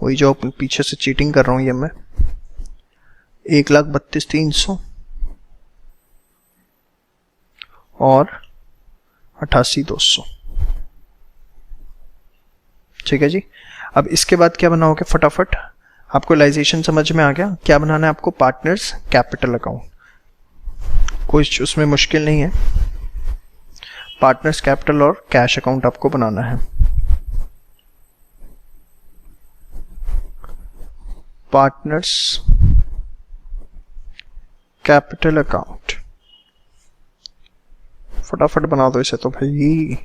वही जो पीछे से चीटिंग कर रहा हूँ ये मैं। 1,32,300 और 88,200। ठीक है जी। अब इसके बाद क्या बनाओगे फटाफट, आपको लाइजेशन समझ में आ गया। क्या बनाना है आपको, पार्टनर्स कैपिटल अकाउंट। कुछ उसमें मुश्किल नहीं है, पार्टनर्स कैपिटल और कैश अकाउंट आपको बनाना है। पार्टनर्स कैपिटल अकाउंट, फटाफट बना दो इसे तो भाई।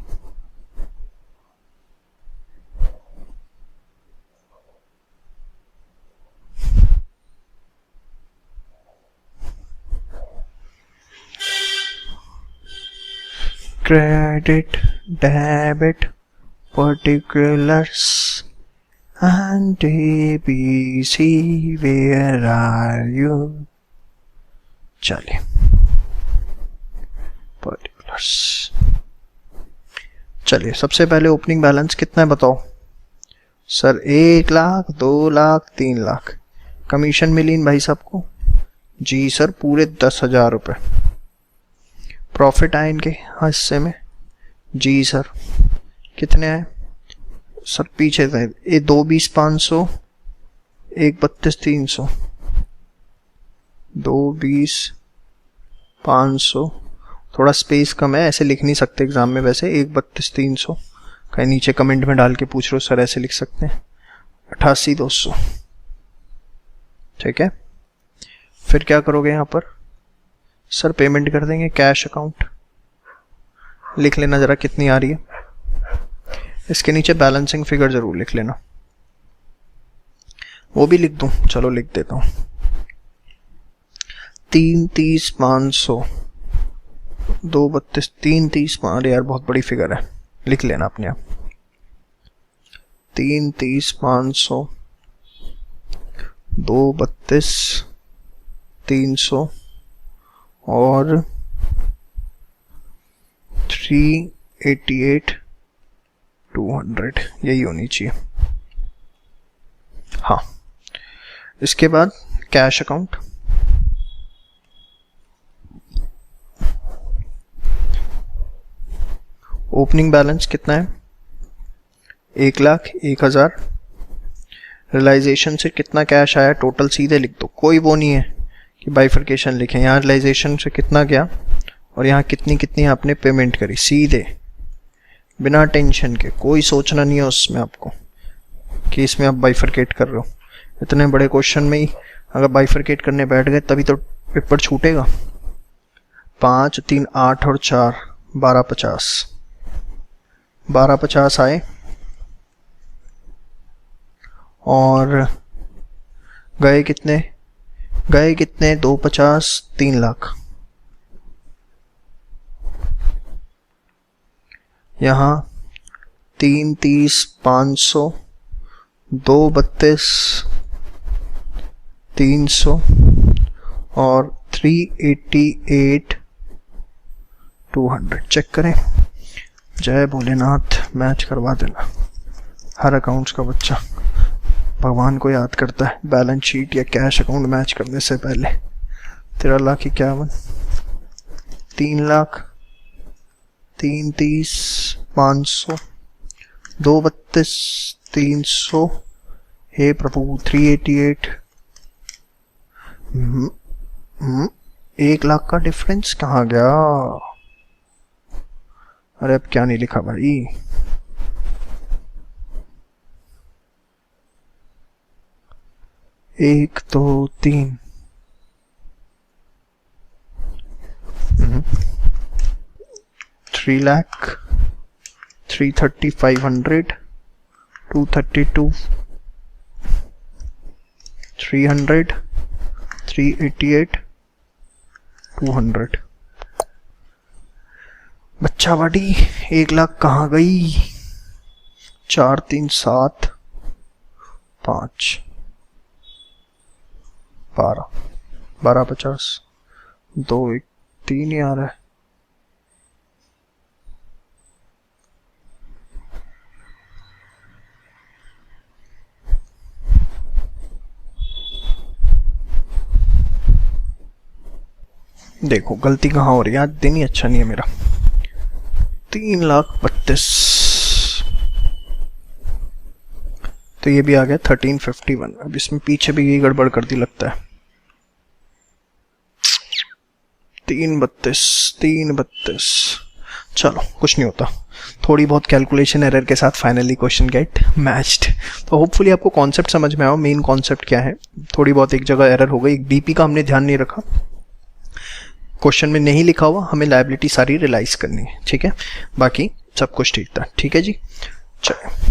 Credit, debit, particulars and ABC, where are you? चलिए particulars। चलिए सबसे पहले ओपनिंग बैलेंस कितना है बताओ सर। 1 लाख 2 लाख 3 लाख। कमीशन मिली इन भाई साहब को जी सर पूरे 10,000 रुपये। प्रॉफिट आए इनके हिस्से में? जी सर। कितने आए सर? पीछे थे ये 2,20,500, 1,32,300, 2,20,500, थोड़ा स्पेस कम है, ऐसे लिख नहीं सकते एग्जाम में वैसे। 1,32,300 कहीं नीचे कमेंट में डाल के पूछ रहे हो सर ऐसे लिख सकते हैं। 88,200, ठीक है। फिर क्या करोगे यहाँ पर? सर पेमेंट कर देंगे कैश अकाउंट। लिख लेना जरा कितनी आ रही है। इसके नीचे बैलेंसिंग फिगर जरूर लिख लेना। वो भी लिख दूं? चलो लिख देता हूं। 3,30,500, 2,32, 3,30, अरे यार बहुत बड़ी फिगर है, लिख लेना अपने आप। 3,30,500, 2,32,300 और 388,200, यही होनी चाहिए। हाँ, इसके बाद कैश अकाउंट। ओपनिंग बैलेंस कितना है? 1,01,000। रियलाइजेशन से कितना कैश आया टोटल सीधे लिख दो, कोई वो नहीं है कि बाइफरकेशन लिखें। यहाँ रियलाइजेशन से कितना गया और यहाँ कितनी कितनी आपने पेमेंट करी, सीधे बिना टेंशन के, कोई सोचना नहीं है उसमें आपको कि इसमें आप बाइफरकेट कर रहे हो। इतने बड़े क्वेश्चन में ही अगर बाइफरकेट करने बैठ गए तभी तो पेपर छूटेगा। 5, 3, 8 और 4, 12,50, 12,50 आए और गए कितने? 2,50, 3 लाख। यहाँ 3,30,500, 2,32,300 और 388,200। चेक करें। जय भोलेनाथ, मैच करवा देना। हर अकाउंट्स का बच्चा भगवान को याद करता है बैलेंस शीट या कैश अकाउंट मैच करने से पहले। 13,51,000, 3 लाख, 3,30,500, 2,32,300, हे प्रभु 388। 1 लाख का डिफरेंस कहाँ गया? अरे अब क्या नहीं लिखा भाई? एक, 2, 3, 3 लाख, 330,500, 232, 300, 388, 200। बच्चा बाटी 1 लाख कहाँ गई? 4, 3, 7, 5, 12, 12,50, 2, 1, 3 ही आ रहा है। देखो गलती कहाँ हो रही है, आज दिन ही अच्छा नहीं है मेरा। 3,32,000, तो ये भी आ गया 1351। अब इसमें पीछे भी यही गड़बड़ कर दी लगता है। 3,32,332। चलो कुछ नहीं होता, थोड़ी बहुत कैलकुलेशन एरर के साथ फाइनली क्वेश्चन गेट मैच्ड। तो होपफुली आपको कॉन्सेप्ट समझ में आओ, मेन कॉन्सेप्ट क्या है। थोड़ी बहुत एक जगह एरर हो गई, डीपी का हमने ध्यान नहीं रखा, क्वेश्चन में नहीं लिखा हुआ, हमें लायबिलिटी सारी रियलाइज करनी है, ठीक है। बाकी सब कुछ ठीक था, ठीक है जी। चलो।